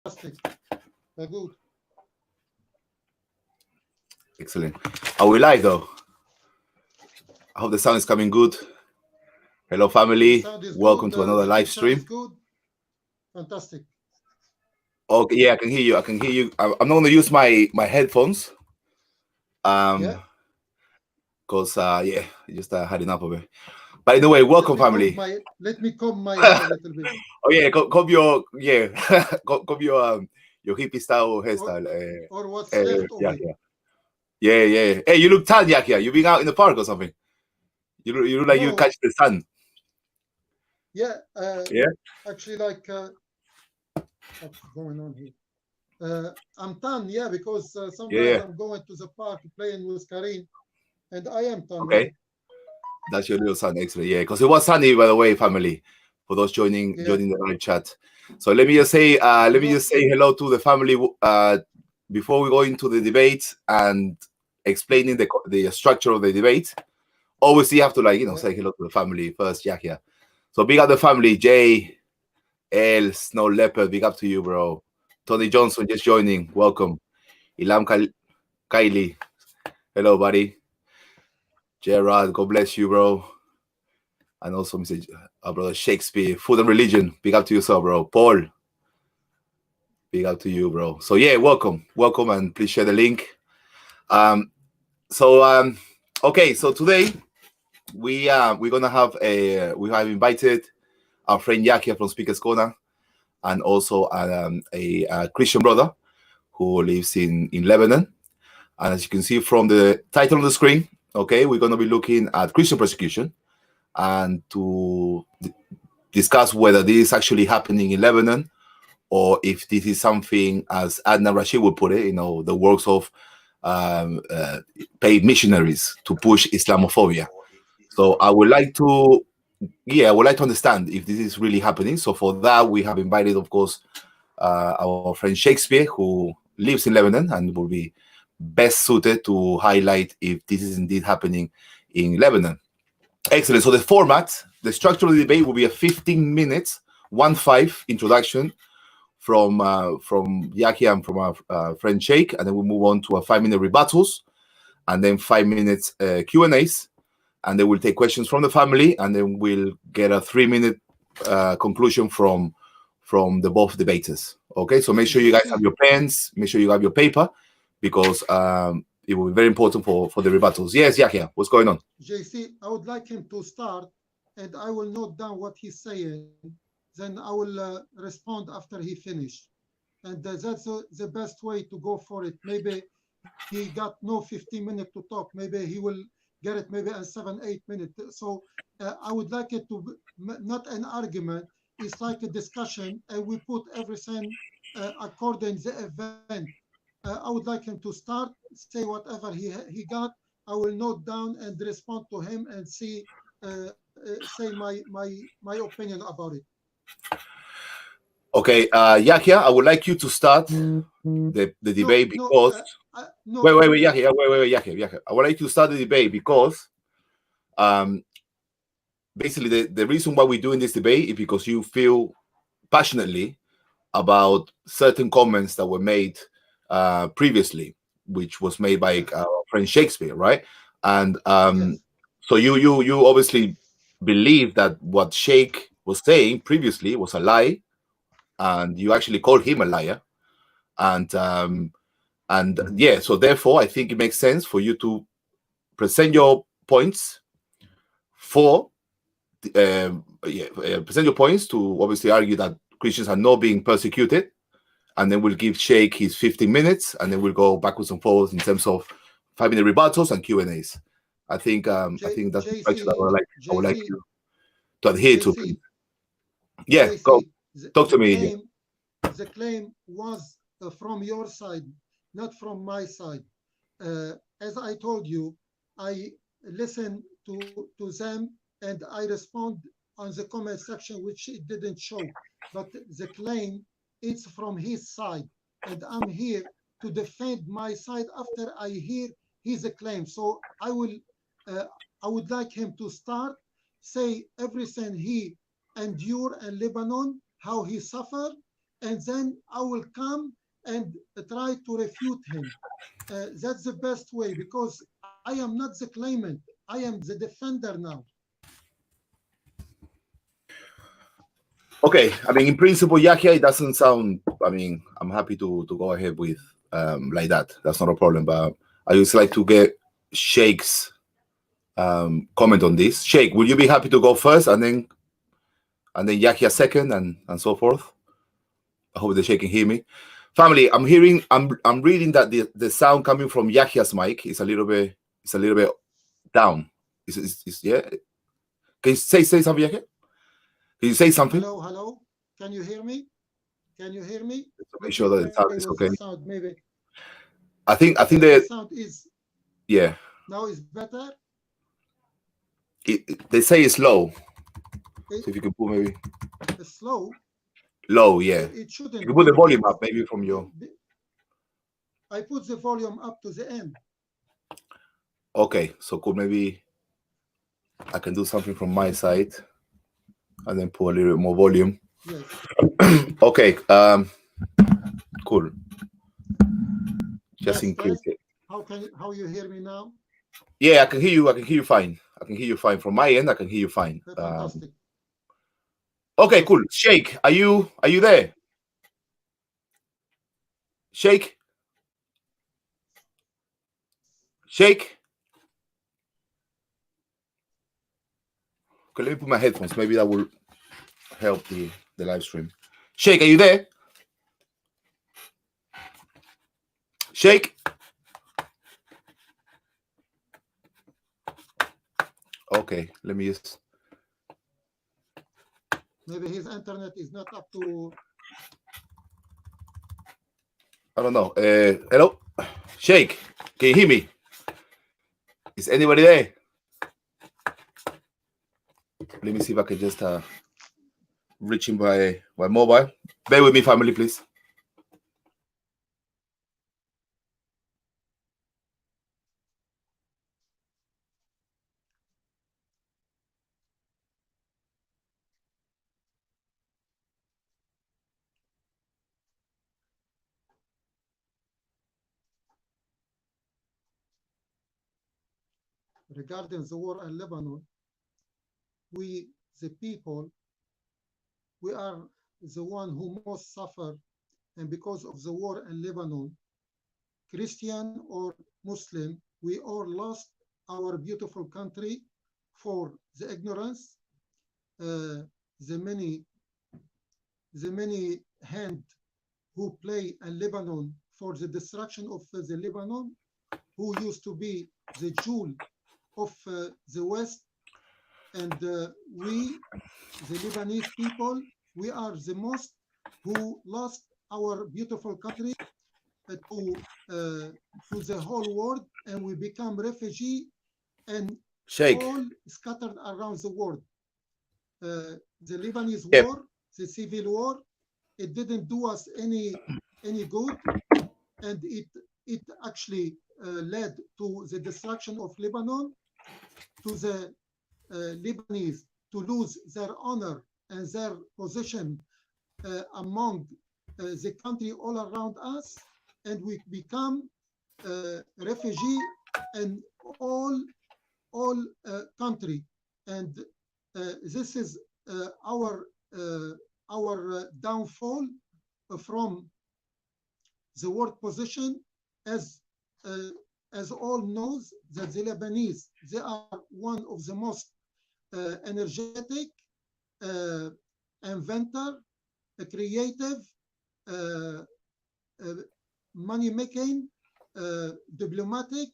Fantastic. Good. Excellent. Are we live though? I hope the sound is coming good. Hello, family. Sound is Welcome good. to another The live picture is stream. good. Fantastic. Okay, yeah, I can hear you. I can hear you. I'm not going to use my headphones. Yeah. Because yeah, I just had enough of it. But anyway, welcome, family. Let me comb my hair a little bit. Oh yeah, comb your comb your hippie style hairstyle. Or what's left of yeah, it. yeah. Hey, you look tan, Yakia. You been out in the park or something? You look like you No. catch the sun. Yeah. Yeah. Actually, like what's going on here? I'm tan, yeah, because sometimes Yeah. I'm going to the park playing with Karim, and I am tan, yeah. Okay. That's your little son, excellent. Yeah, because it was sunny, by the way, family. For those joining the live chat. So let me just say hello to the family before we go into the debate and explaining the structure of the debate. Obviously, you have to say hello to the family first, Jack. Yeah. So big up the family, Jay, El, Snow Leopard. Big up to you, bro. Tony Johnson just joining. Welcome. Ilam Kylie. Hello, buddy. Gerard, God bless you, bro. And also, Mr. Our brother Shakespeare, Food and Religion. Big up to you, sir, bro. Paul, big up to you, bro. So yeah, welcome, and please share the link. Okay. So today we're gonna have we have invited our friend Yakia from Speaker's Corner, and also a Christian brother who lives in Lebanon. And as you can see from the title on the screen, okay, we're gonna be looking at Christian persecution and to discuss whether this is actually happening in Lebanon or if this is something, as Adnan Rashid would put it, the works of paid missionaries to push Islamophobia. So I would like to understand if this is really happening. So for that, we have invited, of course, our friend Shakespeare, who lives in Lebanon and will be best suited to highlight if this is indeed happening in Lebanon. Excellent. So the structure of the debate will be a 15 minutes, 1-5 introduction from Yaki and from our friend Sheikh, and then we'll move on to a 5-minute rebuttals, and then 5 minutes Q&As, and then we'll take questions from the family, and then we'll get a 3-minute conclusion from the both debaters. Okay, so make sure you guys have your pens, make sure you have your paper, because it will be very important for the rebuttals. Yes, Yahya, what's going on? JC, I would like him to start, and I will note down what he's saying. Then I will respond after he finished. And that's the best way to go for it. Maybe he got no 15 minutes to talk. Maybe he will get it maybe in 7-8 minutes. So I would like it to be not an argument. It's like a discussion, and we put everything according to the event. I would like him to start, say whatever he got. I will note down and respond to him and say my opinion about it. Okay, Yahya, I would like you to start the debate because wait, Yahya, wait, Yahya. I would like you to start the debate because basically the reason why we're doing this debate is because you feel passionately about certain comments that were made previously, which was made by our friend Shakespeare, right? And so you obviously believe that what Sheikh was saying previously was a lie, and you actually called him a liar, and yeah, so therefore I think it makes sense for you to present your points present your points to obviously argue that Christians are not being persecuted, and then we'll give Sheikh his 15 minutes, and then we'll go backwards and forwards in terms of 5-minute rebuttals and Q&As. I think that's the structure that I would like you to adhere to. Please. Yeah, JC, go. Talk to me. The claim was from your side, not from my side. As I told you, I listen to them and I respond on the comment section, which it didn't show. But the claim, it's from his side. And I'm here to defend my side after I hear his claim. So I would like him to start, say everything he endured in Lebanon, how he suffered, and then I will come and try to refute him. That's the best way, because I am not the claimant. I am the defender now. Okay, I mean, in principle, Yahya, it doesn't sound. I mean, I'm happy to go ahead with like that. That's not a problem. But I just like to get Sheikh's comment on this. Sheikh, will you be happy to go first, and then Yahya second, and so forth? I hope the Sheikh can hear me. Family, I'm reading that the sound coming from Yahya's mic is a little bit down. Yeah. Can you say something, Yahya? Can you say something? Hello. Can you hear me? Can you hear me? Make sure that the sound is okay. The sound, maybe. I think the sound is. Yeah. Now is better. They say it's low. So if you can put maybe. It's slow. Low, yeah. It shouldn't. You put the volume up, maybe from your. I put the volume up to the end. Okay, so cool. Maybe I can do something from my side, and then put a little bit more volume. Yes. Okay. Cool. Just increase it. How you hear me now? Yeah, I can hear you. I can hear you fine. I can hear you fine from my end. I can hear you fine. Fantastic. Okay, cool. Sheikh, are you there? Sheikh? Okay, let me put my headphones. Maybe that will help the live stream. Sheikh, are you there? Sheikh? Okay, let me just. Maybe his internet is not up to. I don't know. Hello? Sheikh, can you hear me? Is anybody there? Let me see if I can just reach him by mobile. Bear with me, family, please. Regarding the war in Lebanon, we, the people, we are the one who most suffer, and because of the war in Lebanon, Christian or Muslim, we all lost our beautiful country for the ignorance, the many hand who play in Lebanon for the destruction of the Lebanon, who used to be the jewel of the West, and we, the Lebanese people, we are the most who lost our beautiful country to the whole world, and we become refugee and Sheikh. all scattered around the world. The Lebanese war, the civil war, it didn't do us any good, and it actually led to the destruction of Lebanon, to the Lebanese to lose their honor and their position among the country all around us, and we become refugee in all country, and this is our downfall from the world position, as all knows that the Lebanese, they are one of the most energetic, inventor, creative, money-making, diplomatic,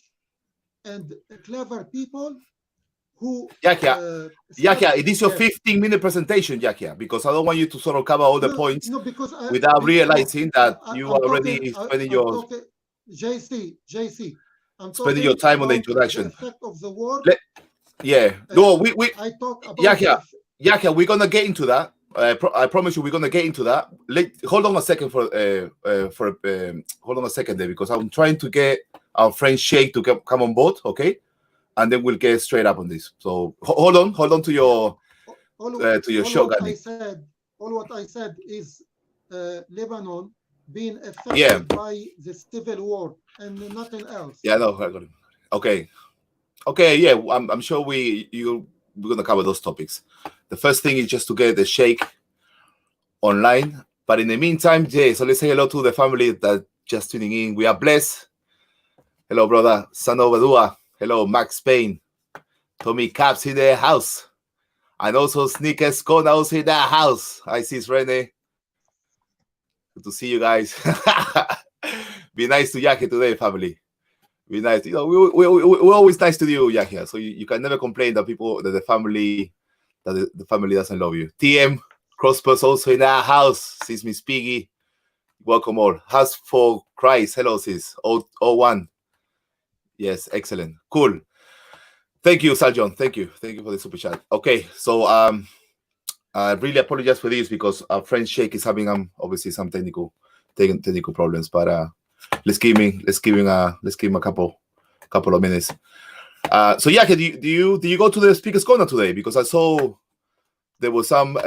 and clever people who... Yahya, it is your 15-minute presentation, Yahya, because I don't want you to sort of cover all the points without realizing that you are already spending your... JC, I'm spending your time on the introduction. The effect of the war. I talk about Yahya, we're gonna get into that. I promise you, we're gonna get into that. Hold on a second hold on a second there, because I'm trying to get our friend Sheikh to come on board, okay? And then we'll get straight up on this. So hold on to your shotgun. All what I said is Lebanon being affected by the civil war and nothing else. Yeah, no, I got it. Okay, yeah, I'm sure we're gonna cover those topics. The first thing is just to get the Sheikh online. But in the meantime, Jay, so let's say hello to the family that just tuning in. We are blessed. Hello, brother. Sano Badua. Hello, Max Payne. Tommy Caps in the house. And also Sneakers Conaus in the house. I see Rene. Good to see you guys. Be nice to Yaki today, family. Be nice. You know, we're always nice to you, Yahya. So you can never complain that the family doesn't love you. TM Crosspers also in our house. Sis Miss Piggy. Welcome all. House for Christ. Hello, sis. 01. Yes, excellent. Cool. Thank you, Saljon. Thank you. Thank you for the super chat. Okay, so I really apologize for this because our friend Sheikh is having obviously some technical problems, but let's give him a couple of minutes. So yeah, do you go to the speaker's corner today? Because I saw there was some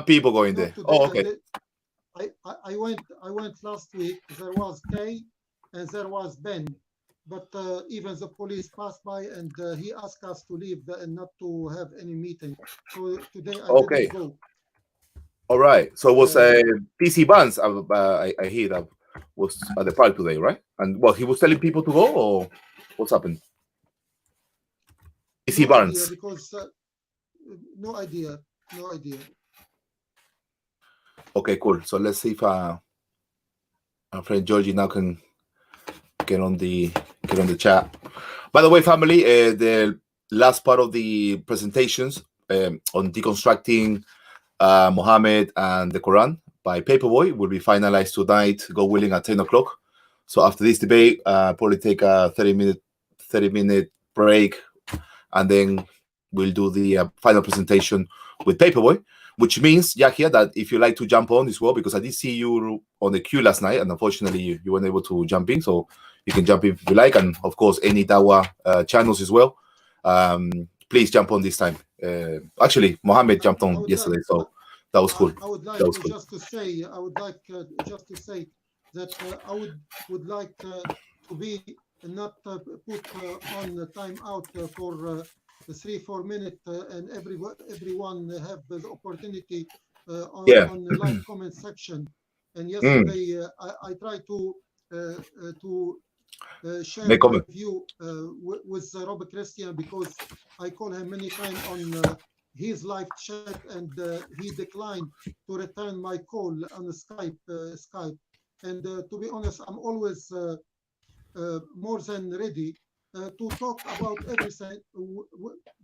people going there. Today, oh, okay. I went last week. There was Kay and there was Ben, but even the police passed by and he asked us to leave and not to have any meeting. So today I didn't go. All right. So it was PC Barnes. I hear that was at the park today, right? And he was telling people to go, or what's happened? PC Barnes. Because no idea. Okay, cool. So let's see if our friend Georgie now can get on the chat. By the way, family, the last part of the presentations on deconstructing Muhammad and the Quran by Paperboy will be finalized tonight, God willing, at 10 o'clock. So after this debate, probably take a 30-minute break, and then we'll do the final presentation with Paperboy, which means, Yahya, that if you like to jump on as well, because I did see you on the queue last night, and unfortunately you weren't able to jump in, so you can jump in if you like, and of course any Dawa channels as well. Please jump on this time. Actually, Mohammed jumped on yesterday, so that was cool. I would like just to say that I would like to be not put on the time out for 3-4 minutes, and everyone have the opportunity on the live comment section. And yesterday I tried to share my view with Robert Christian, because I call him many times on his live chat, and he declined to return my call on Skype. And to be honest, I'm always more than ready to talk about everything,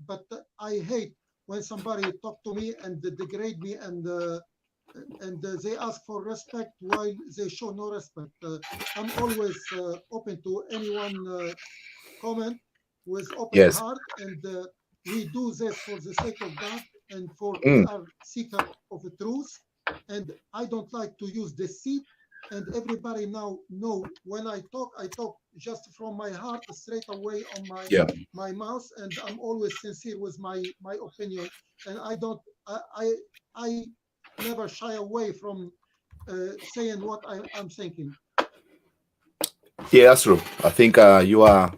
but I hate when somebody talk to me and degrade me, and they ask for respect while they show no respect. I'm always open to anyone comment with open heart, and we do this for the sake of God, and for we are seeker of the truth, and I don't like to use deceit. And everybody now know when I talk just from my heart, straight away on my mouth, and I'm always sincere with my opinion, and I never shy away from saying what I'm thinking. Yeah, that's true. I think you are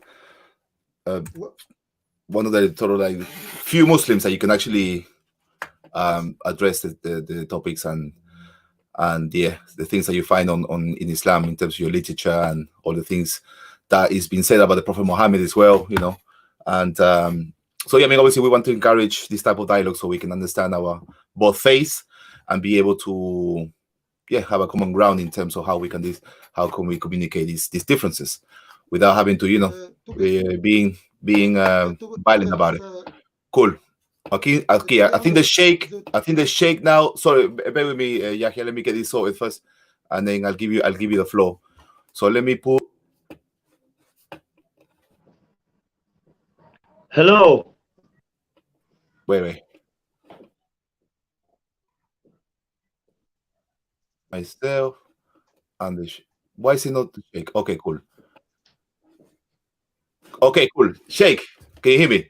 one of the few Muslims that you can actually address the topics and the things that you find in Islam in terms of your literature and all the things that is being said about the Prophet Muhammad as well, and so yeah, I mean, obviously we want to encourage this type of dialogue so we can understand our both faiths and be able to have a common ground in terms of how can we communicate these differences without having to being violent about it. Cool. Okay, I think the Sheikh now. Sorry, bear with me, Yahya. Let me get this sorted first, and then I'll give you the floor. So let me put. Hello. Wait. Myself and the. Why is it not the Sheikh? Okay, cool. Okay, cool. Sheikh, can you hear me?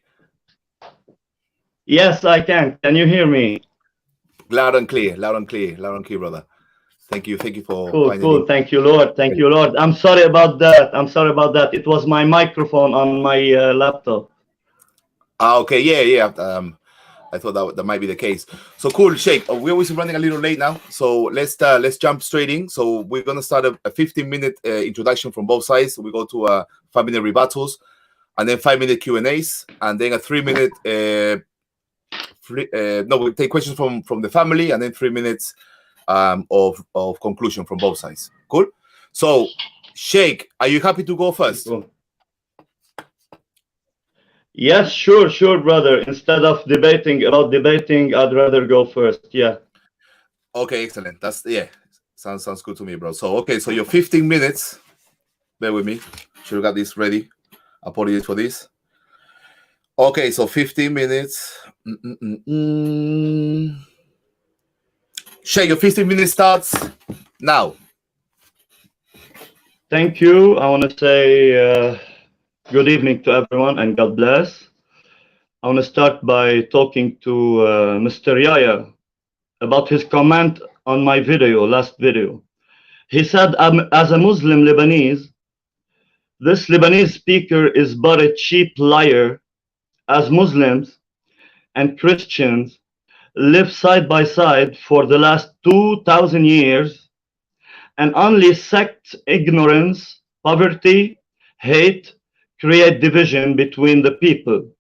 Yes, I can. Can you hear me? Loud and clear, loud and clear, loud and clear, brother. Thank you for Cool, finding cool. it. Thank you, Lord. Thank you, Lord. I'm sorry about that. I'm sorry about that. It was my microphone on my laptop. Okay, yeah. I thought that might be the case. So cool, Sheikh. We're always running a little late now, so let's jump straight in. So we're gonna start a 15-minute introduction from both sides. We go to 5-minute rebuttals, and then 5-minute Q&As, and then a 3-minute. We take questions from the family, and then 3 minutes of conclusion from both sides. Cool. So, Sheikh, are you happy to go first? Cool. Yes, sure, brother. Instead of debating, I'd rather go first. Yeah. Okay, excellent. Sounds good to me, bro. So, okay, so your 15 minutes. Bear with me. Should have got this ready. Apologies for this. Okay, so 15 minutes. Sheikh, your 15 minutes starts now. Thank you. I want to say good evening to everyone and God bless. I want to start by talking to Mr. Yaya about his comment on my last video. He said, as a Muslim Lebanese, this Lebanese speaker is but a cheap liar, as Muslims and Christians live side by side for the last 2,000 years, and only sect ignorance, poverty, hate create division between the people.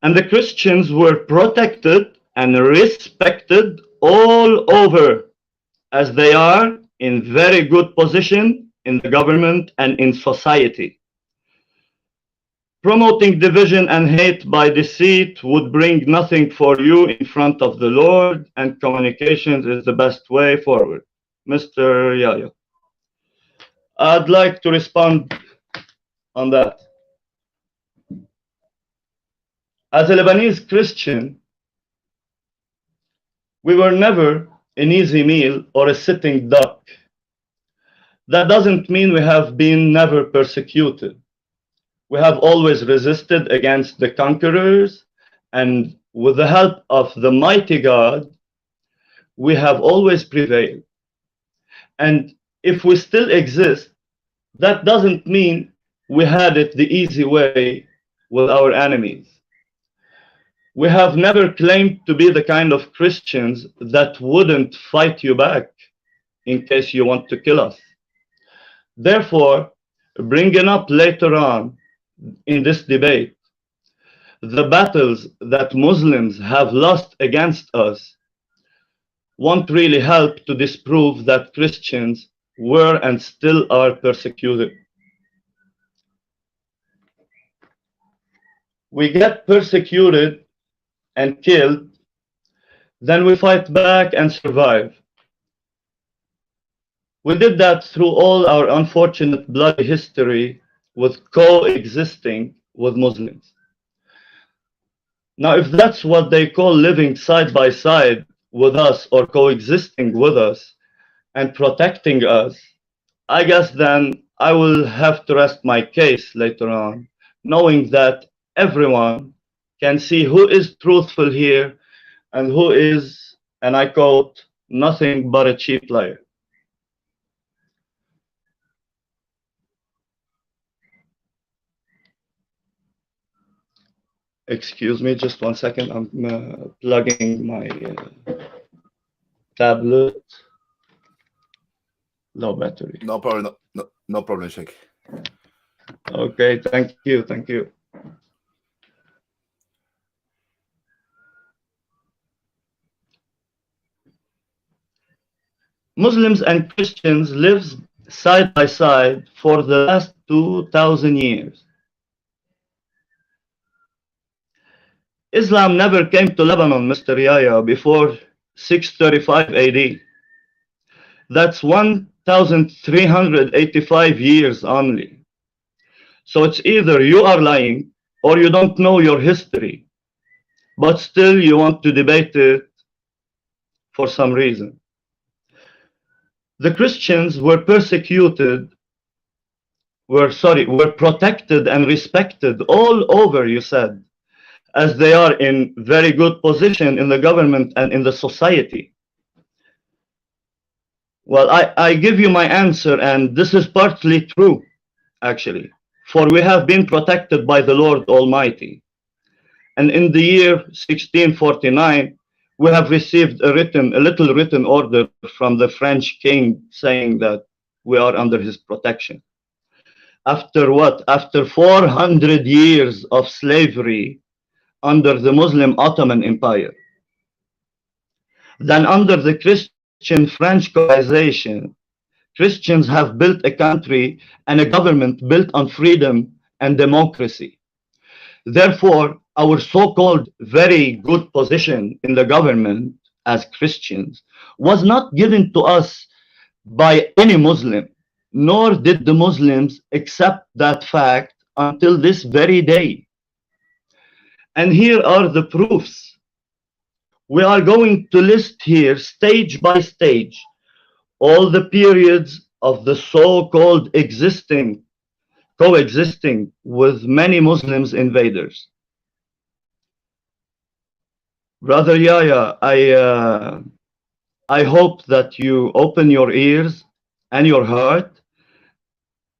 And the Christians were protected and respected all over, as they are in very good position in the government and in society. Promoting division and hate by deceit would bring nothing for you in front of the Lord, and communications is the best way forward. Mr. Yaya, I'd like to respond on that. As a Lebanese Christian, we were never an easy meal or a sitting duck. That doesn't mean we have been never persecuted. We have always resisted against the conquerors, and with the help of the mighty God, we have always prevailed. And if we still exist, that doesn't mean we had it the easy way with our enemies. We have never claimed to be the kind of Christians that wouldn't fight you back in case you want to kill us. Therefore, bringing up later on in this debate, the battles that Muslims have lost against us won't really help to disprove that Christians were and still are persecuted. We get persecuted and killed, then we fight back and survive. We did that through all our unfortunate bloody history with coexisting with Muslims. Now, if that's what they call living side by side with us or coexisting with us and protecting us, I guess then I will have to rest my case later on, knowing that everyone can see who is truthful here and who is, and I quote, nothing but a cheap liar. Excuse me, just 1 second. I'm plugging my tablet. Low battery. No problem. No problem, Sheikh. Okay, thank you. Muslims and Christians live side by side for the last 2,000 years. Islam never came to Lebanon, Mr. Yaya, before 635 AD. That's 1,385 years only. So it's either you are lying or you don't know your history, but still you want to debate it for some reason. The Christians were persecuted, were protected and respected all over, you said, as they are in very good position in the government and in the society? Well, I give you my answer, and this is partly true, actually. For we have been protected by the Lord Almighty. And in the year 1649, we have received a little written order from the French king saying that we are under his protection. After what? After 400 years of slavery under the Muslim Ottoman Empire. Then under the Christian French colonization, Christians have built a country and a government built on freedom and democracy. Therefore, our so-called very good position in the government as Christians was not given to us by any Muslim, nor did the Muslims accept that fact until this very day. And here are the proofs. We are going to list here, stage by stage, all the periods of the so-called coexisting with many Muslims invaders. Brother Yahya, I hope that you open your ears and your heart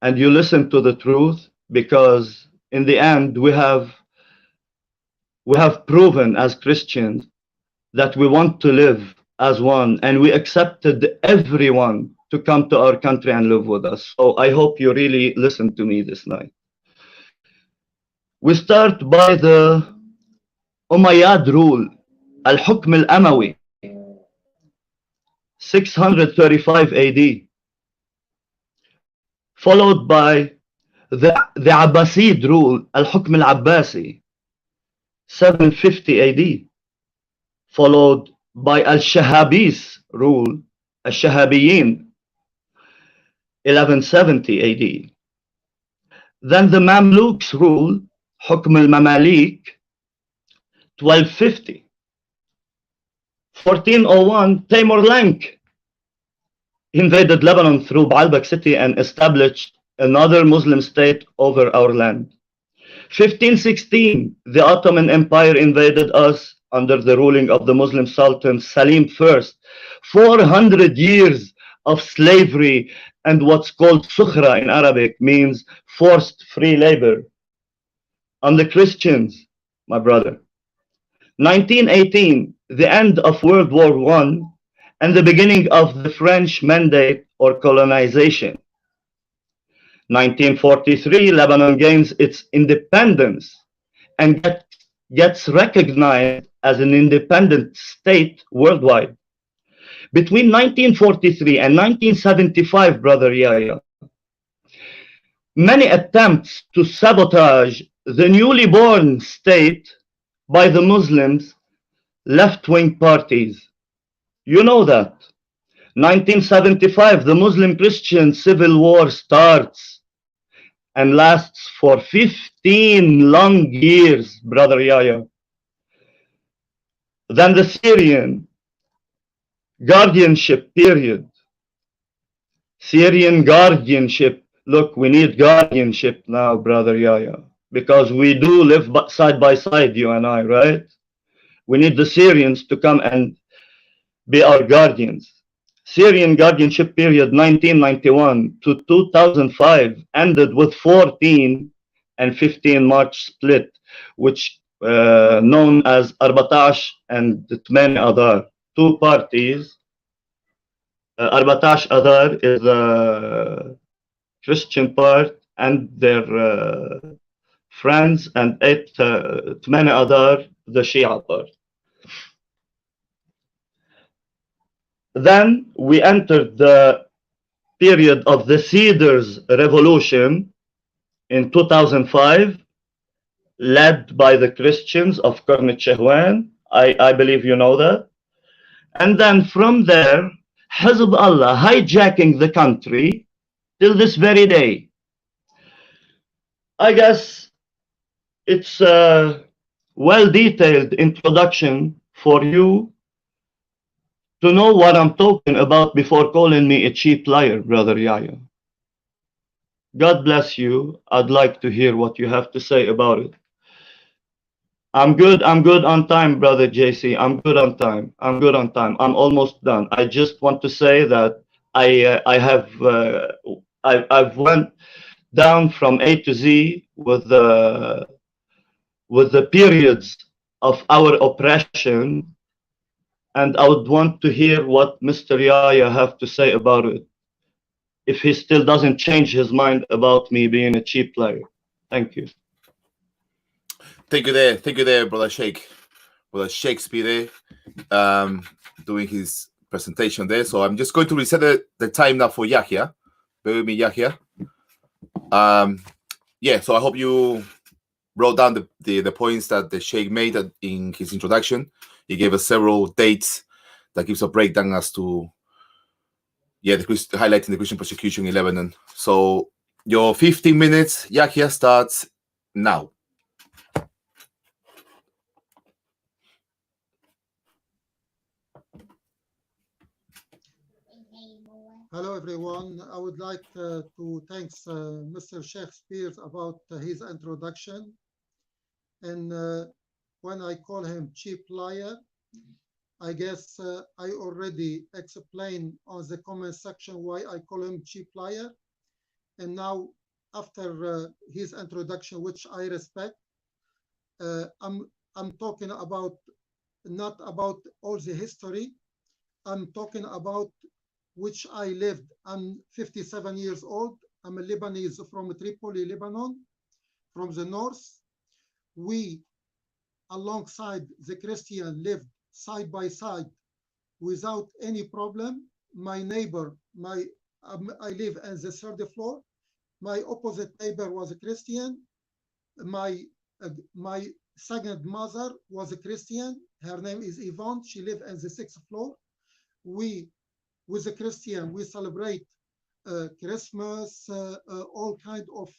and you listen to the truth, because in the end we have proven as Christians that we want to live as one, and we accepted everyone to come to our country and live with us. So I hope you really listen to me this night. We start by the Umayyad rule, Al-Hukm al-Amawi, 635 AD, followed by the Abbasid rule, Al-Hukm al-Abbasi, 750 AD, followed by Al-Shahabis rule, Al-Shahabiyin, 1170 AD. Then the Mamluks rule, Hukm al-Mamalik, 1250. 1401, Timur-Lenk invaded Lebanon through Baalbek city and established another Muslim state over our land. 1516, the Ottoman Empire invaded us under the ruling of the Muslim Sultan Salim I. 400 years of slavery and what's called sukhra in Arabic, means forced free labor on the Christians, my brother. 1918, the end of World War I and the beginning of the French Mandate or colonization. 1943, Lebanon gains its independence and gets recognized as an independent state worldwide. Between 1943 and 1975, Brother Yahya, many attempts to sabotage the newly born state by the Muslims left-wing parties. You know that. 1975, the Muslim-Christian civil war starts and lasts for 15 long years, Brother Yahya. Then the Syrian guardianship period. Syrian guardianship. Look, we need guardianship now, Brother Yahya, because we do live side by side, you and I, right? We need the Syrians to come and be our guardians. Syrian guardianship period 1991 to 2005 ended with 14 and 15 March split, which known as 14 and 8 Adar. Two parties. 14 Adar is the Christian part and their friends, and 8 Adar, the Shia part. Then we entered the period of the Cedars Revolution in 2005, led by the Christians of Cornet Chehwan. I believe you know that. And then from there, Hezbollah hijacking the country till this very day. I guess it's a well-detailed introduction for you to know what I'm talking about before calling me a cheap liar, Brother Yahya. God bless you. I'd like to hear what you have to say about it. I'm good. I'm good on time, brother JC. I'm good on time. I'm good on time. I'm almost done. I just want to say that I've went down from A to Z with the periods of our oppression, and I would want to hear what Mr. Yaya have to say about it, if he still doesn't change his mind about me being a cheap player. Thank you. Thank you there, brother Shakespeare there, doing his presentation there. So I'm just going to reset the time now for Yahya. Bear with me, Yahya. Yeah, so I hope you wrote down the points that the Sheikh made in his introduction. He gave us several dates that gives a breakdown as to, yeah, highlighting the Christian persecution in Lebanon. So your 15 minutes, Yahya, starts now. Hello, everyone. I would like to thank Mr. Shakespeare about his introduction. And when I call him cheap liar, I guess I already explained on the comment section why I call him cheap liar. And now, after his introduction, which I respect, I'm talking about not about all the history. I'm talking about which I lived. I'm 57 years old. I'm a Lebanese from Tripoli, Lebanon, from the north. We, alongside the Christian, lived side by side without any problem. My neighbor, I live on the third floor. My opposite neighbor was a Christian. My second mother was a Christian. Her name is Yvonne. She lived on the sixth floor. With a Christian, we celebrate Christmas, all kind of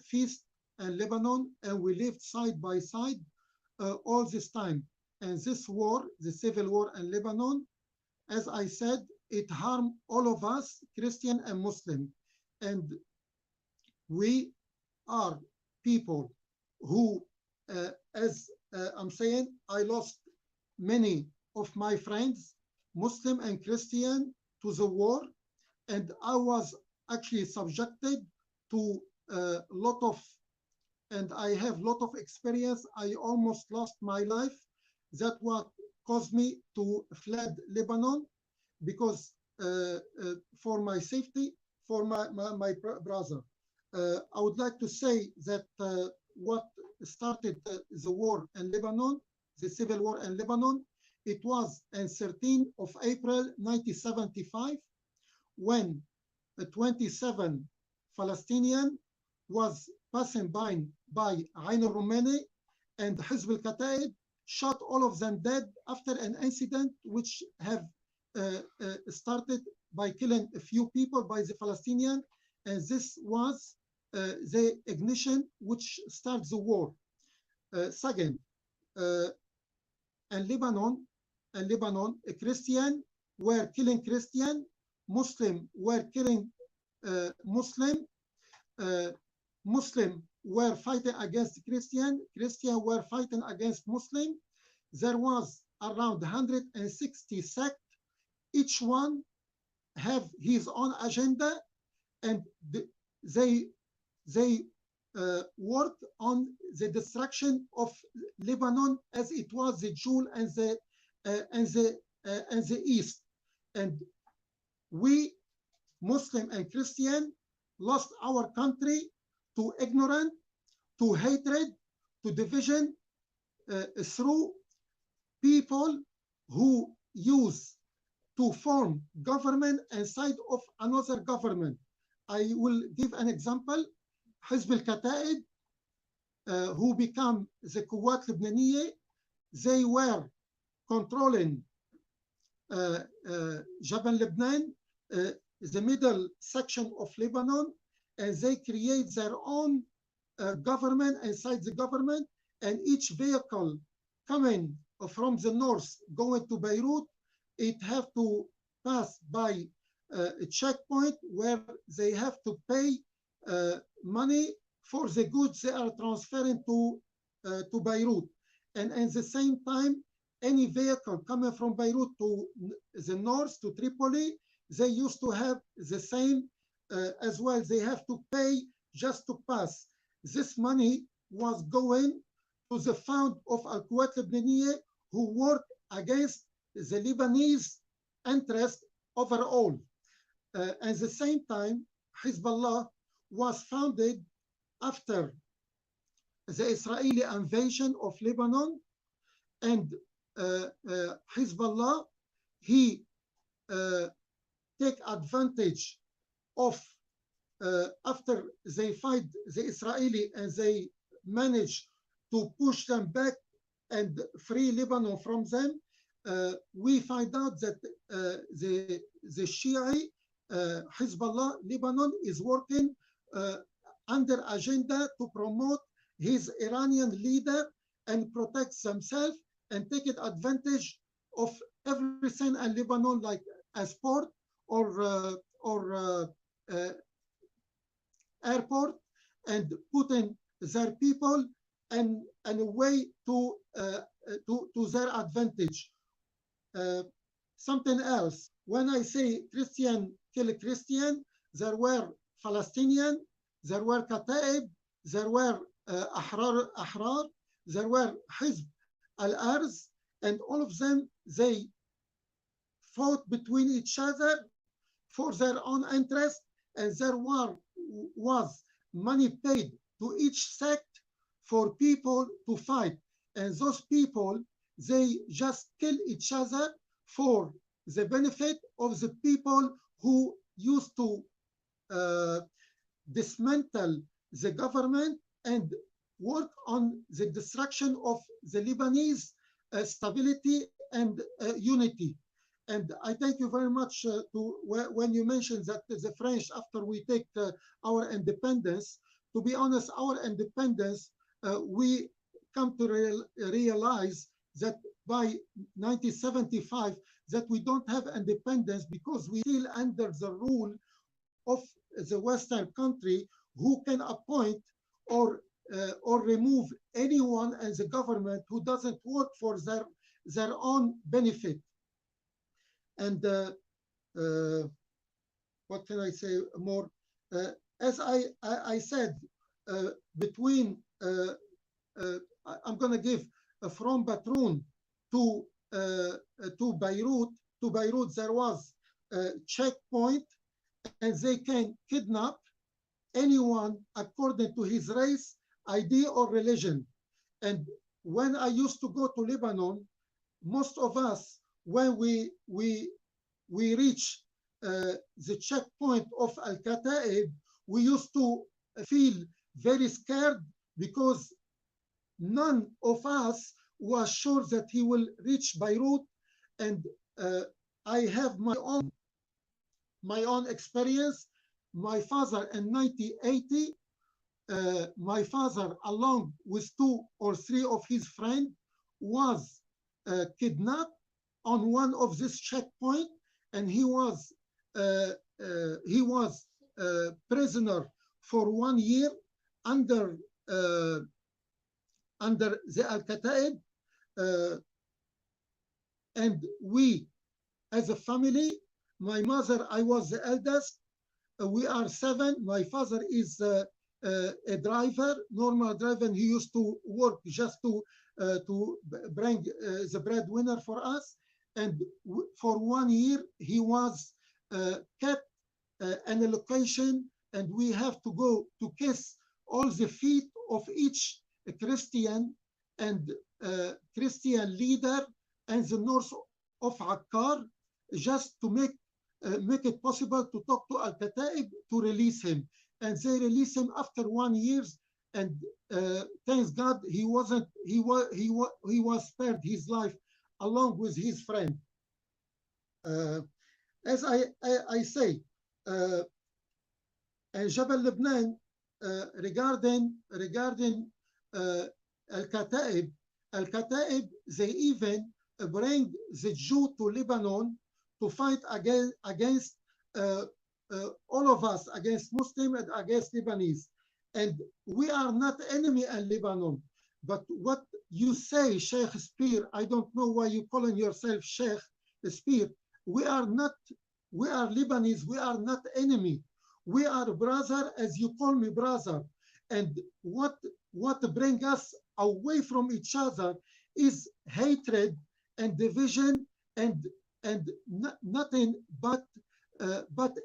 feast in Lebanon, and we lived side by side all this time. And this war, the civil war in Lebanon, as I said, it harmed all of us, Christian and Muslim. And we are people who, as I'm saying, I lost many of my friends, Muslim and Christian, to the war, and I was actually subjected to a lot of, and I have a lot of experience. I almost lost my life. That what caused me to fled Lebanon, because for my safety, for my brother. I would like to say that what started the war in Lebanon, the civil war in Lebanon, it was on 13th of April 1975 when 27 Palestinian was passing by Ain al-Rumani, and Hizb al-Kataib shot all of them dead after an incident which have started by killing a few people by the Palestinian, and this was the ignition which starts the war. Second, in Lebanon, a Christian were killing Christian, Muslim were killing Muslim, Muslim were fighting against Christian, Christian were fighting against Muslim. There was around 160 sects. Each one have his own agenda, and they worked on the destruction of Lebanon as it was the jewel and the East. And we, Muslim and Christian, lost our country to ignorance, to hatred, to division through people who use to form government inside of another government. I will give an example. Hizb al-Kataib, who become the Quwat Lebanese, they were controlling Jabal Lebanon, the middle section of Lebanon, and they create their own government inside the government, and each vehicle coming from the north going to Beirut, it have to pass by a checkpoint where they have to pay money for the goods they are transferring to Beirut. And at the same time, any vehicle coming from Beirut to the north, to Tripoli, they used to have the same as well. They have to pay just to pass. This money was going to the fund of Al-Quwat Lebaniyya, who worked against the Lebanese interest overall. At the same time, Hezbollah was founded after the Israeli invasion of Lebanon, and Hezbollah, he take advantage of after they fight the Israeli and they manage to push them back and free Lebanon from them. We find out that the Shia Hezbollah Lebanon is working under agenda to promote his Iranian leader and protect themselves and taking advantage of everything in Lebanon, like as port or airport, and putting their people and a way to their advantage. Something else, when I say Christian kill Christian, there were Palestinian, there were Kataib, there were Ahrar, there were Hizb al-Arz, and all of them, they fought between each other for their own interest, and there was money paid to each sect for people to fight. And those people, they just kill each other for the benefit of the people who used to dismantle the government and work on the destruction of the Lebanese stability and unity. And I thank you very much when you mentioned that the French, after we take our independence, to be honest, our independence, we come to realize that by 1975, that we don't have independence because we still under the rule of the Western country who can appoint or remove anyone as a government who doesn't work for their own benefit. And what can I say more? As I said, between I'm going to give from Batroun to Beirut. To Beirut, there was a checkpoint, and they can kidnap anyone according to his race, ID, or religion. And when I used to go to Lebanon, most of us, when we reach the checkpoint of Al-Kataib, we used to feel very scared because none of us was sure that he will reach Beirut. And I have my own experience. My father in 1980, my father, along with 2 or 3 of his friends, was kidnapped on one of this checkpoint, and he was prisoner for 1 year under the Al-Kataib, and we, as a family, my mother, I was the eldest. We are 7. My father is a driver, normal driver, and he used to work just to bring the breadwinner for us. And for 1 year, he was kept in a location, and we have to go to kiss all the feet of each Christian and Christian leader in the north of Akkar, just to make it possible to talk to Al-Kataib to release him. And they released him after 1 year, and thanks God he was spared his life along with his friend. As I say, and Jabal Lebanon, regarding Al-Kataib, they even bring the Jew to Lebanon to fight against all of us, against Muslim and against Lebanese. and we are not enemy in Lebanon. But what you say, Sheikh Spear, I don't know why you calling yourself Sheikh Spear. We are Lebanese, we are not enemy. We are brother, as you call me brother. And what bring us away from each other is hatred and division and nothing but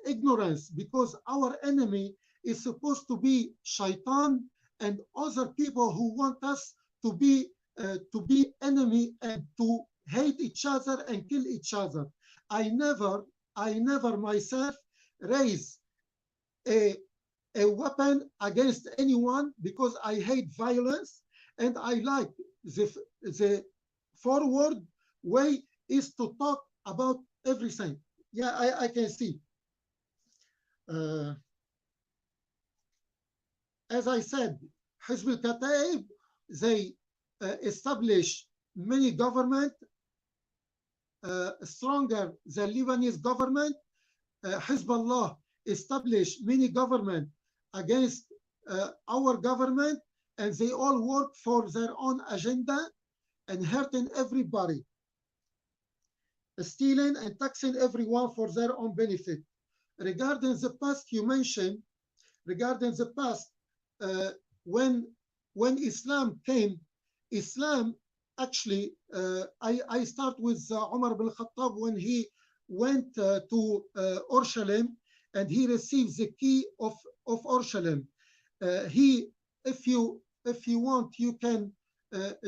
ignorance, because our enemy is supposed to be shaitan and other people who want us to be enemy and to hate each other and kill each other. I never myself raise a weapon against anyone because I hate violence, and I like the forward way is to talk about everything. Yeah, I can see. As I said, Hizb al-Kataib, they establish many government stronger than Lebanese government. Hezbollah established many government against our government, and they all work for their own agenda and hurting everybody, stealing and taxing everyone for their own benefit. Regarding the past, you mentioned, regarding the past, when Islam came, Islam actually, I start with Umar bin Khattab when he went to Urushalim and he received the key of Urushalim. If you want, you can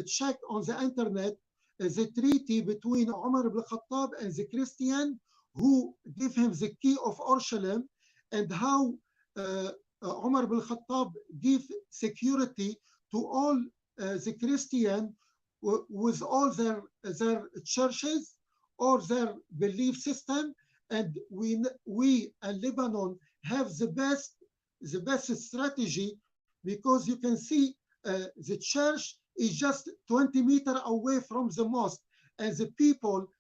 check on the internet the treaty between Umar bin Khattab and the Christian who give him the key of Urushalim, and how Umar bin Khattab give security to all the Christian with all their churches or their belief system. And we in Lebanon have the best strategy, because you can see the church is just 20 meters away from the mosque, and the people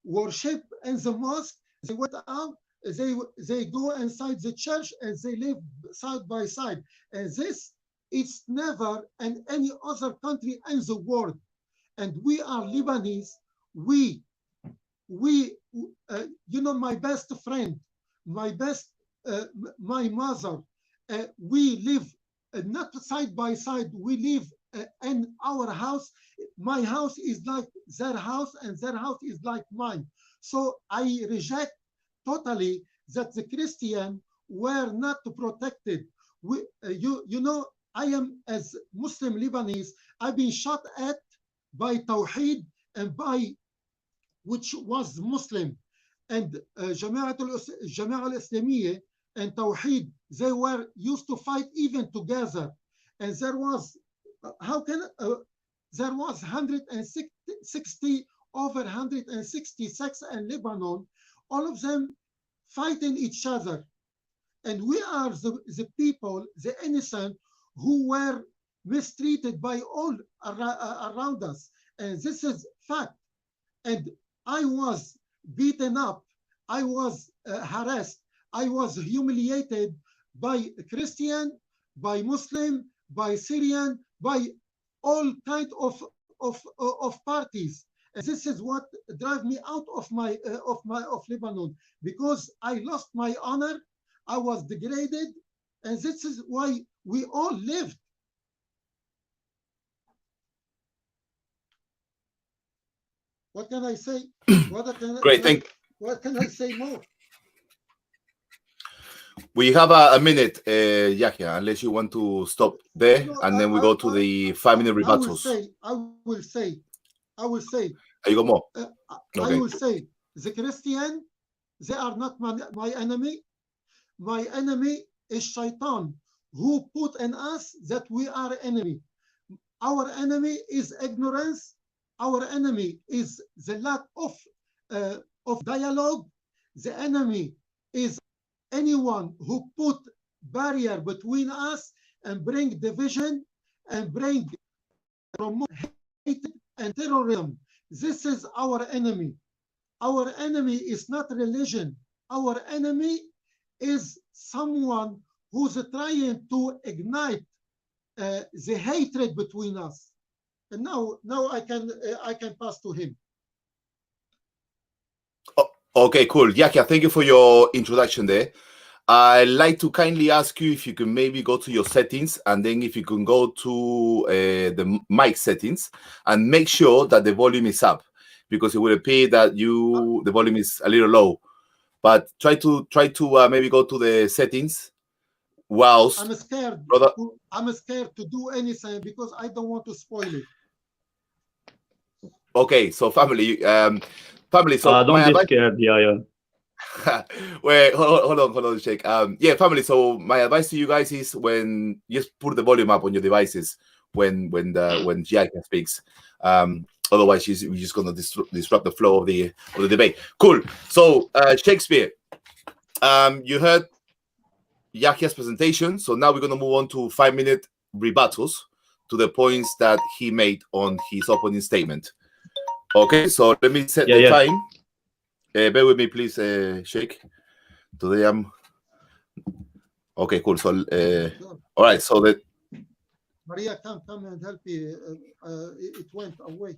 worship in the mosque. They went out, they go inside the church, and they live side by side. And this, it's never in any other country in the world. And we are Lebanese. We you know, my best friend, my mother, we live not side by side. We live in our house. My house is like their house, and their house is like mine. So I reject totally that the Christian were not protected. You know, I am, as Muslim Lebanese, I've been shot at by Tawheed and by which was Muslim, and Jama'at al-Islamiyya and Tawheed, they were used to fight even together. And there was, there was 160, over 160 sects in Lebanon, all of them fighting each other. And we are the people, the innocent, who were mistreated by all around us. And this is fact. And I was beaten up, I was harassed, I was humiliated by Christian, by Muslim, by Syrian, by all kind of parties. And this is what drive me out of Lebanon, because I lost my honor, I was degraded, and this is why we all lived. What can I say? Great, what can I say more? We have a minute, Yahya, unless you want to stop there, and then we go to the 5-minute rebuttals. I will say. You got more? Okay. I will say, the Christian, they are not my enemy. My enemy is Shaitan, who put in us that we are enemy. Our enemy is ignorance. Our enemy is the lack of dialogue. The enemy is anyone who put barrier between us and bring division and bring hate and terrorism. This is our enemy. Our enemy is not religion. Our enemy is someone who's trying to ignite the hatred between us. And now I can pass to him. Okay, cool. Yahya, thank you for your introduction there. I'd like to kindly ask you if you can maybe go to your settings, and then if you can go to the mic settings and make sure that the volume is up, because it will appear that the volume is a little low. But try to maybe go to the settings. Whilst I'm scared, brother. I'm scared to do anything because I don't want to spoil it. Okay, so family. So don't be scared, yeah. Wait, hold on, Sheikh. Yeah, family. So my advice to you guys is when just put the volume up on your devices when Yahya speaks. Otherwise, we're just gonna disrupt the flow of the debate. Cool. So Shakespeare, you heard Yahya's presentation. So now we're gonna move on to 5-minute rebuttals to the points that he made on his opening statement. Okay, so let me set the time. Bear with me, please, Sheikh. Today I'm okay. Cool. So, all right. So that Maria, come and help me. It went away.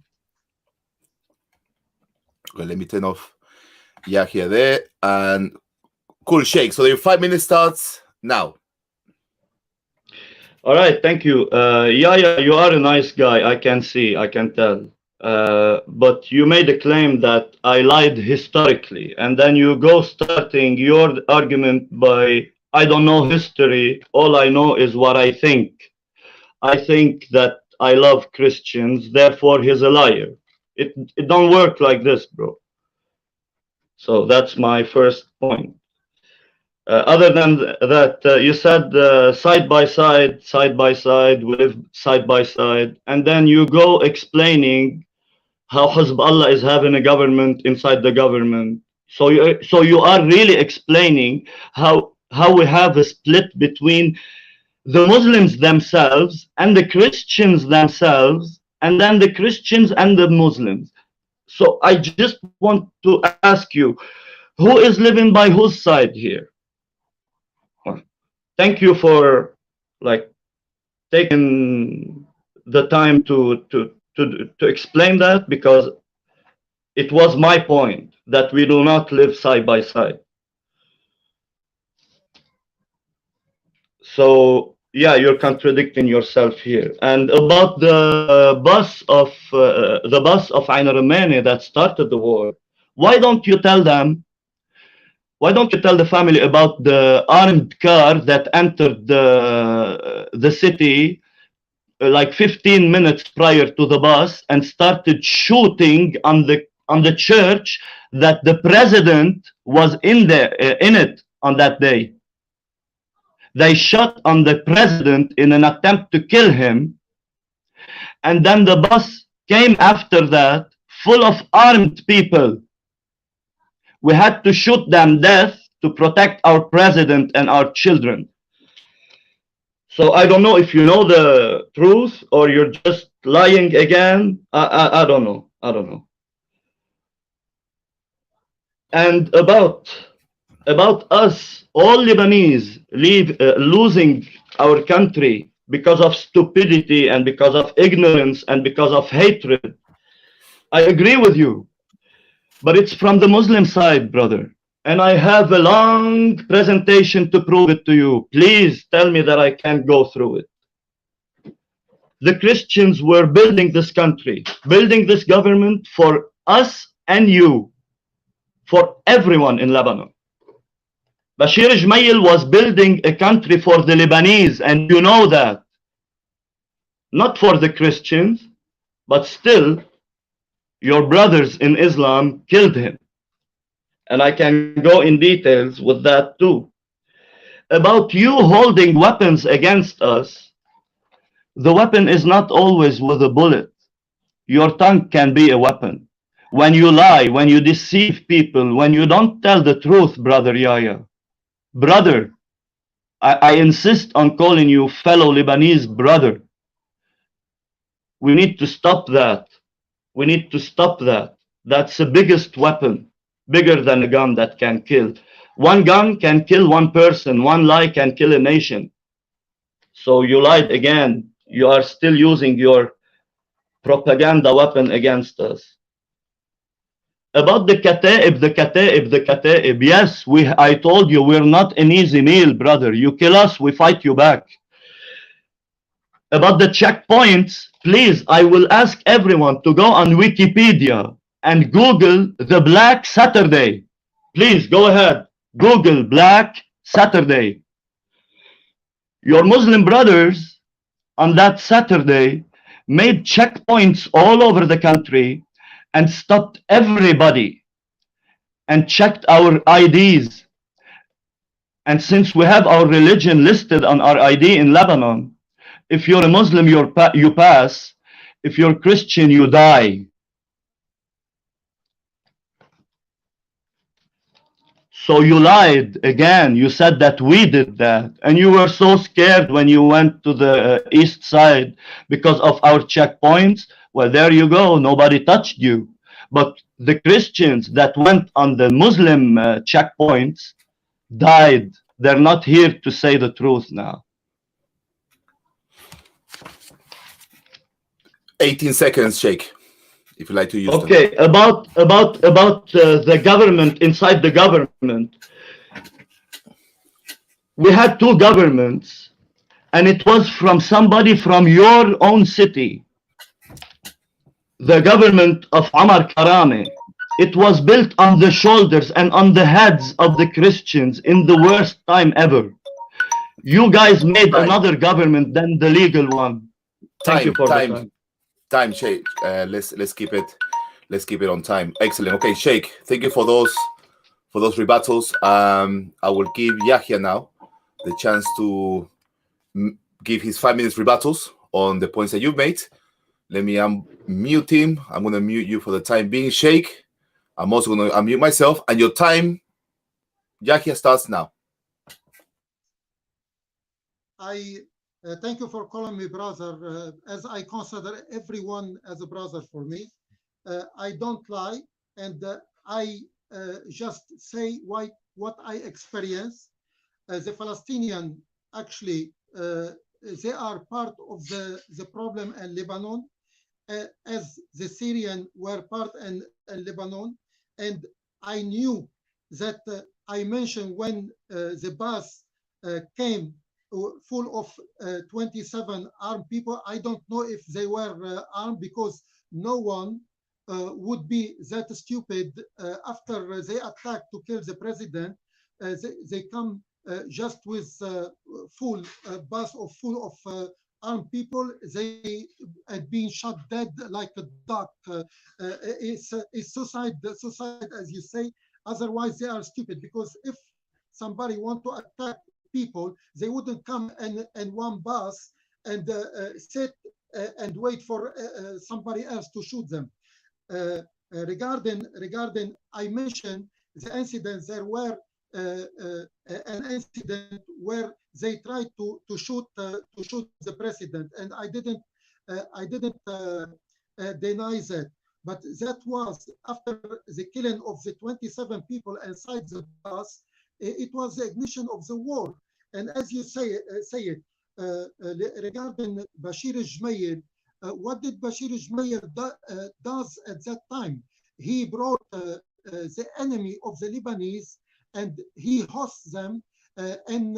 Okay, let me turn off Yahya there, and cool, Sheikh. So your 5 minutes starts now. All right, thank you. Yahya, you are a nice guy. I can see, I can tell. But you made a claim that I lied historically, and then you go starting your argument by, I don't know history, all I know is what I think. I think that I love Christians, therefore he's a liar. It don't work like this, bro. So that's my first point. Other than that, you said side by side, we live side by side, and then you go explaining how Hezbollah is having a government inside the government. So you are really explaining how we have a split between the Muslims themselves and the Christians themselves, and then the Christians and the Muslims. So I just want to ask you, who is living by whose side here? Thank you for taking the time to explain that, because it was my point that we do not live side by side. So yeah, you're contradicting yourself here. And about the bus of Ain Romani that started the war, why don't you tell them? Why don't you tell the family about the armed car that entered the city like 15 minutes prior to the bus and started shooting on the church that the president was in it on that day? They shot on the president in an attempt to kill him, and then the bus came after that full of armed people. We had to shoot them death to protect our president and our children. So I don't know if you know the truth or you're just lying again. I don't know. I don't know. And about us, all Lebanese losing our country because of stupidity and because of ignorance and because of hatred, I agree with you. But it's from the Muslim side, brother. And I have a long presentation to prove it to you. Please tell me that I can't go through it. The Christians were building this country, building this government for us and you, for everyone in Lebanon. Bashir Jmail was building a country for the Lebanese, and you know that. Not for the Christians, but still, your brothers in Islam killed him. And I can go in details with that too. About you holding weapons against us, the weapon is not always with a bullet. Your tongue can be a weapon. When you lie, when you deceive people, when you don't tell the truth, brother Yahya. Brother, I insist on calling you fellow Lebanese brother. We need to stop that. We need to stop that. That's the biggest weapon, bigger than a gun that can kill. One gun can kill one person. One lie can kill a nation. So you lied again. You are still using your propaganda weapon against us. About the Kataib. Yes, I told you we're not an easy meal, brother. You kill us, we fight you back. About the checkpoints, please, I will ask everyone to go on Wikipedia and Google the Black Saturday. Please go ahead. Google Black Saturday. Your Muslim brothers on that Saturday made checkpoints all over the country and stopped everybody and checked our IDs. And since we have our religion listed on our ID in Lebanon, if you're a Muslim, you pass. If you're Christian, you die. So you lied again. You said that we did that. And you were so scared when you went to the east side because of our checkpoints. Well, there you go. Nobody touched you. But the Christians that went on the Muslim checkpoints died. They're not here to say the truth now. 18 seconds, Sheikh, if you like to use them. Okay, about the government, inside the government. We had two governments, and it was from somebody from your own city. The government of Omar Karame. It was built on the shoulders and on the heads of the Christians in the worst time ever. You guys made another government than the legal one. Thank you for the time. Time, Sheikh. Let's keep it on time. Excellent. Okay, Sheikh, thank you for those rebuttals. I will give Yahya now the chance to give his 5 minutes rebuttals on the points that you've made. Let me unmute him. I'm going to mute you for the time being, Sheikh. I'm also going to unmute myself, and your time, Yahya, starts now. Thank you for calling me brother, as I consider everyone as a brother for me. I don't lie, and I just say what I experience. The Palestinian, actually, they are part of the problem in Lebanon, as the Syrian were part in Lebanon. And I knew that I mentioned when the bus came full of 27 armed people. I don't know if they were armed, because no one would be that stupid after they attack to kill the president. They come just with full bus of full of armed people. They had been shot dead like a duck. It's suicide, as you say. Otherwise, they are stupid, because if somebody want to attack people, they wouldn't come in one bus and sit and wait for somebody else to shoot them. Regarding, I mentioned the incident. There were an incident where they tried to shoot the president, and I didn't deny that. But that was after the killing of the 27 people inside the bus. It was the ignition of the war. And as you say it, regarding Bashir al-Jumayr, what did Bashir al-Jumayr does at that time? He brought the enemy of the Lebanese, and he hosts them in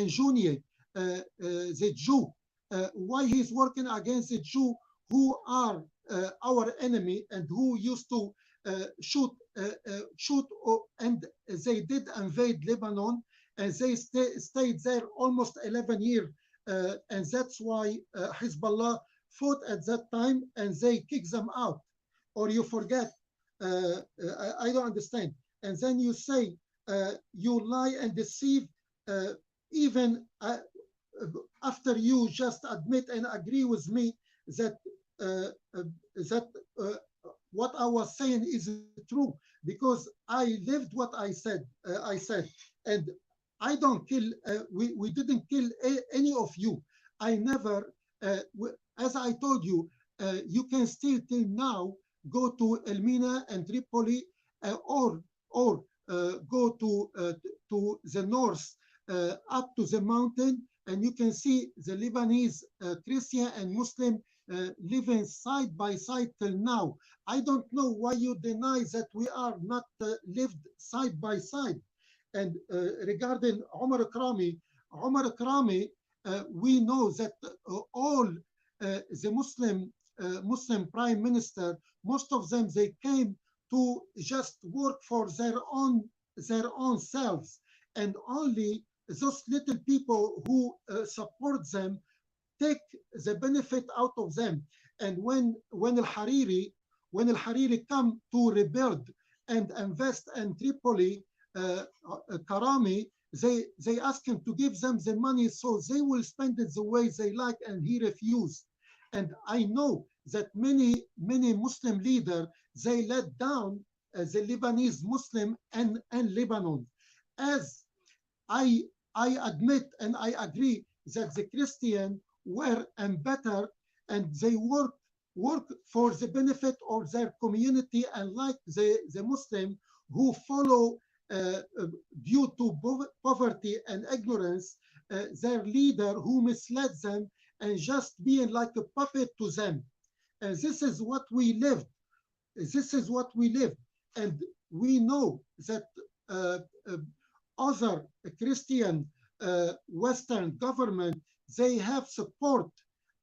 Junia, the Jew. Why he's working against the Jew who are our enemy and who used to shoot, and they did invade Lebanon, and they stayed there almost 11 years, and that's why Hezbollah fought at that time, and they kicked them out. Or you forget? I don't understand. And then you say you lie and deceive, even after you just admit and agree with me that what I was saying is true, because I lived what I said. And I don't kill. We didn't kill any of you. I never. As I told you, you can still till now go to Elmina and Tripoli, or go to the north, up to the mountain, and you can see the Lebanese Christian and Muslim living side by side till now. I don't know why you deny that we are not lived side by side. And regarding Omar Krami, we know that all the Muslim prime minister, most of them, they came to just work for their own selves, and only those little people who support them take the benefit out of them. And when Al-Hariri come to rebuild and invest in Tripoli, Karami, they ask him to give them the money so they will spend it the way they like, and he refused. And I know that many Muslim leaders, they let down the Lebanese Muslim and Lebanon. As I admit and I agree that the Christian were and better, and they work for the benefit of their community, and like the Muslim who follow due to poverty and ignorance their leader who misled them and just being like a puppet to them. And this is what we lived. And we know that other Christian Western government, they have support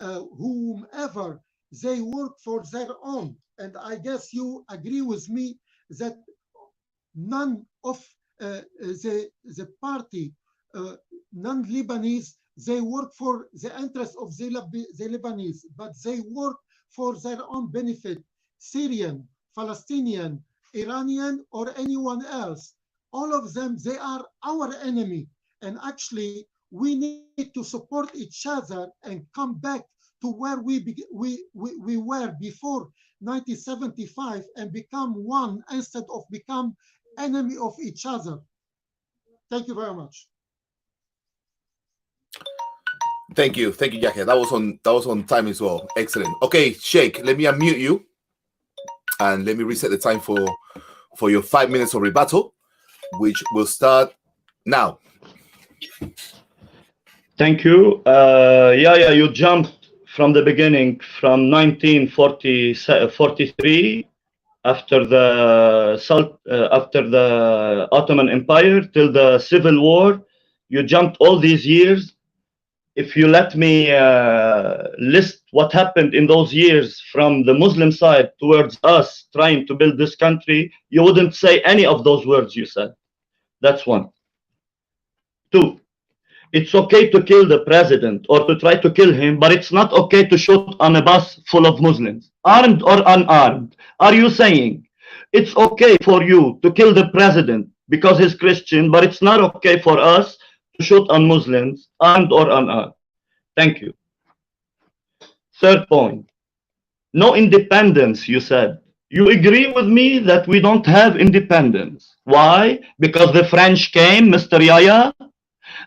whomever they work for their own. And I guess you agree with me that none of the party, non-Lebanese, they work for the interest of the Lebanese, but they work for their own benefit. Syrian, Palestinian, Iranian, or anyone else, all of them, they are our enemy. And actually, we need to support each other and come back to where we were before 1975 and become one instead of become enemy of each other. Thank you very much. Thank you, Yahya. That was on time as well. Excellent. Okay, Sheikh, let me unmute you, and let me reset the time for your 5 minutes of rebuttal, which will start now. Thank you. Yeah, you jumped from the beginning, from 1943, after the Ottoman Empire till the Civil War. You jumped all these years. If you let me list what happened in those years from the Muslim side towards us trying to build this country, you wouldn't say any of those words you said. That's one. Two, it's okay to kill the president or to try to kill him, but it's not okay to shoot on a bus full of Muslims, armed or unarmed. Are you saying it's okay for you to kill the president because he's Christian, but it's not okay for us to shoot on Muslims, armed or unarmed? Thank you. Third point, no independence, you said. You agree with me that we don't have independence. Why? Because the French came, Mr. Yahya.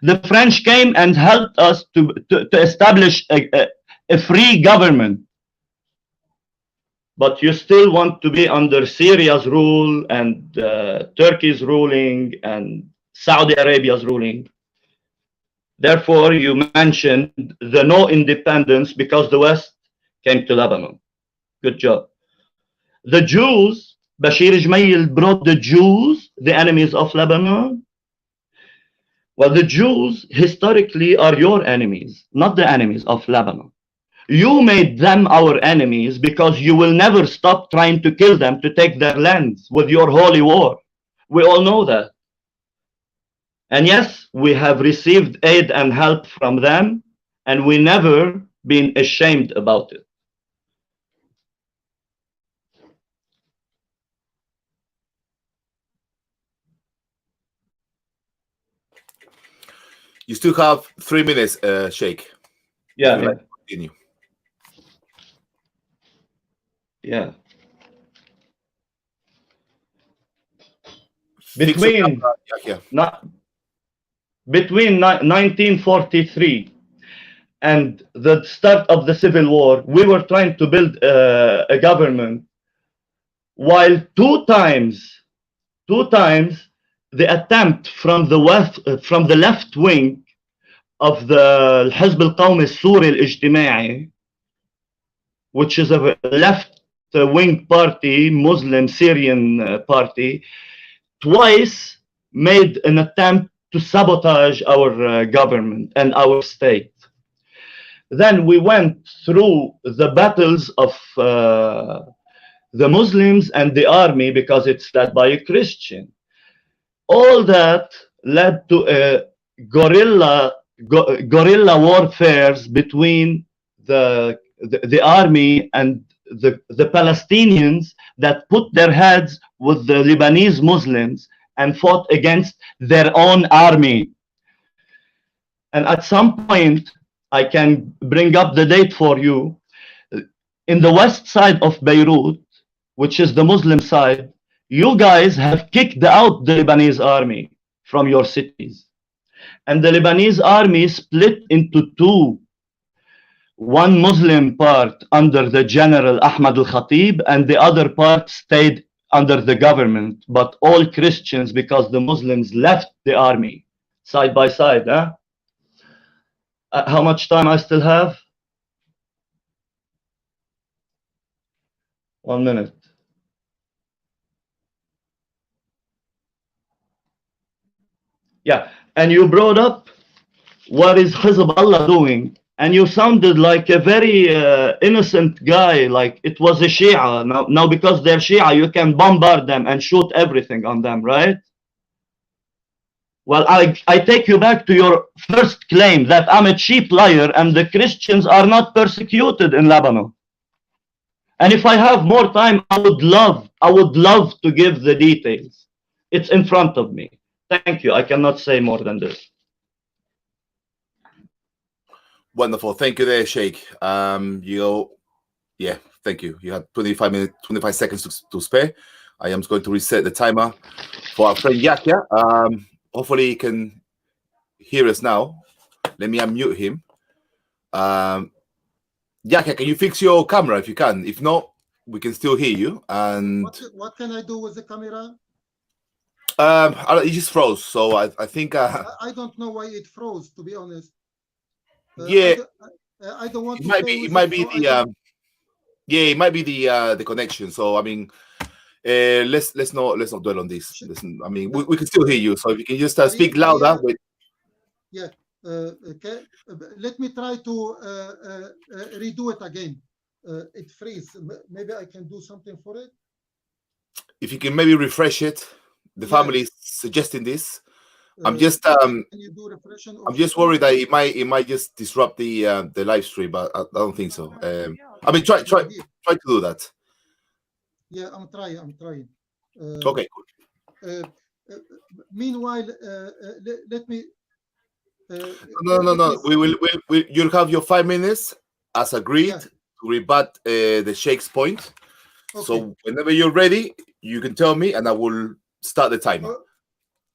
The French came and helped us to establish a free government. But you still want to be under Syria's rule and Turkey's ruling and Saudi Arabia's ruling. Therefore, you mentioned the no independence because the West came to Lebanon. Good job. The Jews, Bashir Ismail brought the Jews, the enemies of Lebanon. Well, the Jews historically are your enemies, not the enemies of Lebanon. You made them our enemies because you will never stop trying to kill them to take their lands with your holy war. We all know that. And yes, we have received aid and help from them, and we never been ashamed about it. You still have 3 minutes, Sheikh. Yeah. Continue. Yeah. Between 1943 and the start of the Civil War, we were trying to build a government, while two times the attempt from the left wing of the الحزب القومي السوري الاجتماعي, which is a left-wing party, Muslim Syrian party, twice made an attempt to sabotage our government and our state. Then we went through the battles of the Muslims and the army, because it's led by a Christian. All that led to a guerrilla warfares between the army and the Palestinians that put their heads with the Lebanese Muslims and fought against their own army. And at some point, I can bring up the date for you. In the west side of Beirut, which is the Muslim side, you guys have kicked out the Lebanese army from your cities. And the Lebanese army split into two. One Muslim part under the general Ahmad al-Khatib, and the other part stayed under the government, but all Christians, because the Muslims left the army side by side. How much time I still have? 1 minute. Yeah, and you brought up what is Hezbollah doing, and you sounded like a very innocent guy, like it was a Shia. Now because they're Shia, you can bombard them and shoot everything on them, right? Well, I take you back to your first claim that I'm a cheap liar and the Christians are not persecuted in Lebanon. And if I have more time, I would love to give the details. It's in front of me. Thank you. I cannot say more than this. Wonderful. Thank you there, Sheikh. Thank you. You had 25 seconds to spare. I am going to reset the timer for our friend Yahya. Hopefully he can hear us now. Let me unmute him. Yahya, can you fix your camera if you can? If not, we can still hear you. And what can I do with the camera? It just froze. So I think I don't know why it froze, to be honest. Yeah, I don't want it to might play be. with It might be so the it might be the connection. So I mean, let's not dwell on this. Listen, I mean, we can still hear you. So if you can just speak louder. Yeah. Okay. Let me try to redo it again. It freeze. Maybe I can do something for it. If you can maybe refresh it. The family is suggesting this. I'm just can you do refreshing I'm just worried that it might just disrupt the live stream, but I don't think so. I mean, try to do that. Yeah, I'm trying. Okay, cool. Meanwhile, let me. No. You'll have your 5 minutes as agreed to rebut the Sheikh's point. Okay. So whenever you're ready, you can tell me, and I will start the timer.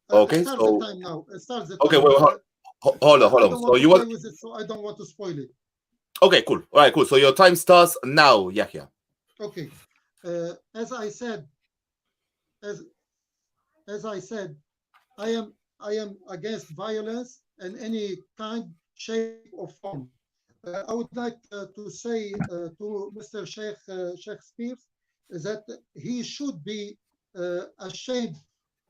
Okay, start so the time now. Start the time. Okay, well, hold on. So you want? So I don't want to spoil it. Okay, cool. All right, cool. So your time starts now, Yahya. Okay. As I said, I am against violence in any kind, shape, or form. I would like to say to Mr. Sheikh Spears that he should be ashamed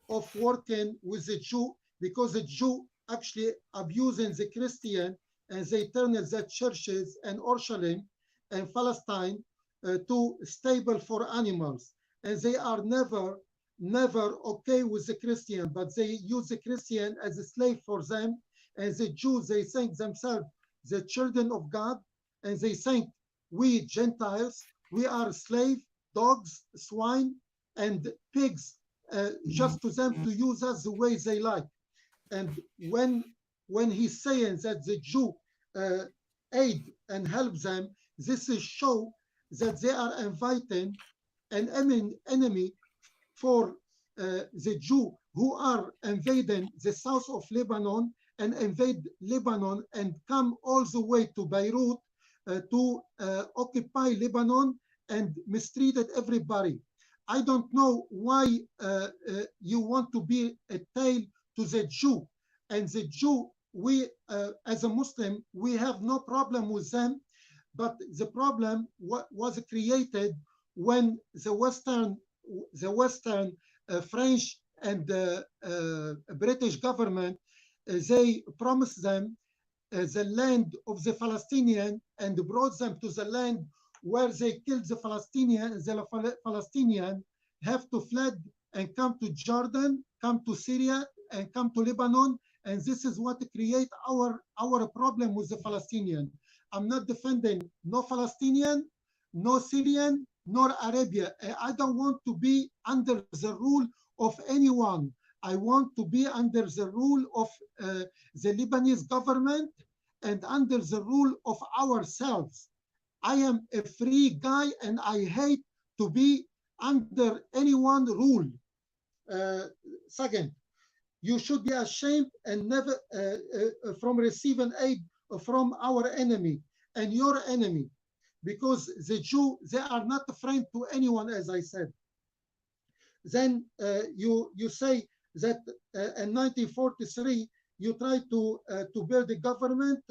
of working with the Jew, because the Jew actually abusing the Christian, and they turn the churches in Jerusalem and Palestine to stable for animals, and they are never okay with the Christian, but they use the Christian as a slave for them, and the Jews, they think themselves the children of God, and they think we Gentiles, we are slave, dogs, swine, and pigs, just to them to use us the way they like. And when he's saying that the Jew aid and help them, this is show that they are inviting an enemy for the Jew who are invading the south of Lebanon and invade Lebanon and come all the way to Beirut to occupy Lebanon and mistreated everybody. I don't know why you want to be a tail to the Jew. And the Jew, we, as a Muslim, we have no problem with them. But the problem was created when the Western French and British government, they promised them the land of the Palestinian and brought them to the land where they killed the Palestinian. The Palestinian have to fled and come to Jordan, come to Syria, and come to Lebanon. And this is what create our problem with the Palestinian. I'm not defending no Palestinian, no Syrian, nor Arabia. I don't want to be under the rule of anyone. I want to be under the rule of the Lebanese government and under the rule of ourselves. I am a free guy and I hate to be under anyone's rule. Second, you should be ashamed and never from receiving aid from our enemy and your enemy, because the Jew, they are not a friend to anyone, as I said. Then you say that in 1943 you tried to build a government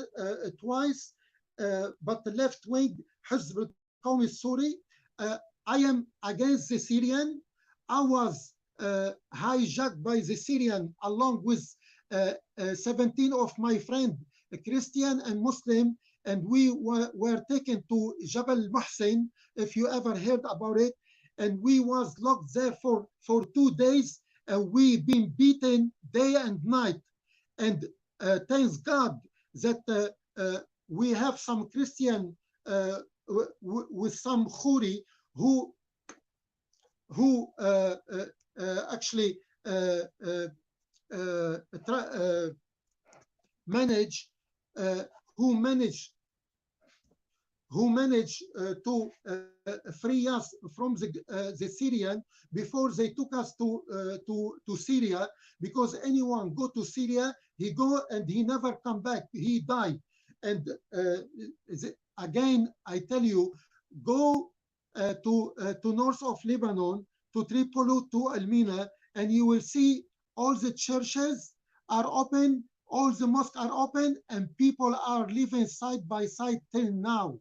twice, but the left wing Hizb al-Qawmi Suri. I am against the Syrian. I was hijacked by the Syrian along with 17 of my friends, Christian and Muslim, and we were taken to Jabal Muhsin, if you ever heard about it, and we was locked there for 2 days, and we been beaten day and night. And thanks God that we have some Christian with some Khoury who actually manage to free us from the Syrian before they took us to Syria, because anyone go to Syria, he go and he never come back, he died. And again, I tell you, go to north of Lebanon, to Tripoli, to Almina, and you will see all the churches are open, all the mosques are open, and people are living side by side till now.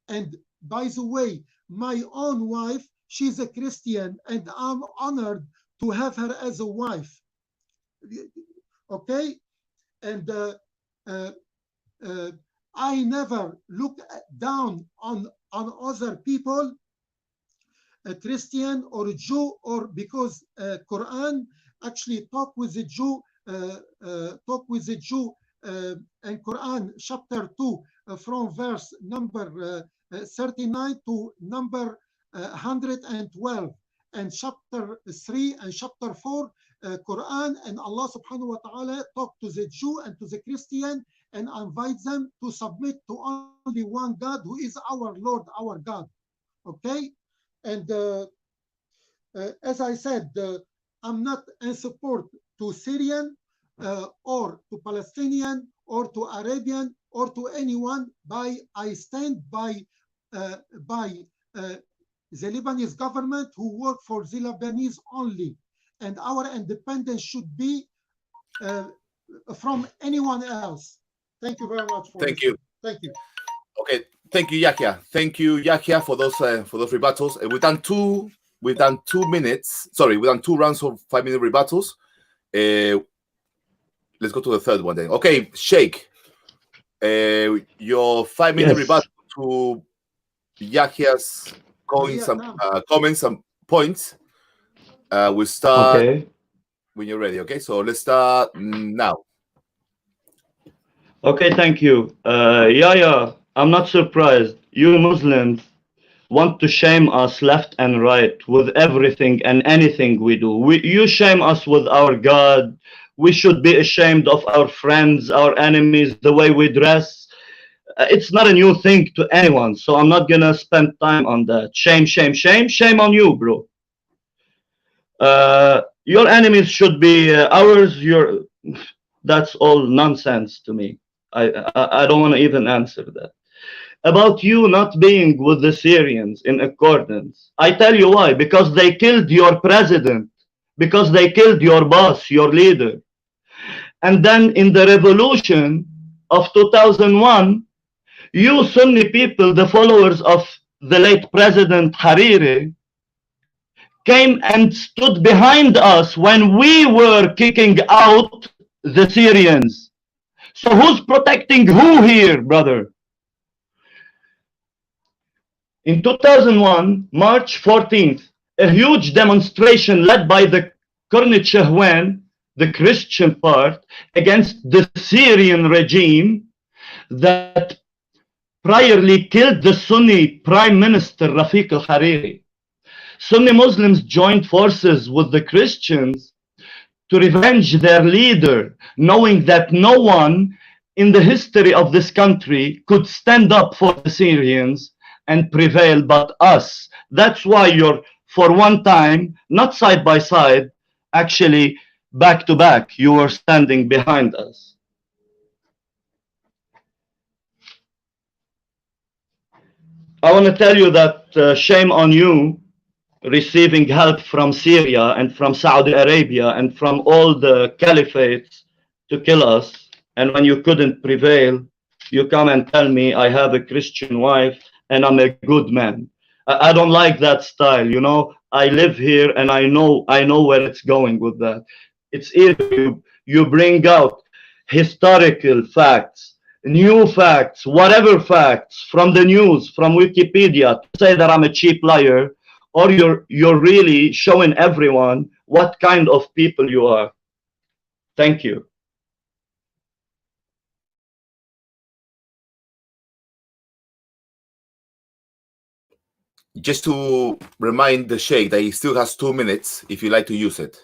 And by the way, my own wife, she's a Christian, and I'm honored to have her as a wife. Okay? And I never look down on other people, a Christian or a Jew, or because Quran actually talk with the Jew, in Quran chapter 2 from verse number 39 to number 112, and chapter 3 and chapter 4 Quran, and Allah subhanahu wa ta'ala talk to the Jew and to the Christian and invite them to submit to only one God, who is our Lord, our God. Okay? And as I said, I'm not in support to Syrian or to Palestinian or to Arabian or to anyone. I stand by the Lebanese government, who work for the Lebanese only, and our independence should be from anyone else. Thank you very much. Thank you. Thank you. Okay, thank you, Yahya. Thank you, Yahya, for those rebuttals. We've done 2 minutes. Sorry, we've done 2 rounds of 5-minute rebuttals. Let's go to the third one then. Okay, Sheikh, your 5-minute rebuttal to Yahya's comments and points. We'll start when you're ready. Okay, so let's start now. Okay, thank you. Yeah, I'm not surprised. You Muslims want to shame us left and right with everything and anything we do. You shame us with our God. We should be ashamed of our friends, our enemies, the way we dress. It's not a new thing to anyone, so I'm not gonna spend time on that. Shame, shame, shame. Shame on you, bro. Your enemies should be ours. That's all nonsense to me. I don't want to even answer that. about you not being with the Syrians in accordance. I tell you why. Because they killed your president. Because they killed your boss, your leader. And then in the revolution of 2001, you Sunni people, the followers of the late President Hariri, came and stood behind us when we were kicking out the Syrians. So who's protecting who here, brother? In 2001, March 14th, a huge demonstration led by the Kurnet Shahwan, the Christian part, against the Syrian regime that priorly killed the Sunni Prime Minister Rafiq al-Hariri. Sunni Muslims joined forces with the Christians to revenge their leader, knowing that no one in the history of this country could stand up for the Syrians and prevail but us. That's why you're, for one time, not side by side, actually back to back, you were standing behind us. I want to tell you that shame on you receiving help from Syria and from Saudi Arabia and from all the caliphates to kill us. And when you couldn't prevail, you come and tell me I have a Christian wife and I'm a good man. I don't like that style, you know. I live here and I know where it's going with that. It's either you bring out historical facts, new facts, whatever facts from the news, from Wikipedia, to say that I'm a cheap liar, or you're really showing everyone what kind of people you are. Thank you. Just to remind the Sheikh that he still has 2 minutes if you like to use it.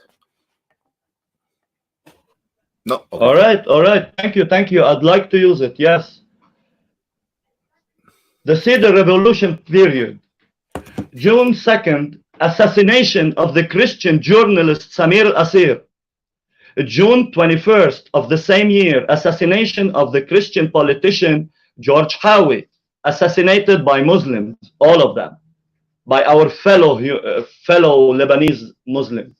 No. Okay. All right. Thank you. I'd like to use it. Yes. The Cedar Revolution period. June 2nd, assassination of the Christian journalist Samir al-Asir. June 21st of the same year, assassination of the Christian politician George Howie, assassinated by Muslims, all of them, by our fellow Lebanese Muslims.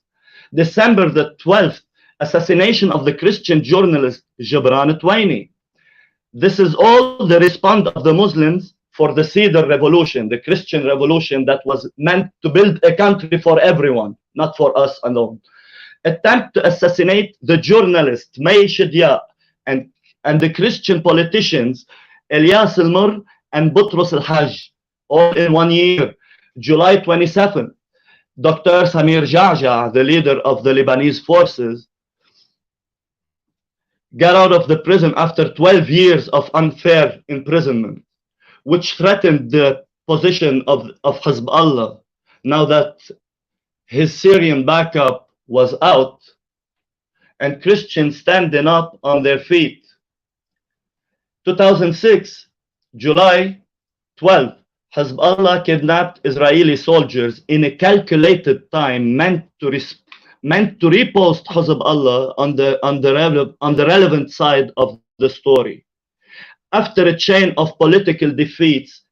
December the 12th, assassination of the Christian journalist Gibran Twaini. This is all the response of the Muslims for the Cedar Revolution, the Christian revolution that was meant to build a country for everyone, not for us alone. Attempt to assassinate the journalist May Shidia and the Christian politicians Elias al-Mur and Butros al-Hajj, all in 1 year. July 27th, Dr. Samir Ja'ja, the leader of the Lebanese forces, got out of the prison after 12 years of unfair imprisonment, which threatened the position of Hezbollah now that his Syrian backup was out and Christians standing up on their feet. 2006, July 12th, Hezbollah kidnapped Israeli soldiers in a calculated time meant to repost Hezbollah on the relevant side of the story. After a chain of political defeats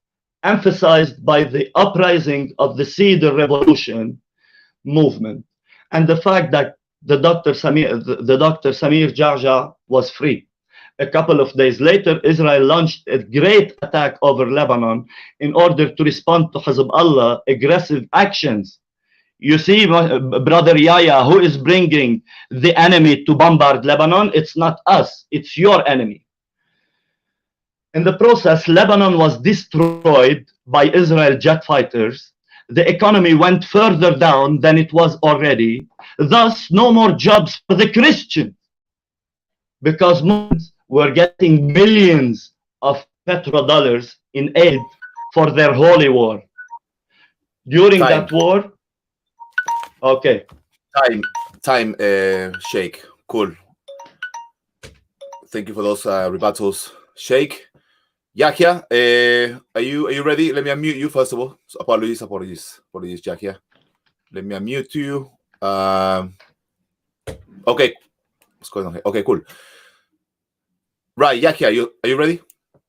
emphasized by the uprising of the Cedar Revolution movement and the fact that the Dr. Samir Ja'ja was free. A couple of days later, Israel launched a great attack over Lebanon in order to respond to Hezbollah's aggressive actions. You see, Brother Yahya, who is bringing the enemy to bombard Lebanon? It's not us, it's your enemy. In the process, Lebanon was destroyed by Israel jet fighters. The economy went further down than it was already. Thus, no more jobs for the Christians, because Muslims were getting millions of petrodollars in aid for their holy war. During that war, okay. Time, Sheikh. Cool. Thank you for those rebuttals, Sheikh. Yahya, are you ready? Let me unmute you first of all. So apologies, Yahya. Let me unmute you. Okay. What's going on here? Okay, cool. Right, Yahya, are you ready?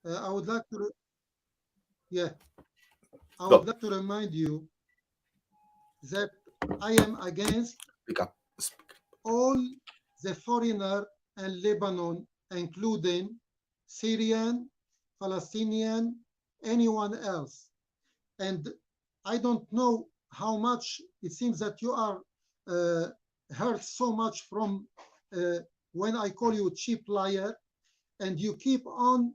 I would like to Yeah, I Go. would like to remind you that I am against Speak up. all the foreigner in Lebanon, including Syrian, Palestinian, anyone else. And I don't know how much it seems that you are uh, hurt so much from uh, when I call you cheap liar, and you keep on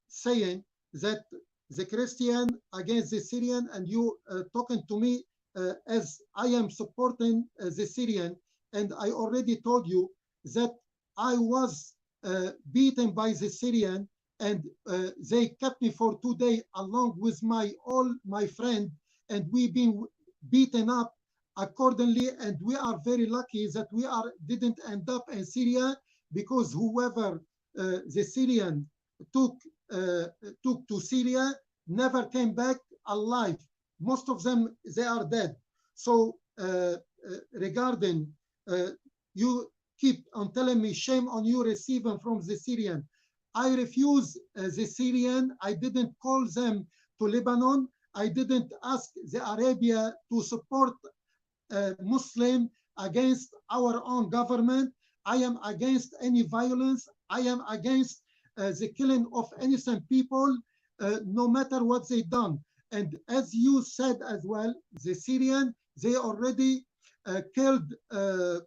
saying that the Christian against the Syrian, and you talking to me as I am supporting the Syrian, and I already told you that I was beaten by the Syrian, and they kept me for 2 days along with my all my friend, and we've been beaten up accordingly, and we are very lucky that we are didn't end up in Syria, because whoever the Syrian took took to Syria never came back alive. Most of them, they are dead. So regarding you keep on telling me shame on you receiving from the Syrian. I refuse the Syrian. I didn't call them to Lebanon. I didn't ask the Arabia to support Muslim against our own government. I am against any violence. I am against the killing of innocent people, no matter what they done. And as you said as well, the Syrian, they already killed the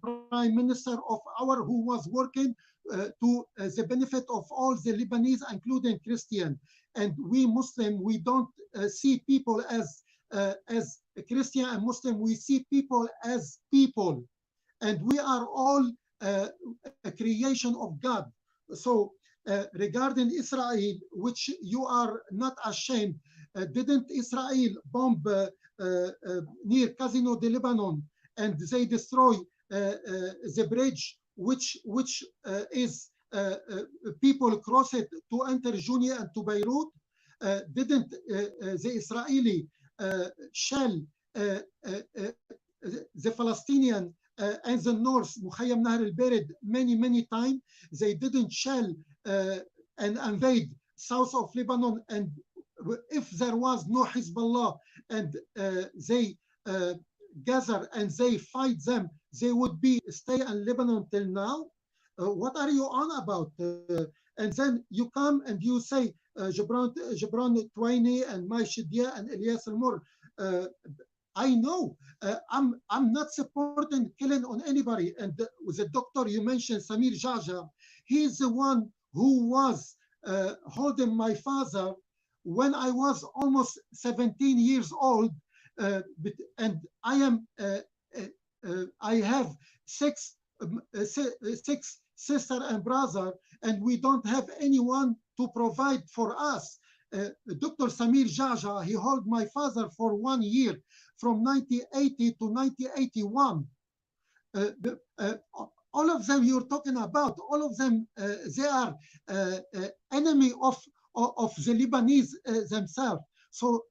prime minister of our who was working to the benefit of all the Lebanese, including Christian. And we Muslim, we don't see people as Christian and Muslim. We see people as people, and we are all a creation of God. So regarding Israel, which you are not ashamed, didn't Israel bomb near Casino de Lebanon, and they destroy the bridge, which is people cross it to enter Junia and to Beirut? Didn't the Israeli shell the Palestinian and the north, Mukhayyam Nahr al-Barid, many times? They didn't shell and invade south of Lebanon, and if there was no Hezbollah and they gather and they fight them, they would be stay in Lebanon till now. What are you on about? And then you come and you say Gibran Twaini and Mai Shidia and Elias Al-Mur. I know I'm not supporting killing on anybody. And the doctor you mentioned, Samir Jaja, he's the one who was holding my father when I was almost 17 years old, and I am I have six sister and brother, and we don't have anyone to provide for us. Dr. Samir Jaja, he held my father for 1 year, from 1980 to 1981. All of them you're talking about, all of them, they are enemy of the Lebanese themselves. So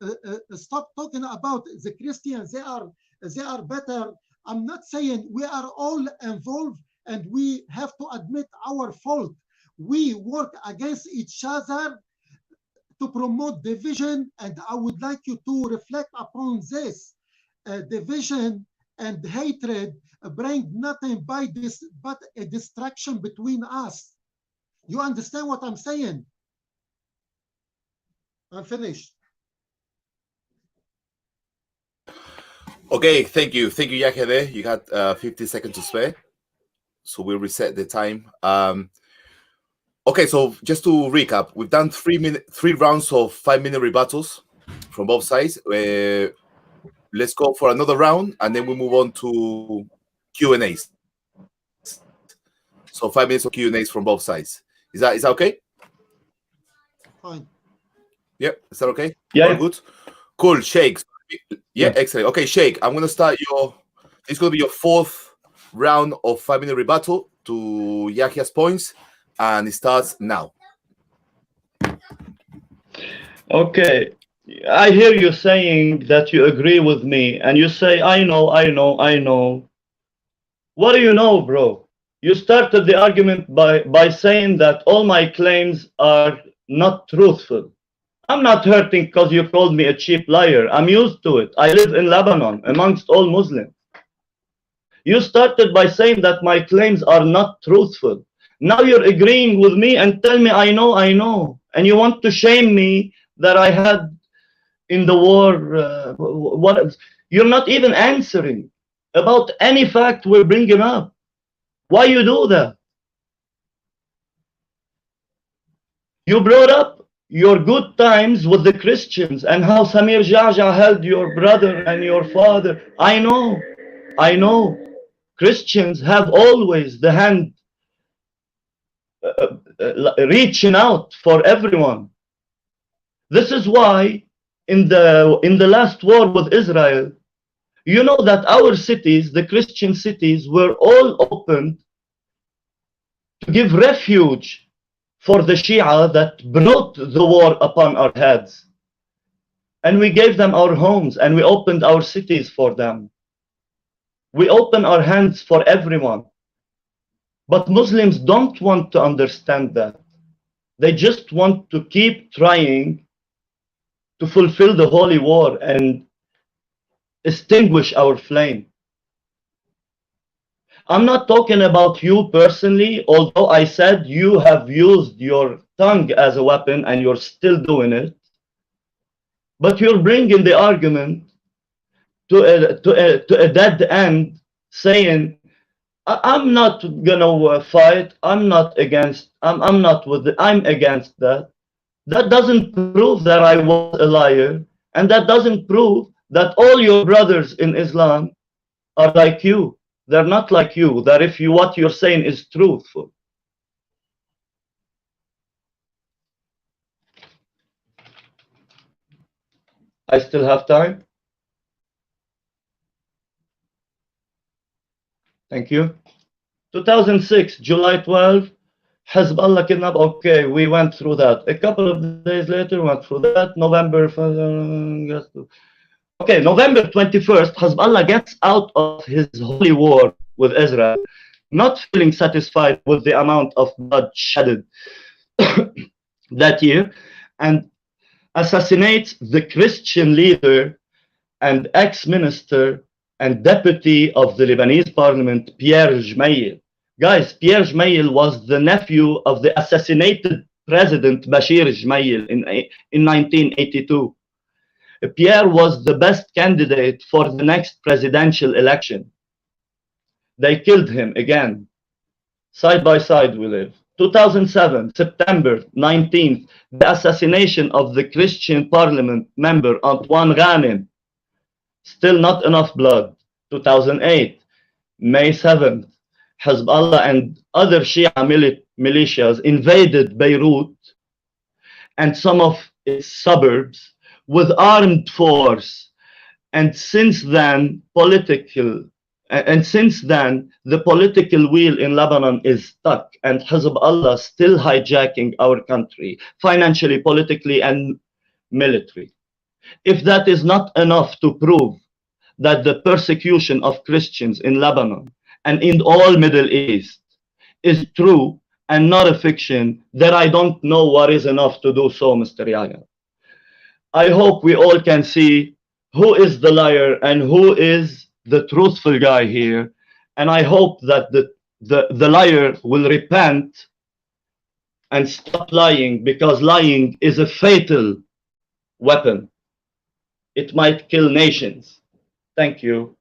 stop talking about the Christians. They are better. I'm not saying we are all involved, and we have to admit our fault. We work against each other to promote division, and I would like you to reflect upon this. Division and hatred bring nothing by this but a distraction between us. You understand what I'm saying? I'm finished. Okay, thank you, Yahya. You got 50 seconds to spare, so we'll reset the time. Okay, so just to recap, we've done 3 rounds of 5-minute rebuttals from both sides. Let's go for another round, and then we move on to Q&As. So 5 minutes of Q&As from both sides. Is that okay? Fine. Yep. Is that okay? Yeah. All good. Cool. Sheikh. Yeah, excellent. Okay, Sheikh, I'm gonna start it's gonna be your 4th round of 5-minute rebuttal to Yahya's points, and it starts now. Okay. I hear you saying that you agree with me, and you say, I know. What do you know, bro? You started the argument by saying that all my claims are not truthful. I'm not hurting because you called me a cheap liar. I'm used to it. I live in Lebanon amongst all Muslims. You started by saying that my claims are not truthful. Now you're agreeing with me and tell me I know. And you want to shame me that I had in the war. What? You're not even answering about any fact we're bringing up. Why you do that? You brought up your good times with the Christians and how Samir Jaja held your brother and your father. I know. Christians have always the hand reaching out for everyone. This is why in the last war with Israel, you know that our cities, the Christian cities, were all opened to give refuge for the Shia that brought the war upon our heads. And we gave them our homes and we opened our cities for them. We open our hands for everyone. But Muslims don't want to understand that. They just want to keep trying to fulfill the holy war and extinguish our flame. I'm not talking about you personally, although I said you have used your tongue as a weapon and you're still doing it. But you're bringing the argument to a dead end, saying, I'm not gonna fight. I'm not against. I'm not with it. I'm against that. That doesn't prove that I was a liar, and that doesn't prove that all your brothers in Islam are like you. They're not like you. That if you what you're saying is truthful. I still have time. Thank you. 2006, July 12, Hezbollah kidnap. Okay, we went through that. A couple of days later, went through that. November 21st, Hezbollah gets out of his holy war with Israel, not feeling satisfied with the amount of blood shedded that year, and assassinates the Christian leader and ex-minister and deputy of the Lebanese parliament, Pierre Gemayel. Guys, Pierre Gemayel was the nephew of the assassinated president Bashir Gemayel in 1982. Pierre was the best candidate for the next presidential election. They killed him again. Side by side we live. 2007, September 19th, the assassination of the Christian parliament member Antoine Ghanem. Still not enough blood. 2008, May 7th, Hezbollah and other Shia militias invaded Beirut and some of its suburbs with armed force. And since then, the political wheel in Lebanon is stuck, and Hezbollah still hijacking our country, financially, politically, and militarily. If that is not enough to prove that the persecution of Christians in Lebanon and in all Middle East is true and not a fiction, then I don't know what is enough to do so, Mr. Yahya. I hope we all can see who is the liar and who is the truthful guy here. And I hope that the liar will repent and stop lying, because lying is a fatal weapon. It might kill nations. Thank you.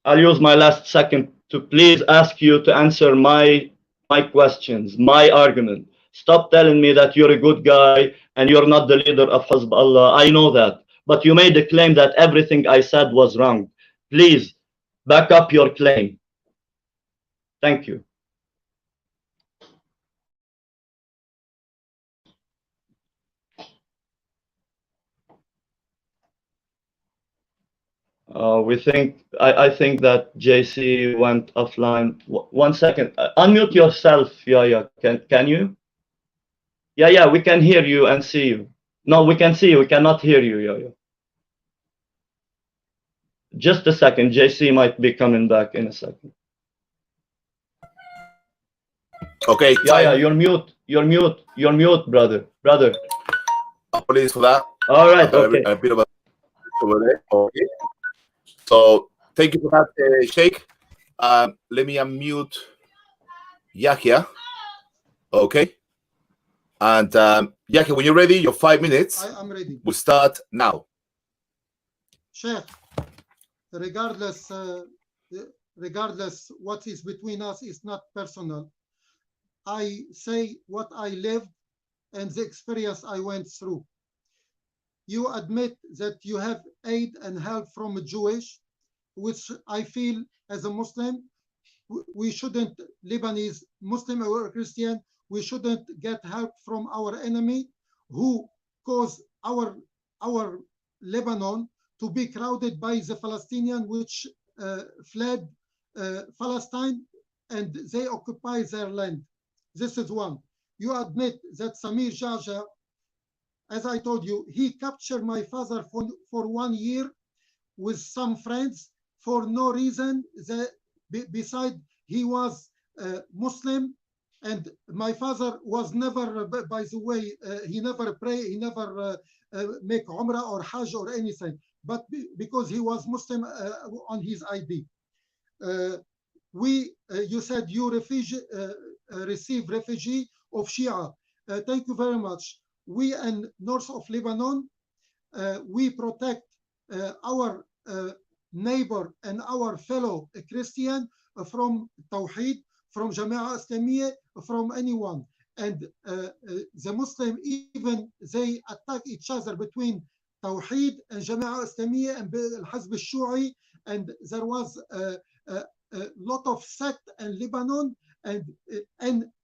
I'll use my last second to please ask you to answer my questions, my argument. Stop telling me that you're a good guy and you're not the leader of Hezbollah. I know that. But you made a claim that everything I said was wrong. Please back up your claim. Thank you. I think that JC went offline. 1 second. Unmute yourself, Yaya. Can you? Yeah, we can hear you and see you. No, we can see you. We cannot hear you, Yaya. Just a second. JC might be coming back in a second. Okay, Yeah, you're mute. You're mute, brother. Apologies for that. All right, okay. A bit of a over there. Okay. So thank you for that, Sheikh. Let me unmute Yahya. Okay. And Yahya, when you're ready, your 5 minutes. I'm ready. We'll start now. Sheikh, regardless what is between us is not personal. I say what I lived and the experience I went through. You admit that you have aid and help from a Jewish, which I feel as a Muslim, we shouldn't, Lebanese, Muslim or Christian, we shouldn't get help from our enemy who caused our Lebanon to be crowded by the Palestinian, which fled Palestine and they occupy their land. This is one. You admit that Samir Jaja, as I told you, he captured my father for 1 year with some friends for no reason. Beside, he was Muslim, and my father was never, by the way, he never pray, he never make Umrah or Hajj or anything, but because he was Muslim on his ID. You said you receive refugee of Shia. Thank you very much. We in north of Lebanon, we protect our neighbor and our fellow Christian from Tawheed, from Jama'ah Islamiyah, from anyone. And the Muslim, even they attack each other between Tawheed and Jama'ah Islamiyah and Al-Hazb al-Shu'i, and there was a lot of sect in Lebanon and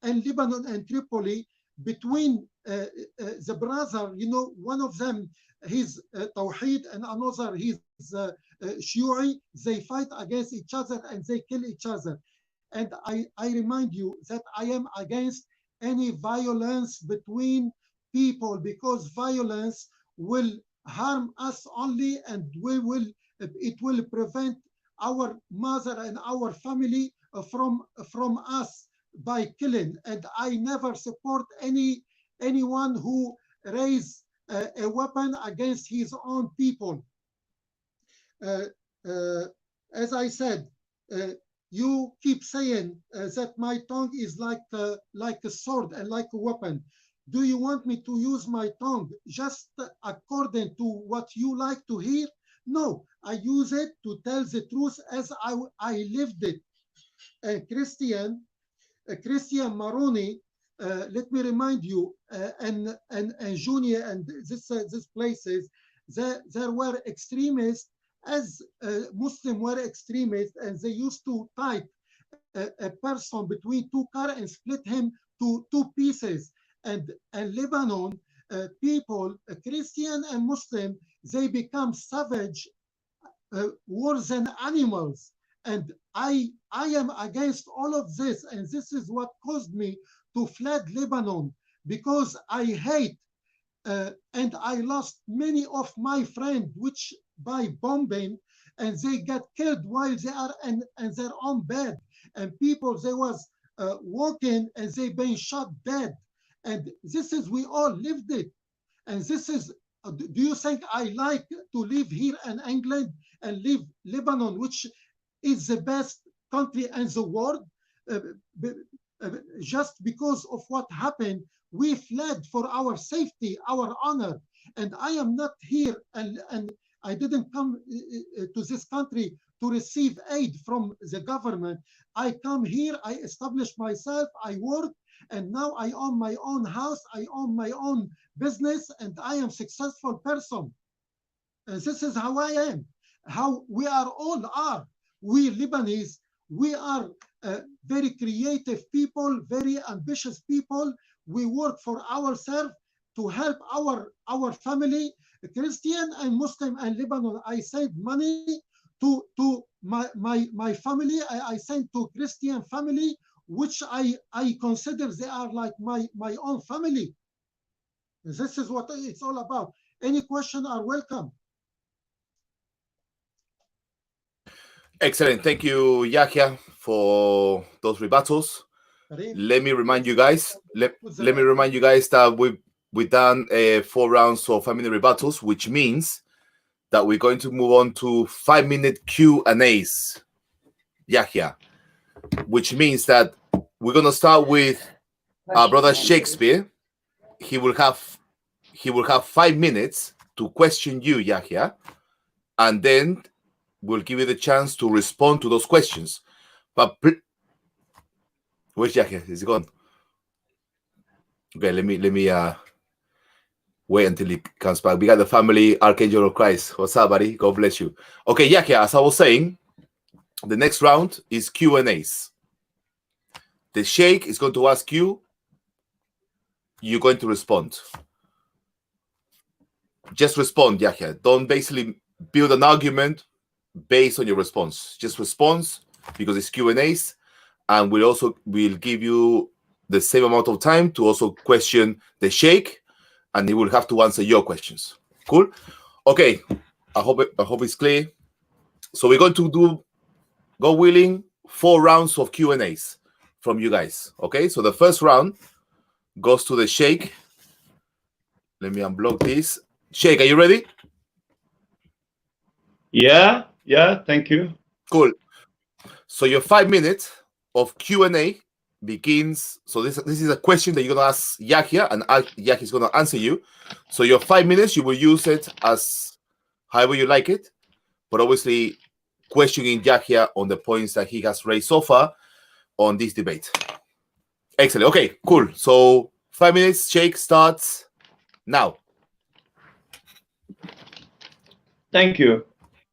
Lebanon and Tripoli between the brother, you know, one of them, he's Tawheed and another, he's Shu'i. They fight against each other and they kill each other. And I remind you that I am against any violence between people, because violence will harm us only, and it will prevent our mother and our family from us by killing. And I never support anyone who raise a weapon against his own people. As I said, you keep saying that my tongue is like a sword and like a weapon. Do you want me to use my tongue just according to what you like to hear? No, I use it to tell the truth as I lived it. And Christian Maroni, let me remind you, and Junia and these places, there were extremists, as Muslims were extremists, and they used to type a person between two cars and split him to two pieces. And Lebanon people, Christian and Muslim, they become savage, worse than animals. And I am against all of this, and this is what caused me to fled Lebanon, because I hate and I lost many of my friends, which by bombing, and they get killed while they are in their own bed. And people, they was walking and they been shot dead. And this is, we all lived it. And this is, do you think I like to live here in England and live Lebanon, which is the best country in the world? Just because of what happened, we fled for our safety, our honor. And I am not here, and I didn't come to this country to receive aid from the government. I come here, I establish myself, I work, and now I own my own house, I own my own business, and I am a successful person. And this is how I am, how we are all are. We Lebanese, we are very creative people, very ambitious people. We work for ourselves to help our family, Christian and Muslim and Lebanon. I send money to my family. I send to Christian family, which I consider they are like my own family. This is what it's all about. Any question are welcome. Excellent. Thank you, Yahya, for those rebuttals. let me remind you guys. Let me remind you guys that we've done 4 rounds of 5-minute rebuttals, which means that we're going to move on to 5-minute Q&As. Yahya, which means that we're gonna start with our brother Shakespeare. He will have 5 minutes to question you, Yahya, and then we'll give you the chance to respond to those questions. But where's Yahya? Is he gone? Okay, let me wait until he comes back. We got the family Archangel of Christ. What's up, buddy? God bless you. Okay, Yahya, as I was saying, the next round is Q&As. The Sheikh is going to ask you. You're going to respond. Just respond, Yahya. Don't basically build an argument based on your response. Just response, because it's Q&As, and we'll give you the same amount of time to also question the Sheikh, and he will have to answer your questions. Cool? Okay. I hope it's clear. So we're going to do, God willing, 4 rounds of Q&As from you guys. Okay? So the first round goes to the Sheikh. Let me unblock this. Sheikh, are you ready? Yeah, thank you. Cool. So your 5 minutes of Q&A begins. So this is a question that you're going to ask Yahya, and Yahya is going to answer you. So your 5 minutes, you will use it as however you like it, but obviously questioning Yahya on the points that he has raised so far on this debate. Excellent. Okay, cool. So 5 minutes, Sheikh, starts now. Thank you.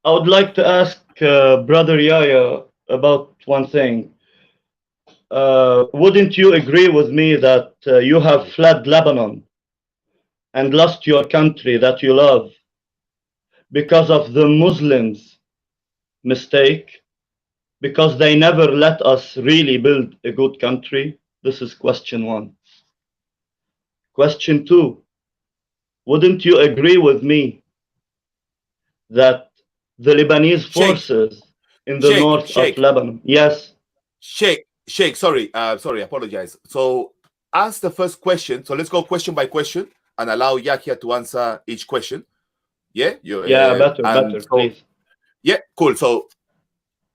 I would like to ask Brother Yahya about one thing. Wouldn't you agree with me that you have fled Lebanon and lost your country that you love because of the Muslims' mistake? Because they never let us really build a good country? This is question 1. Question 2, wouldn't you agree with me that the Lebanese forces in the north of Lebanon? Yes. Sheikh, sorry, apologize. So ask the first question. So let's go question by question and allow Yahya to answer each question. Yeah? Better, please. Yeah, cool. So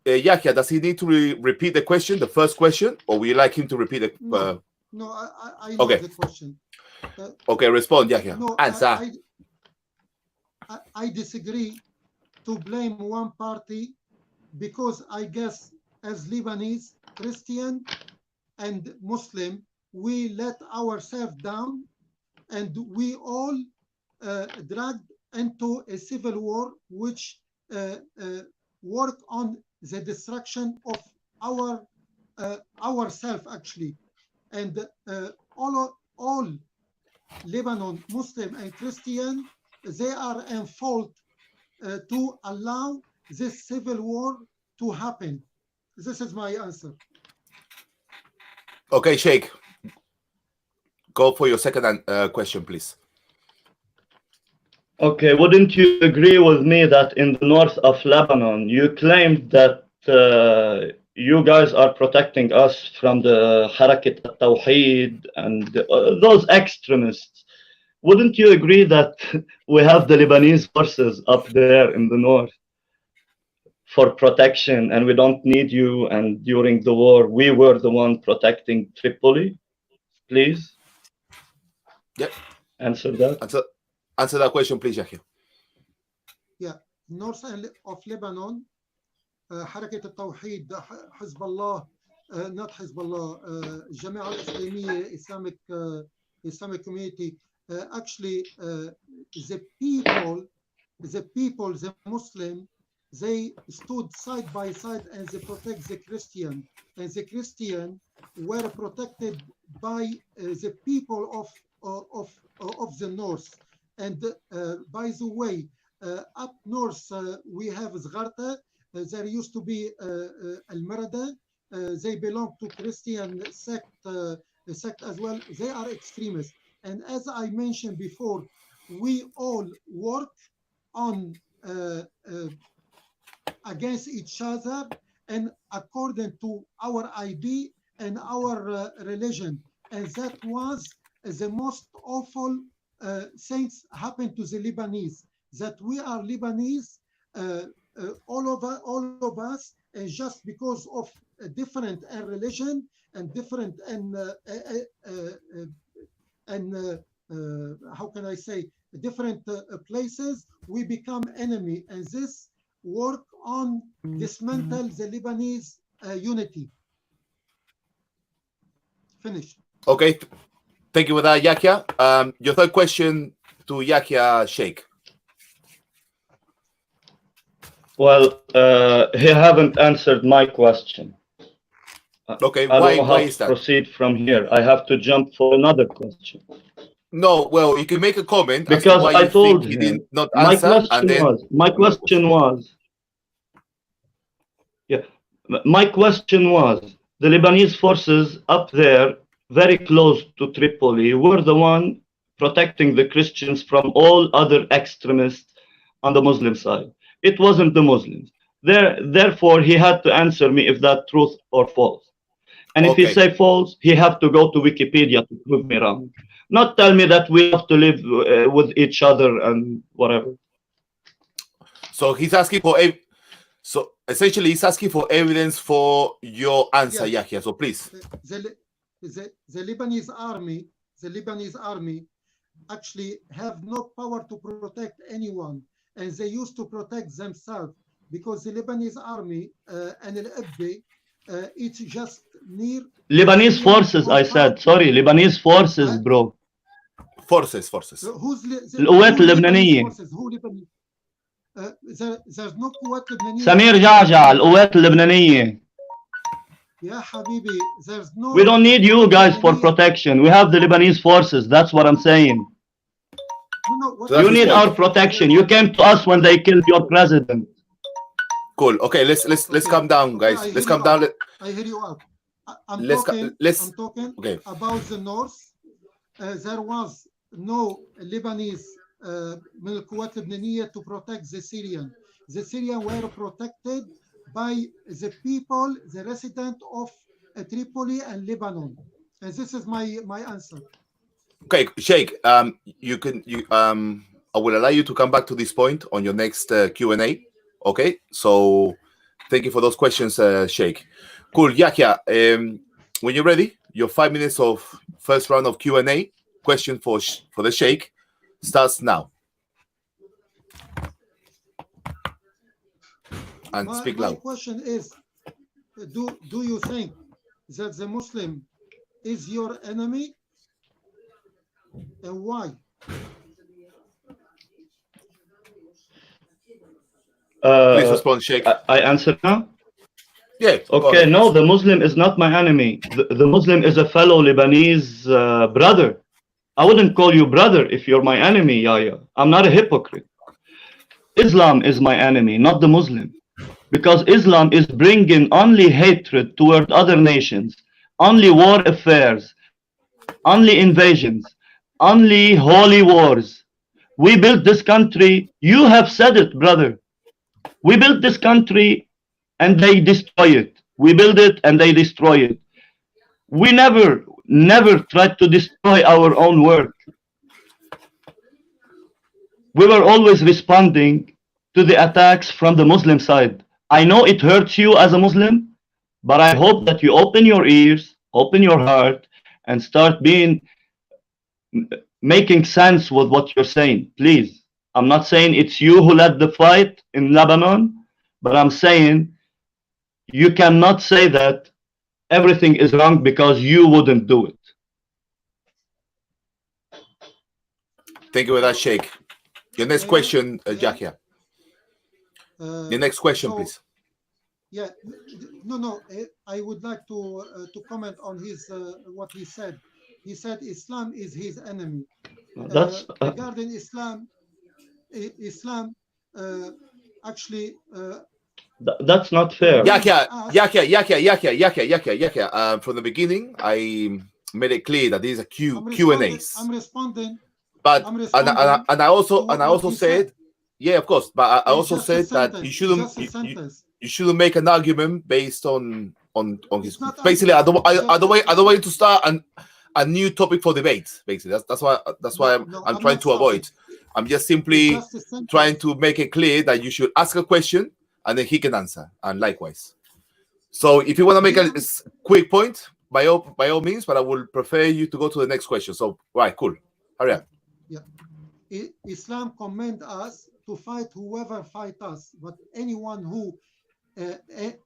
Yahya, does he need to repeat the question, the first question, or would you like him to repeat it? No, I know the question. Okay, respond, Yahya. No, answer. I disagree to blame one party, because I guess as Lebanese, Christian, and Muslim, we let ourselves down, and we all dragged into a civil war, which work on the destruction of ourselves, actually. And all Lebanon, Muslim and Christian, they are in fault to allow this civil war to happen. This is my answer. Okay, Sheikh, go for your second question, please. Okay, wouldn't you agree with me that in the north of Lebanon, you claimed that you guys are protecting us from the Harakat al-Tawheed and those extremists? Wouldn't you agree that we have the Lebanese forces up there in the north for protection, and we don't need you, and during the war, we were the one protecting Tripoli? Please? Yep. Answer that. Answer that question, please, Yahya. Yeah, north of Lebanon, Harakat al-Tawheed, Hezbollah, not Hezbollah, Jamia al-Islamiyya, Islamic community, actually, the Muslim, they stood side by side and they protect the Christian, and the Christian were protected by the people of the north. And by the way, up north we have Zgharta. There used to be Al-Marada. They belong to Christian sect as well. They are extremists. And as I mentioned before, we all work on against each other, and according to our idea in our religion, and that was the most awful things happened to the Lebanese. That we are Lebanese, all of us, just because of a different religion and different and how can I say, different places, we become enemy, and this work on dismantle the Lebanese unity. Finish. Okay, thank you for that, Yahya. Your third question to Yahya, Sheikh. Well, he haven't answered my question. Okay, I don't know how why to is that? proceed from here. I have to jump for another question. No, well, you can make a comment Because as to why I you told think he him, did not my answer, question and then was, my another question was, yeah, my question was, the Lebanese forces up there, very close to Tripoli, were the one protecting the Christians from all other extremists on the Muslim side. It wasn't the Muslims. Therefore, he had to answer me if that's truth or false. And if he Okay. say false, he have to go to Wikipedia to prove me wrong. Not tell me that we have to live with each other and whatever. So he's asking for so essentially he's asking for evidence for your answer, Yes. Yahya. So please. The Lebanese army actually have no power to protect anyone, and they used to protect themselves, because the Lebanese army and Al-Abdi, it's just near Lebanese forces, I said. Sorry, Lebanese forces, bro. Forces. Who's القوات Lebanese اللبنانية. forces? Who Lebanese? There's no قوات لبنانية. سمير جعجع القوات اللبنانية. يا حبيبي, there's no. We don't need you guys for protection. We have the Lebanese forces. That's what I'm saying. You need our protection. You came to us when they killed your president. Cool. Okay, let's calm down, guys. Let's calm down. I hear you out. I'm talking okay. about the north. There was no Lebanese من القوات اللبنانية to protect the Syrian. The Syrian were protected by the people, the resident of Tripoli and Lebanon. And this is my answer. Okay, Sheikh, I will allow you to come back to this point on your next Q&A. Okay, so thank you for those questions, Sheikh. Cool, Yahya, when you're ready, your 5 minutes of first round of Q&A question for the Sheikh starts now. And speak loud. My question is, do you think that the Muslim is your enemy, and why? Please respond, Sheikh. I answer now? Yeah. Okay, no, the Muslim is not my enemy. The Muslim is a fellow Lebanese brother. I wouldn't call you brother if you're my enemy, Yahya. I'm not a hypocrite. Islam is my enemy, not the Muslim. Because Islam is bringing only hatred toward other nations, only war affairs, only invasions, only holy wars. We built this country. You have said it, brother. We built this country and they destroy it. We build it and they destroy it. We never tried to destroy our own work. We were always responding to the attacks from the Muslim side. I know it hurts you as a Muslim, but I hope that you open your ears, open your heart, and start making sense with what you're saying, please. I'm not saying it's you who led the fight in Lebanon, but I'm saying you cannot say that everything is wrong because you wouldn't do it. Thank you for that, Sheikh. Your next question, Yahya. The next question, please. Yeah, no. I would like to comment on his what he said. He said Islam is his enemy. Regarding Islam actually. That's not fair. Yahya. From the beginning, I made it clear that these are Q&As. I'm responding. But and I also said, yeah, of course. But I also said that you shouldn't make an argument based on on his. It's not Basically, I don't just- want you to start a new topic for debate. Basically, that's why I'm trying not to avoid. sorry. I'm just It's simply just a sentence. trying to make it clear that you should ask a question and then he can answer, and likewise. So if you want to make a quick point, by all means, but I would prefer you to go to the next question. So right, cool. Hurry up. Islam command us to fight whoever fight us, but anyone who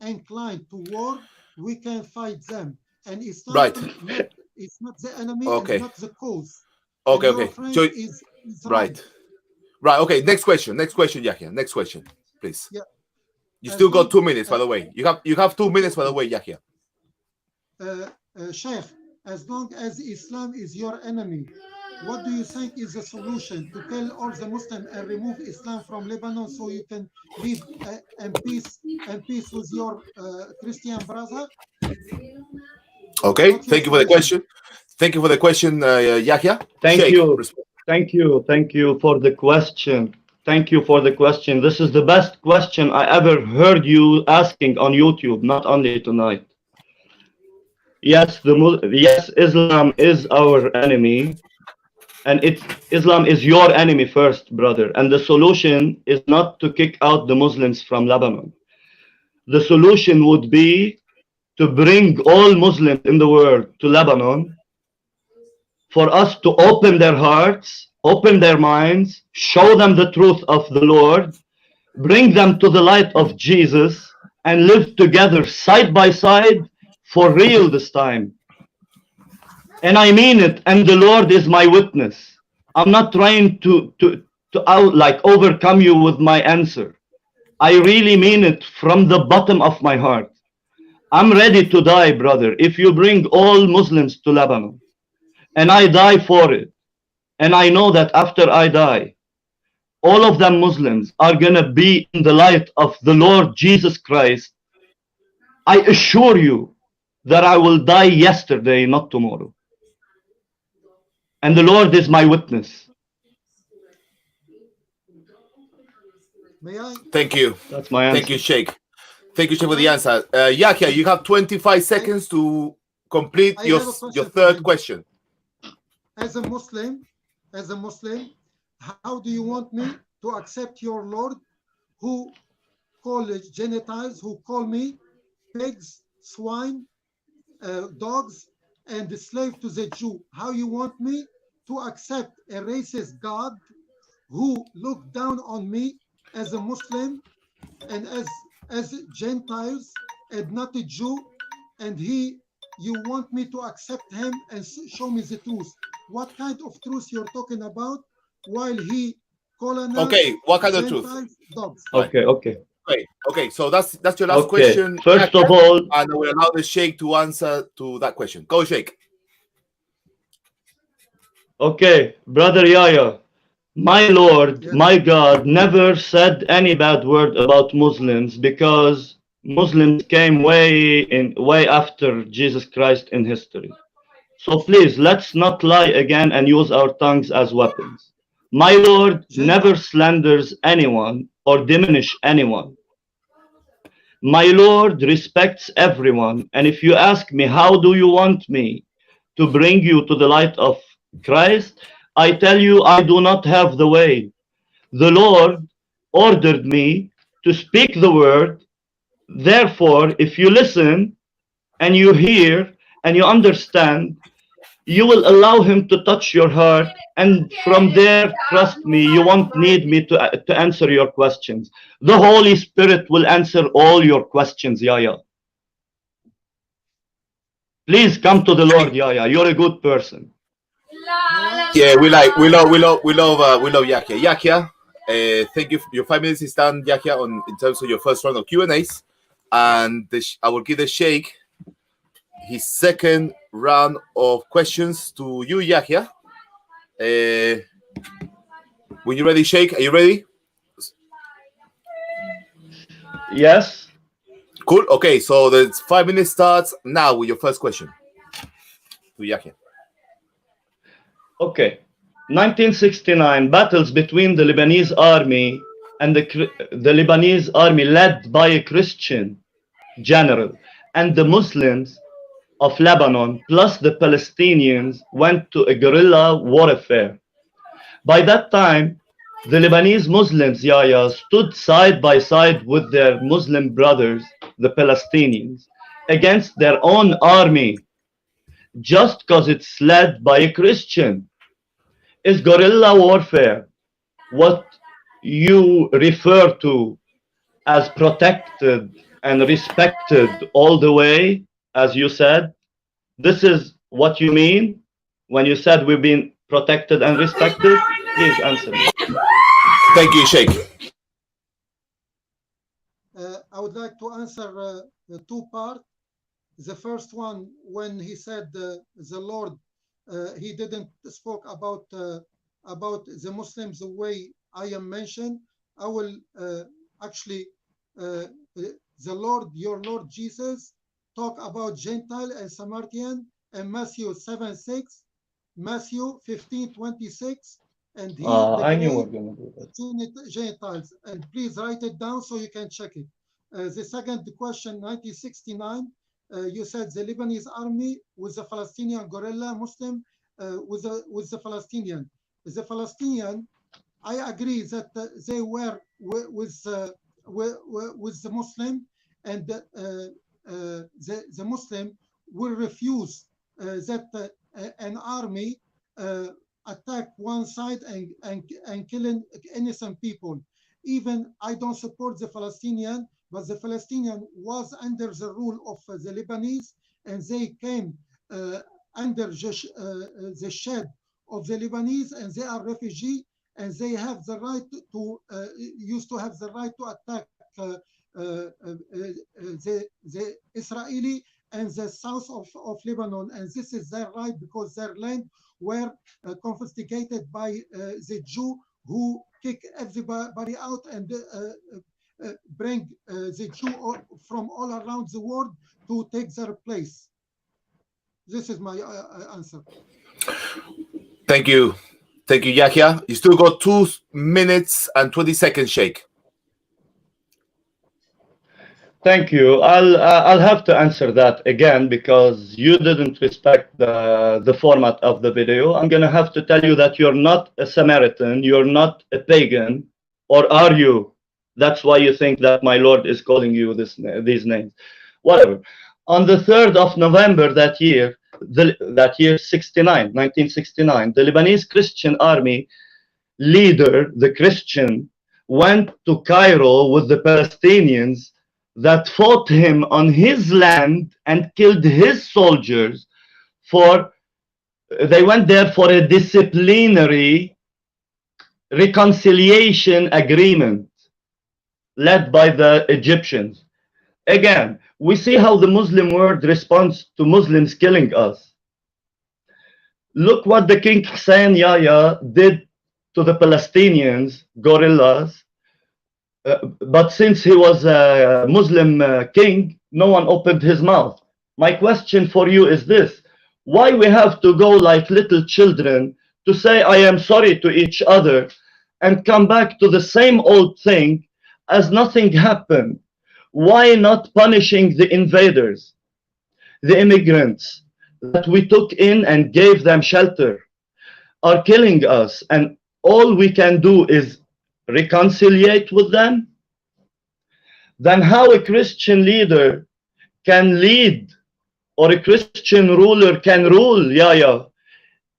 inclined to war, we can fight them. And Islam Right. it's not the enemy Okay. and not the cause. Okay, And your okay. friend So, is right. Right, okay. Next question, Yahya. Next question, please. Yeah. You As still got long- 2 minutes, by the way. You have 2 minutes, by the way, Yahya. Sheikh, as long as Islam is your enemy, what do you think is the solution to kill all the Muslims and remove Islam from Lebanon so you can live in peace with your Christian brother? Okay, What's your thank you for the solution? question. Thank you for the question, Yahya. Thank Sheikh, you. respond. Thank you for the question. Thank you for the question. This is the best question I ever heard you asking on YouTube, not only tonight. Yes, Islam is our enemy, and Islam is your enemy first, brother. And the solution is not to kick out the Muslims from Lebanon. The solution would be to bring all Muslims in the world to Lebanon, for us to open their hearts, open their minds, show them the truth of the Lord, bring them to the light of Jesus, and live together side by side for real this time. And I mean it, and the Lord is my witness. I'm not trying to overcome you with my answer. I really mean it from the bottom of my heart. I'm ready to die, brother, if you bring all Muslims to Lebanon. And I die for it. And I know that after I die, all of them Muslims are going to be in the light of the Lord Jesus Christ. I assure you that I will die yesterday, not tomorrow. And the Lord is my witness. May I? Thank you. That's my answer. Thank you, Sheikh. Thank you, Sheikh, for the answer. Yahya, you have 25 seconds to complete I your have a question for third him. question. As a Muslim, how do you want me to accept your Lord who call Gentiles, who call me pigs, swine, dogs, and a slave to the Jew? How you want me to accept a racist God who looked down on me as a Muslim and as Gentiles and not a Jew, and you want me to accept him and show me the truth? What kind of truth you're talking about while he colonized Okay, what kind of truth? Gentiles, dogs? Okay. Okay, so that's your last Okay. question. First Yahya, of all, and we'll allow the Sheikh to answer to that question. Go, Sheikh. okay, Brother Yahya, my Lord, Yeah. my God, never said any bad word about Muslims, because Muslims came way after Jesus Christ in history. So please, let's not lie again and use our tongues as weapons. My Lord never slanders anyone or diminish anyone. My Lord respects everyone. And if you ask me, how do you want me to bring you to the light of Christ? I tell you, I do not have the way. The Lord ordered me to speak the word. Therefore, if you listen and you hear and you understand, you will allow him to touch your heart, and from there, trust me, you won't need me to answer your questions. The Holy Spirit will answer all your questions, Yahya. Please come to the Lord, Yahya. You're a good person. Yeah, we love Yahya. Yahya, thank you. Your 5 minutes is done, Yahya, in terms of your first round of Q&As, and I will give the Sheikh his second round of questions to you, Yahya. When you're ready, Sheikh, are you ready? Yes. Cool. Okay, so the 5 minutes starts now with your first question to Yahya. Okay. 1969, battles between the Lebanese army and the Lebanese army led by a Christian general and the Muslims of Lebanon plus the Palestinians went to a guerrilla warfare. By that time, the Lebanese Muslims, Yahya, stood side by side with their Muslim brothers, the Palestinians, against their own army, just because it's led by a Christian. Is guerrilla warfare what you refer to as protected and respected all the way, as you said? This is what you mean when you said we've been protected and respected? Please answer me. Thank you, Sheikh. I would like to answer the two parts. The first one, when he said the Lord, he didn't spoke about the Muslims the way I am mentioned. I will actually the Lord, your Lord Jesus, talk about Gentile and Samaritan in Matthew 7:6, Matthew 15:26, and he I knew we were going to do that. Gentiles. And please write it down so you can check it. The second question, 1969, you said the Lebanese army with the Palestinian guerrilla Muslim with the Palestinian. The Palestinian, I agree that they were with the Muslim, and the Muslim will refuse that an army attack one side and killing innocent people. Even I don't support the Palestinian, but the Palestinian was under the rule of the Lebanese, and they came under the shed of the Lebanese, and they are refugees, and they have the right to used to have the right to attack the Israeli and the south of Lebanon, and this is their right because their land were confiscated by the Jew who kick everybody out and bring the Jew from all around the world to take their place. This is my answer. Thank you. Thank you, Yahya. You still got 2 minutes and 20 seconds, Sheikh. Thank you. I'll have to answer that again because you didn't respect the format of the video. I'm going to have to tell you that you're not a Samaritan, you're not a pagan, or are you? That's why you think that my Lord is calling you these names. Whatever. On the 3rd of November that year, 1969, the Lebanese Christian army leader, the Christian, went to Cairo with the Palestinians that fought him on his land and killed his soldiers they went there for a disciplinary reconciliation agreement led by the Egyptians. Again, we see how the Muslim world responds to Muslims killing us. Look what the King Hussein Yahya did to the Palestinians, guerrillas. But since he was a Muslim king, no one opened his mouth. My question for you is this: why we have to go like little children to say I am sorry to each other and come back to the same old thing as nothing happened? Why not punishing the invaders, the immigrants that we took in and gave them shelter are killing us, and all we can do is reconciliate with them? Then how a Christian leader can lead, or a Christian ruler can rule, Yahya,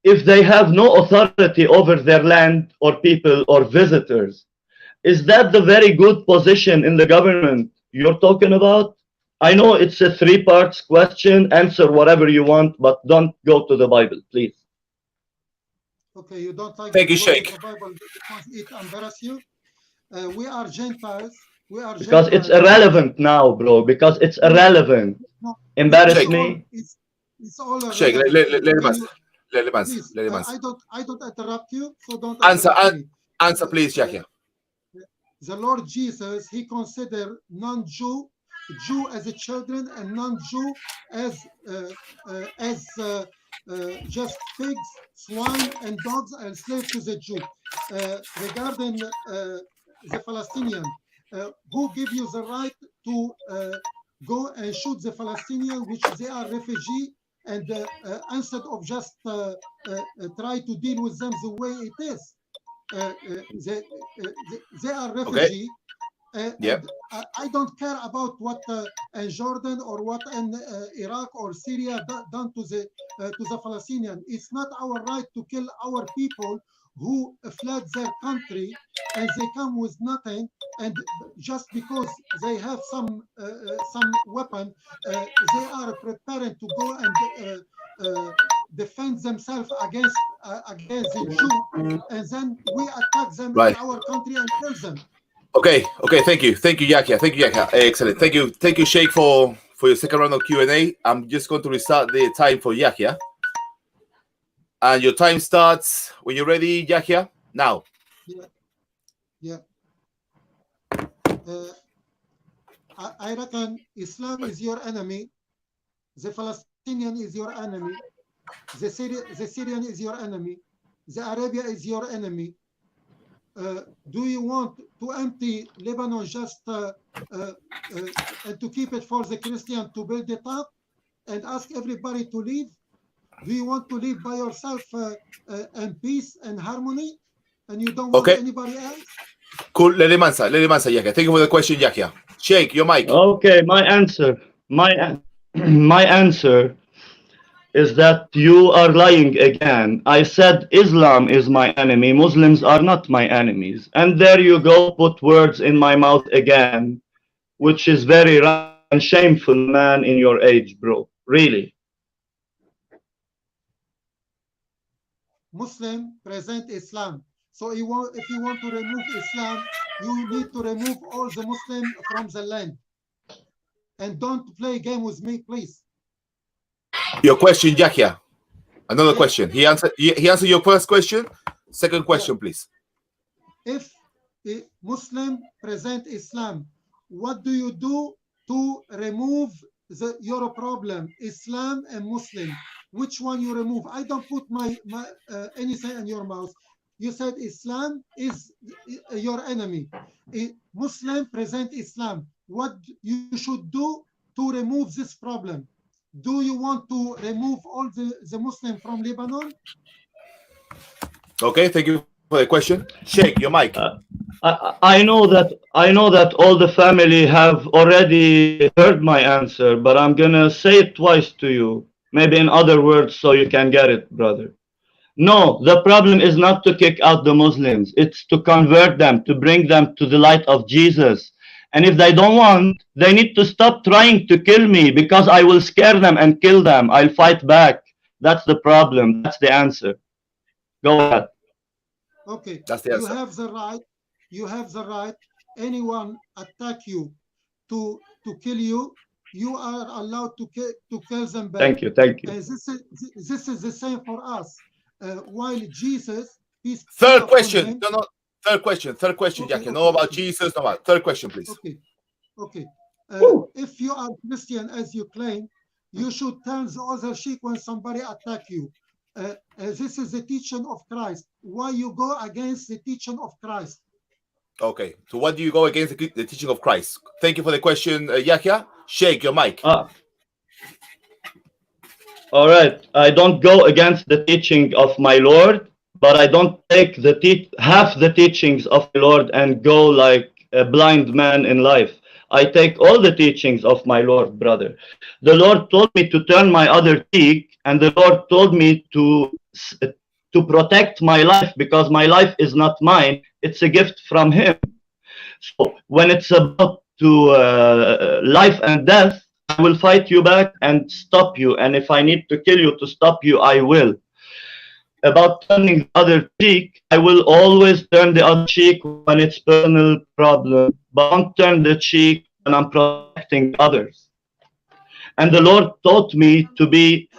if they have no authority over their land or people or visitors? Is that the very good position in the government you're talking about? I know it's a 3-part question, answer whatever you want, but don't go to the Bible, please. Okay, you don't like Thank you, to go Sheikh. to the Bible because it embarrasses you. We are Gentiles. We are Because Gentiles. it's irrelevant now, bro. Because it's irrelevant. No, Embarrass Sheikh. me. It's all Sheikh, irrelevant. let him answer. Let him answer. Please, Let him answer. I don't interrupt you, so don't Answer, interrupt me. answer, please, Yahya. The Lord Jesus, he considered non-Jew, Jew as a children, and non-Jew as just pigs, swine, and dogs are slave to the Jew. Regarding the Palestinian, who give you the right to go and shoot the Palestinians, which they are refugee, and instead of just try to deal with them the way it is. They are refugee. Yeah. And I don't care about what in Jordan or what in Iraq or Syria done to the Palestinians. It's not our right to kill our people who fled their country and they come with nothing, and just because they have some weapon, they are preparing to go and defend themselves against the Jew, and then we attack them in our country and kill them. Okay, thank you, Yahya. Excellent, thank you, Sheikh, for your second round of Q&A. I'm just going to restart the time for Yahya, and your time starts when you're ready, Yahya. Now. Yeah. I reckon Islam is your enemy, the Palestinian is your enemy, the Syrian is your enemy, the Arabia is your enemy. Do you want to empty Lebanon just and to keep it for the Christian to build it up and ask everybody to leave? Do you want to live by yourself in peace and harmony, and you don't want anybody else? Cool. Let him answer, Yahya. Thank you for the question, Yahya. Sheikh, your mic. Okay, my answer is that you are lying again. I said Islam is my enemy. Muslims are not my enemies. And there you go, put words in my mouth again, which is very wrong and shameful, man, in your age, bro. Really. Muslim present Islam. So if you want to remove Islam, you need to remove all the Muslims from the land. And don't play a game with me, please. Your question, Yahya. Another question. He answered your first question. Second question, please. If a Muslim present Islam, what do you do to remove your problem, Islam and Muslim? Which one you remove? I don't put my anything in your mouth. You said Islam is your enemy. A Muslim present Islam. What you should do to remove this problem? Do you want to remove all the Muslims from Lebanon? Okay, thank you for the question. Sheikh, your mic. I know that all the family have already heard my answer, but I'm gonna say it twice to you, maybe in other words, so you can get it, brother. No, the problem is not to kick out the Muslims. It's to convert them, to bring them to the light of Jesus. And if they don't want, they need to stop trying to kill me, because I will scare them and kill them. I'll fight back. That's the problem. That's the answer. Go ahead. Okay. That's the answer. You have the right. Anyone attack you to kill you, you are allowed to kill them back. Thank you. And this is the same for us. While Jesus, third question. No. Third question, Jackie. No about Jesus, no about. Third question, please. Okay. If you are Christian, as you claim, you should tell the other sheep when somebody attack you. This is the teaching of Christ. Why you go against the teaching of Christ? Okay. So what do you go against the teaching of Christ? Thank you for the question, Yahya. Sheikh, your mic. All right. I don't go against the teaching of my Lord, but I don't take half the teachings of the Lord and go like a blind man in life. I take all the teachings of my Lord, brother. The Lord told me to turn my other cheek, and the Lord told me to protect my life, because my life is not mine. It's a gift from Him. So when it's about life and death, I will fight you back and stop you. And if I need to kill you to stop you, I will. About turning the other cheek, I will always turn the other cheek when it's personal problem, but don't turn the cheek when I'm protecting others. And the Lord taught me to be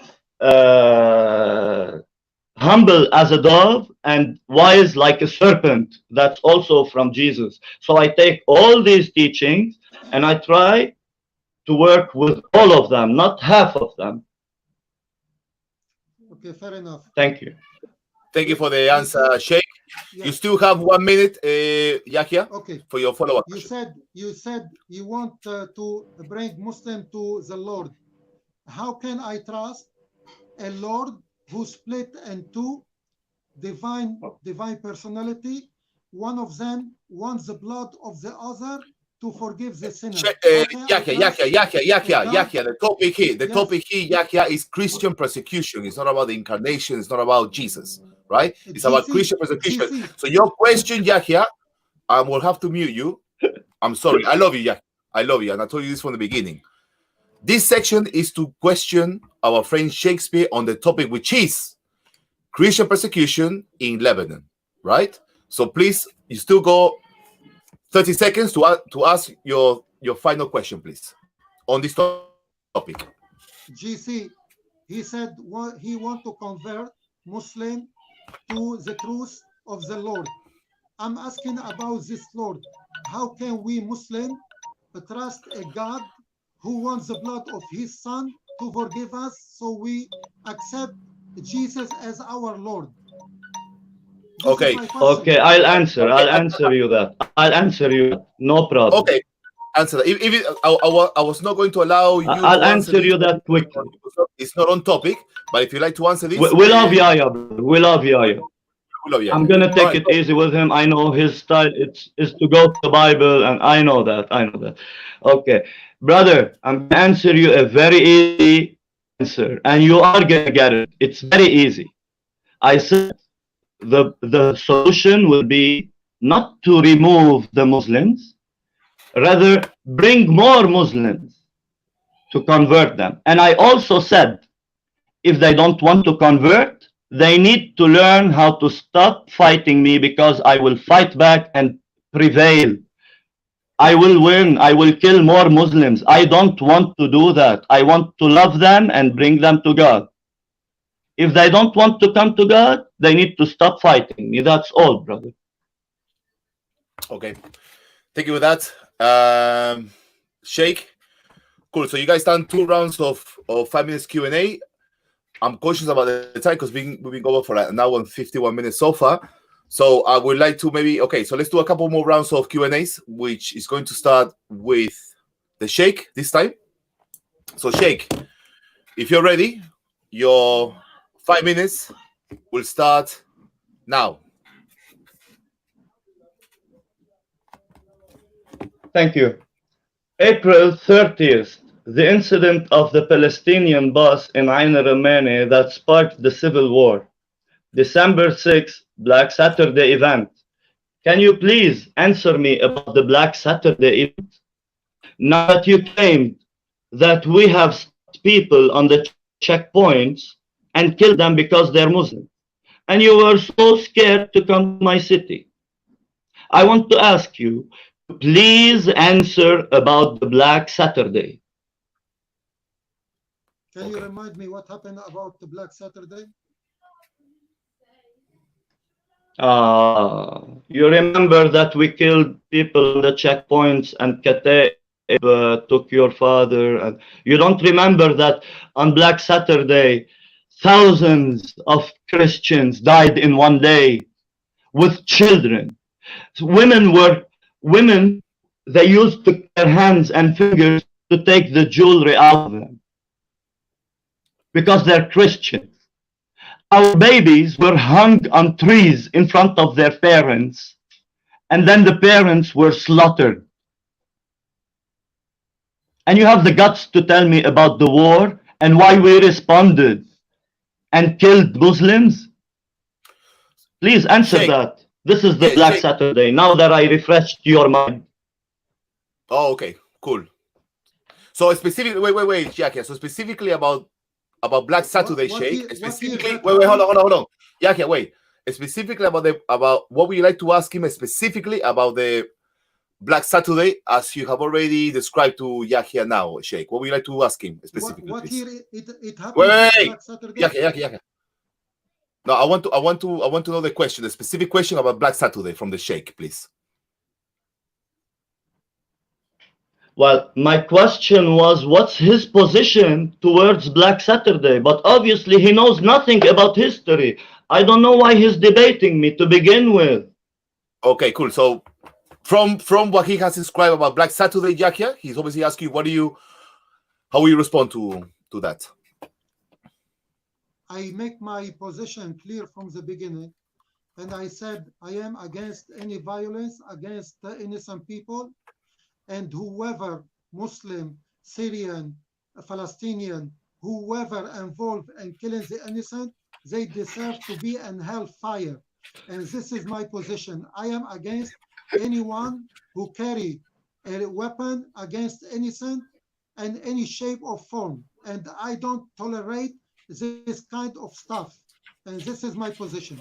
humble as a dove and wise like a serpent. That's also from Jesus. So I take all these teachings and I try to work with all of them, not half of them. Okay, fair enough. Thank you. Thank you for the answer, Sheikh. Yeah. You still have 1 minute, Yahya, Okay. for your follow-up You question. said you want to bring Muslim to the Lord. How can I trust a Lord who split into divine personality? One of them wants the blood of the other to forgive the sinner. How can I trust Yahya. The topic here, Yes. Yahya, is Christian persecution. It's not about the incarnation. It's not about Jesus, right? It's about Christian persecution. GC. So your question, Yahya, I will have to mute you. I'm sorry. I love you, Yahya. I love you, and I told you this from the beginning. This section is to question our friend Shakespeare on the topic, which is Christian persecution in Lebanon, right? So please, you still go 30 seconds to ask your final question, please, on this topic. GC, he said he want to convert Muslim to the truth of the Lord. I'm asking about this Lord. How can we Muslim trust a God who wants the blood of his son to forgive us, so we accept Jesus as our Lord? Okay. Okay, I'll answer you that. I'll answer you that. No problem. Okay. Answer that. I was not going to allow you I'll to answer this. you that quickly. It's not on topic, but if you like to answer this, We love Yahya, brother. We love Yahya. I'm gonna take it easy with him. I know his style is to go to the Bible, and I know that. Okay, brother, I'm gonna answer you a very easy answer, and you are gonna get it. It's very easy. I said the solution will be not to remove the Muslims, rather bring more Muslims to convert them. And I also said, if they don't want to convert, they need to learn how to stop fighting me, because I will fight back and prevail. I will win. I will kill more Muslims. I don't want to do that. I want to love them and bring them to God. If they don't want to come to God, they need to stop fighting me. That's all, brother. Okay. Thank you for that. Sheikh. Cool. So you guys done 2 rounds of 5 minutes Q&A. I'm cautious about the time because we've been going for an hour and 51 minutes so far. So I would like to so let's do a couple more rounds of Q&As, which is going to start with the Sheikh this time. So Sheikh, if you're ready, your 5 minutes will start now. Thank you. April 30th, the incident of the Palestinian bus in Ain Romani that sparked the civil war. December 6th, Black Saturday event. Can you please answer me about the Black Saturday event? Now that you claimed that we have stopped people on the checkpoints and killed them because they're Muslim, and you were so scared to come to my city. I want to ask you, please answer about the Black Saturday. Can you remind me what happened about the Black Saturday? You remember that we killed people on the checkpoints and Kataib took your father, and you don't remember that on Black Saturday thousands of Christians died in one day with children. Women, they used their hands and fingers to take the jewelry out of them because they're Christians. Our babies were hung on trees in front of their parents, and then the parents were slaughtered. And you have the guts to tell me about the war and why we responded and killed Muslims? Please answer Sheikh, that. This is the Black Sheikh. Saturday, now that I refreshed your mind. Oh, okay, cool. So specifically, wait, Yahya. So specifically about Black Saturday, Sheikh. Specifically, wait, hold on. Yahya, wait. Specifically about what would you like to ask him specifically about the Black Saturday, as you have already described to Yahya now, Sheikh? What would you like to ask him specifically? What year it happened? Wait, Black Saturday? Yahya. No, I want to know the question, the specific question about Black Saturday from the Sheikh, please. Well, my question was, what's his position towards Black Saturday? But obviously, he knows nothing about history. I don't know why he's debating me to begin with. Okay, cool. So from what he has described about Black Saturday, Yahya, he's obviously asking how will you respond to that? I make my position clear from the beginning, and I said I am against any violence against the innocent people, and whoever Muslim, Syrian, Palestinian, whoever involved in killing the innocent, they deserve to be in hellfire. And this is my position. I am against anyone who carry a weapon against innocent in any shape or form. And I don't tolerate this kind of stuff. And this is my position.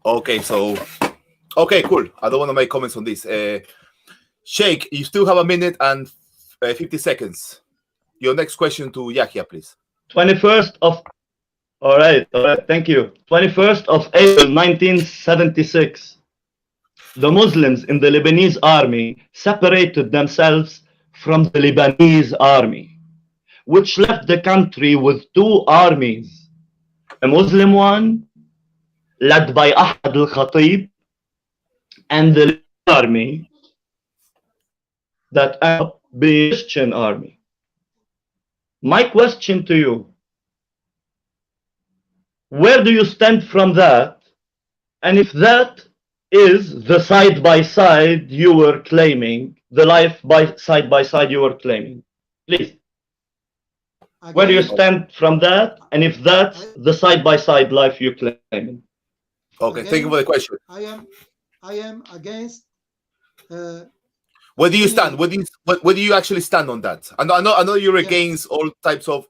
Okay, so cool. I don't want to make comments on this. Sheikh, you still have a minute and 50 seconds. Your next question to Yahya, please. 21st of, all right, thank you. 21st of April 1976, the Muslims in the Lebanese army separated themselves from the Lebanese army, which left the country with two armies, a Muslim one led by Ahmad al-Khatib, and the army that ended up being a Christian army. My question to you, where do you stand from that? And if that is the side-by-side you were claiming, the life by side-by-side you were claiming, please. Again, Where do you stand from that? And if that's the side-by-side life you're claiming? Okay, again, thank you for the question. I am against. Where do you stand? Where do you actually stand on that? I know you're against all types of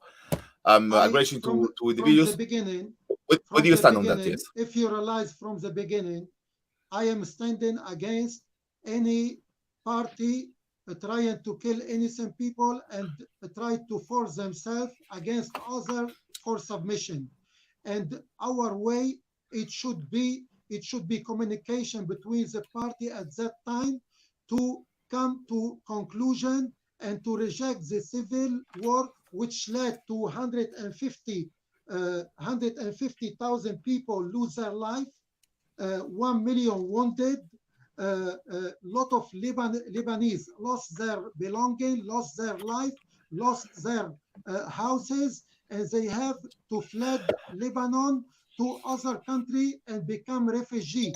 aggression to individuals. From the beginning, where do you stand on that? Yes. If you realize from the beginning, I am standing against any party trying to kill innocent people and try to force themselves against other for submission. And our way, it should be communication between the party at that time to come to conclusion and to reject the civil war, which led to 150,000 people lose their life, 1 million wounded, lot of Lebanese lost their belonging, lost their life, lost their houses, and they have to fled Lebanon to other country and become refugee.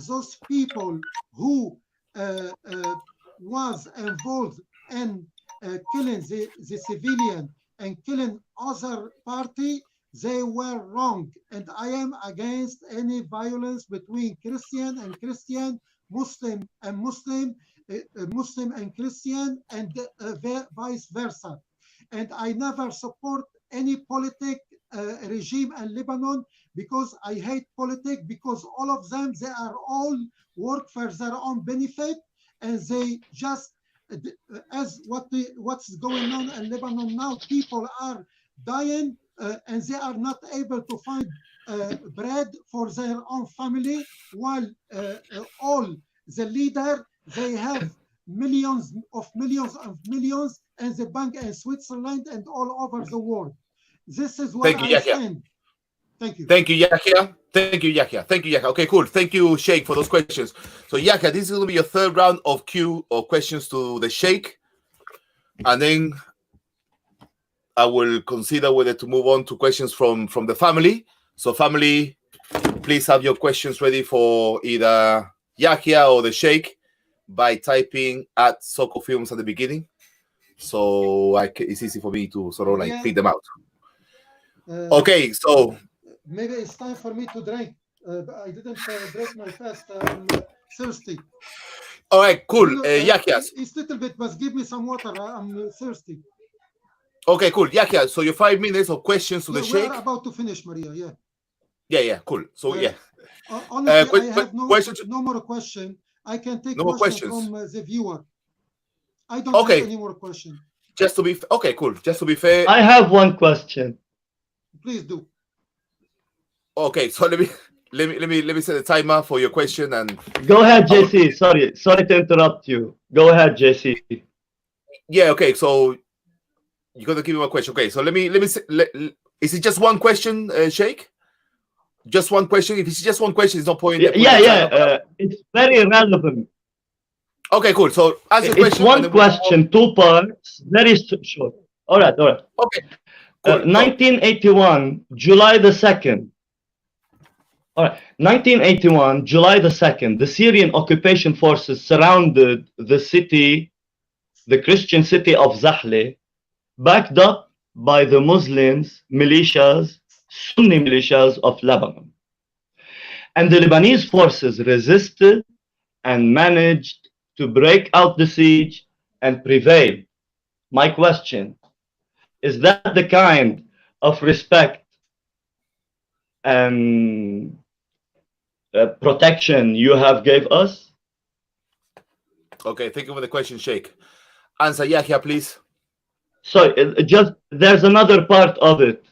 Those people who was involved in killing the civilian and killing other party, they were wrong. And I am against any violence between Christian and Christian, Muslim and Muslim, Muslim and Christian, and vice versa. And I never support any politic regime in Lebanon, because I hate politics, because all of them, they are all work for their own benefit, and they just, as what's going on in Lebanon now, people are dying and they are not able to find bread for their own family, while all the leader, they have millions in the bank in Switzerland and all over the world. This is what I stand. Thank you. Thank you, Yahya. Thank you, Yahya. Thank you, Yahya. Okay, cool. Thank you, Sheikh, for those questions. So, Yahya, this is going to be your third round of questions to the Sheikh. And then I will consider whether to move on to questions from the family. So, family, please have your questions ready for either Yahya or the Sheikh by typing at SOCO Films at the beginning. So it's easy for me to sort of like feed them out. Okay, so maybe it's time for me to drink. I didn't break my fast. I'm thirsty. All right, cool. Yahya. It's a little bit, but give me some water. I'm thirsty. Okay, cool. Yahya, so your 5 minutes of questions to the Sheikh. We're about to finish, Maria. Yeah. Yeah, cool. So, honestly, I have no more question. I can take questions from the viewer. I don't have any more questions. Just to be okay, cool. Just to be fair, I have one question. Please do. Okay, so let me let me set a timer for your question. And Go ahead, JC. Sorry to interrupt you. Go ahead, JC. yeah, okay. So you're gonna give me a question. Okay, so let me is it just one question, Sheikh? Just one question. If it's just one question, it's no point. Yeah. It's very relevant. Okay, cool. So answer the It's question. one question, 2 parts, very short. All right. Okay. Cool. 1981, July the 2nd. All right. 1981, July the 2nd, the Syrian occupation forces surrounded the city, the Christian city of Zahle, backed up by the Muslims, militias, Sunni militias of Lebanon. And the Lebanese forces resisted and managed to break out the siege and prevail. My question, is that the kind of respect and protection you have gave us? Okay, thank you for the question, Sheikh. Answer Yahya, please. So just there's another part of it.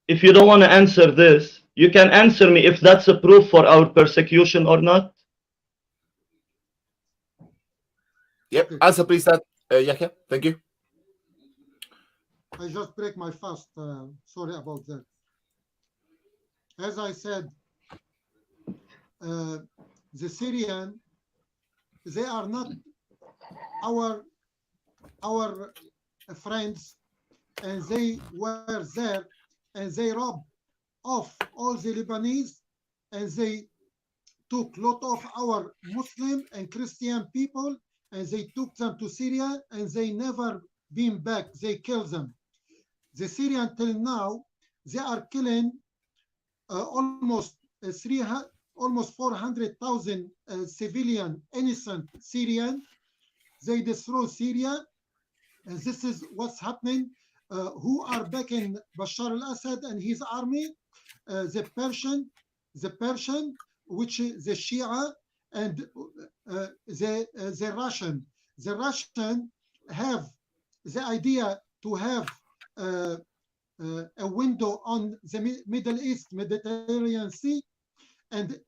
If you don't want to answer this, you can answer me if that's a proof for our persecution or not. Yep. Okay. Answer please that, Yahya. Thank you. I just break my fast. Sorry about that. As I said, the Syrian, they are not our friends, and they were there, and they robbed off all the Lebanese, and they took a lot of our Muslim and Christian people, and they took them to Syria, and they never been back. They killed them. The Syrian till now, they are killing almost 400,000 civilian, innocent Syrian. They destroy Syria, and this is what's happening. Who are backing Bashar al-Assad and his army? The Persian, which is the Shia, and the Russian. The Russian have the idea to have a window on the Middle East, Mediterranean Sea, and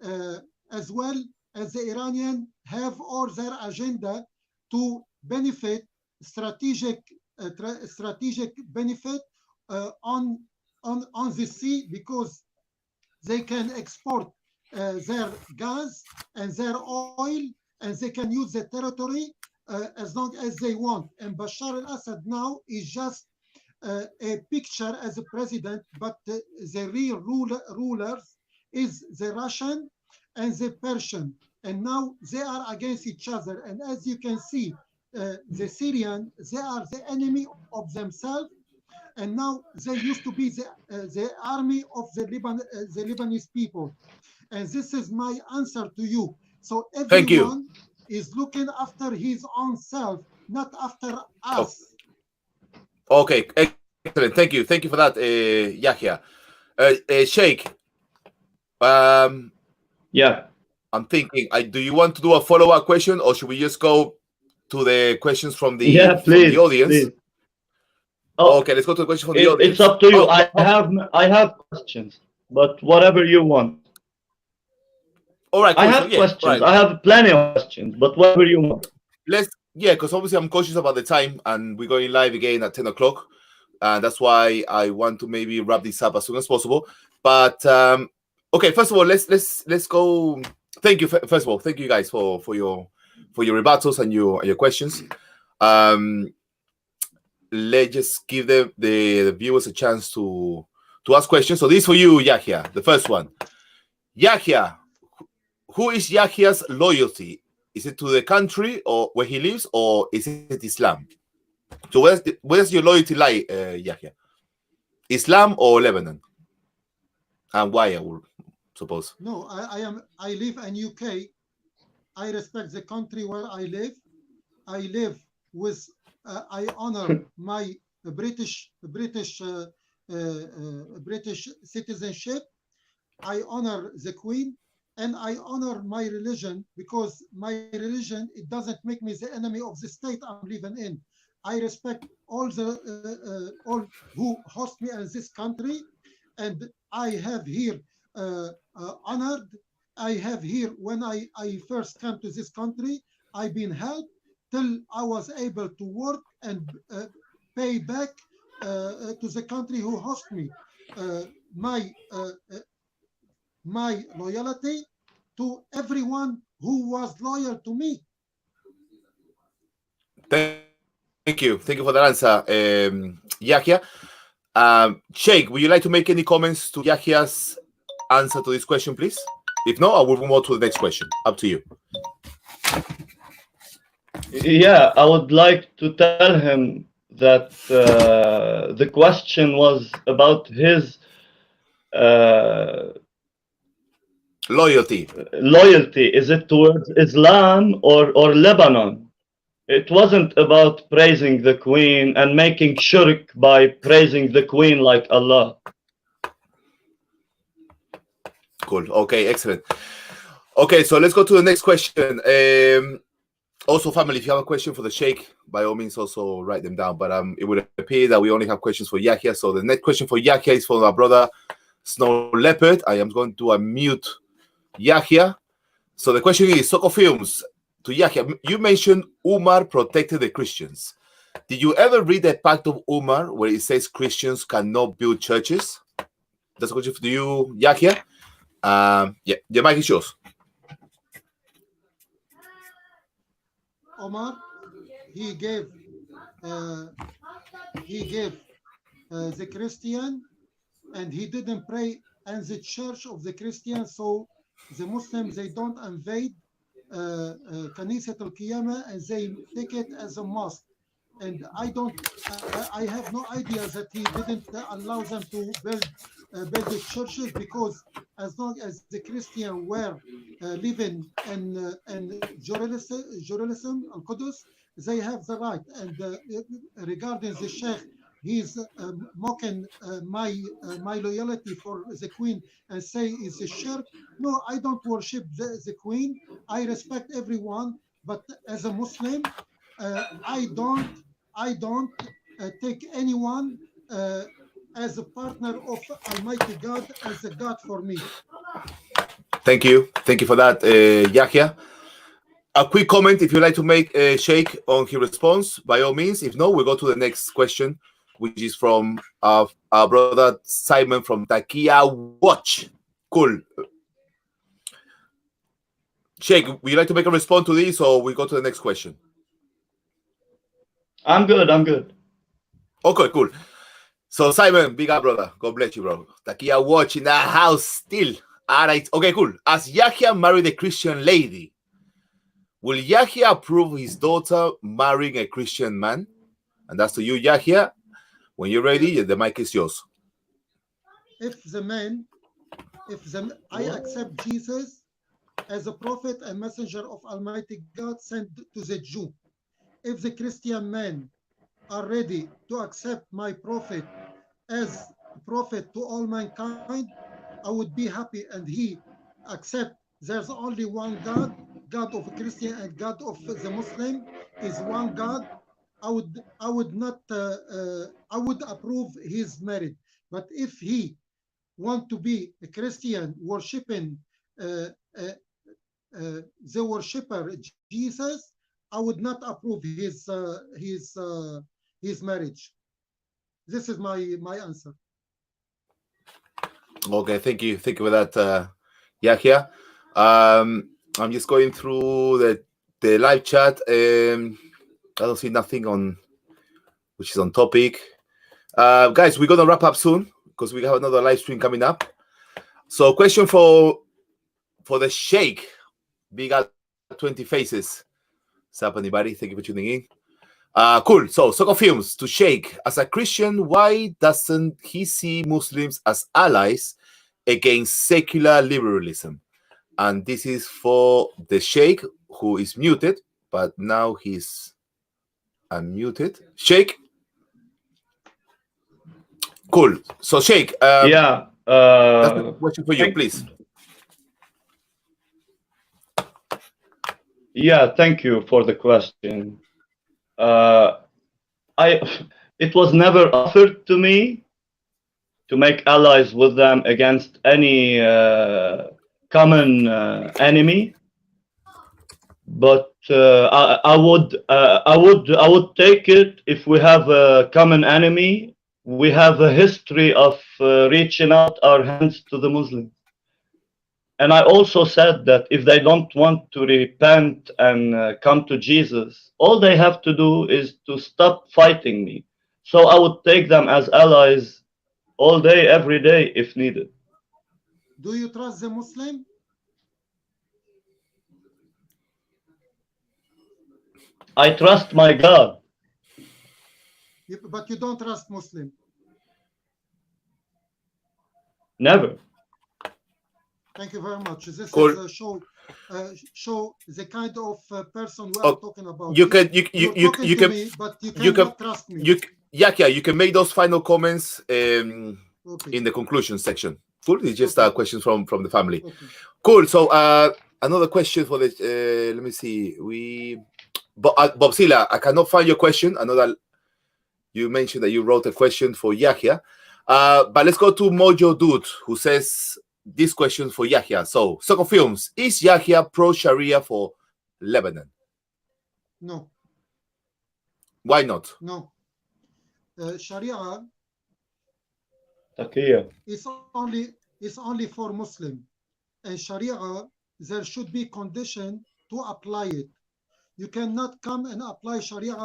as well as the Iranian have all their agenda to benefit strategic benefit on the sea, because they can export their gas and their oil, and they can use the territory as long as they want. And Bashar al-Assad now is just a picture as a president, but the real rulers is the Russian and the Persian, and now they are against each other. And as you can see, the Syrian, they are the enemy of themselves, and now they used to be the army of the Lebanese people. And this is my answer to you. So everyone is looking after his own self, not after us. Okay, excellent. Thank you for that, Yahya. Sheikh, yeah, I'm thinking, do you want to do a follow-up question, or should we just go to the questions from the audience? Please. Oh, okay, let's go to the question from the audience. It's up to you. I have questions, but whatever you want. All right, cool. I have questions. Right. I have plenty of questions, but whatever you want. Because obviously I'm cautious about the time, and we're going live again at 10 o'clock. That's why I want to maybe wrap this up as soon as possible. But okay, first of all, let's go. Thank you. First of all, thank you guys for your rebuttals and your questions. Let's just give the viewers a chance to ask questions. So this is for you, Yahya. The first one, Yahya. Who is Yahya's loyalty? Is it to the country or where he lives, or is it Islam? So where's your loyalty lie, Yahya? Islam or Lebanon? And why, I would suppose? No, I live in UK. I respect the country where I live. I live with, I honor my British citizenship. I honor the Queen. And I honor my religion, because my religion, it doesn't make me the enemy of the state I'm living in. I respect all who host me in this country, and I have here honored. I have here, when I first came to this country, I've been helped till I was able to work and pay back to the country who host me. My my loyalty to everyone who was loyal to me. Thank you for that answer, Yahya. Sheikh, would you like to make any comments to Yahya's answer to this question, please? If not, I will move on to the next question. Up to you. Yeah, I would like to tell him that the question was about his Loyalty. loyalty. Is it towards Islam or Lebanon? It wasn't about praising the Queen and making shirk by praising the Queen like Allah. Cool. Okay, excellent. Okay, so let's go to the next question. Also, family, if you have a question for the Sheikh, by all means, also write them down. But it would appear that we only have questions for Yahya. So the next question for Yahya is from our brother Snow Leopard. I am going to unmute Yahya. So the question is, SOCO Films, to Yahya, you mentioned Umar protected the Christians. Did you ever read the Pact of Umar where it says Christians cannot build churches? That's a question for you, Yahya. Yeah, the mic is yours. Omar, he gave the Christian, and he didn't pray in the church of the Christians, so the Muslims, they don't invade Kanisat al-Qiyamah, and they take it as a mosque. And I have no idea that he didn't allow them to build the churches, because as long as the Christians were living in Jerusalem, al-Qudus, they have the right. And regarding the Sheikh, he's mocking my loyalty for the Queen and say it's a shirk. No, I don't worship the Queen. I respect everyone, but as a Muslim, I don't take anyone as a partner of Almighty God, as a God for me. Thank you for that, Yahya. A quick comment, if you'd like to make a Sheikh on his response, by all means. If not, we'll go to the next question, which is from our brother Simon from Takia Watch. Cool. Sheikh, would you like to make a response to this, or we go to the next question? I'm good. Okay, cool. So Simon, big up, brother. God bless you, bro. Takia Watch in the house still. All right. Okay, cool. As Yahya married a Christian lady, will Yahya approve his daughter marrying a Christian man? And that's to you, Yahya. When you're ready, the mic is yours. I accept Jesus as a prophet and messenger of Almighty God sent to the Jew. If the Christian men are ready to accept my prophet as prophet to all mankind, I would be happy, and he accept there's only one God, God of Christian and God of the Muslim is one God. I would not I would approve his marriage. But if he want to be a Christian worshiping the worshipper Jesus, I would not approve his marriage. This is my answer. Okay, thank you for that, Yahya. I'm just going through the live chat. I don't see nothing on which is on topic. Guys, we're gonna wrap up soon because we have another live stream coming up. So, question for the Sheikh. Big up 20 faces. What's up, anybody? Thank you for tuning in. Cool. So, SOCO Films, to Sheikh, as a Christian, why doesn't he see Muslims as allies against secular liberalism? And this is for the Sheikh, who is muted, but now he's unmuted. Sheikh? Cool. So, Sheikh, Yeah. that's a question for you, please. Yeah, thank you for the question. It was never offered to me to make allies with them against any common enemy. But I would take it if we have a common enemy. We have a history of reaching out our hands to the Muslims. And I also said that if they don't want to repent and come to Jesus, all they have to do is to stop fighting me. So I would take them as allies all day, every day, if needed. Do you trust the Muslim? I trust my God. But you don't trust Muslim. Never. Thank you very much. This Cool. is show the kind of person we are talking about. You can me, but you cannot trust me. You can make those final comments Okay. in the conclusion section. Cool. It's just questions from the family. Okay. Cool. So another question for the let me see. Bob Sila, I cannot find your question. I know that you mentioned that you wrote a question for Yahya. But let's go to Mojo Dude, who says this question for Yahya. So, SOCO Films, is Yahya pro-Sharia for Lebanon? No. Why not? No. Sharia Taqiyya. is only for Muslim, and Sharia there should be condition to apply it. You cannot come and apply Sharia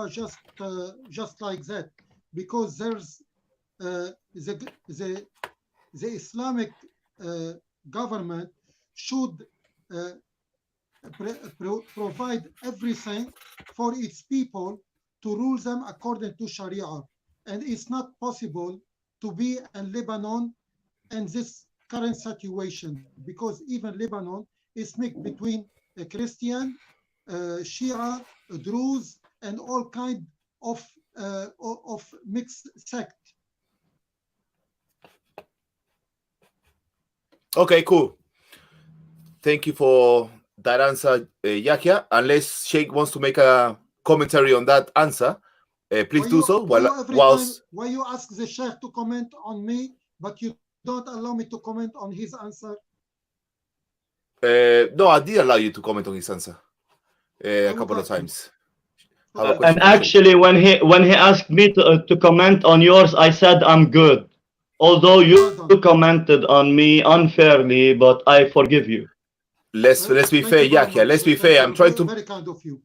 just like that, because there's the Islamic government should provide everything for its people to rule them according to Sharia, and it's not possible to be in Lebanon in this current situation, because even Lebanon is mixed between a Christian, Shia, Druze, and all kind of mixed sect. Okay, cool. Thank you for that answer, Yahya. Unless Sheikh wants to make a commentary on that answer, please do so. Why you ask the Sheikh to comment on me, but you don't allow me to comment on his answer? No, I did allow you to comment on his answer a couple of times. And actually, when he asked me to comment on yours, I said I'm good. Although you commented on me unfairly, but I forgive you. Let's be fair, Yahya. Let's be fair. I'm trying to very kind of you.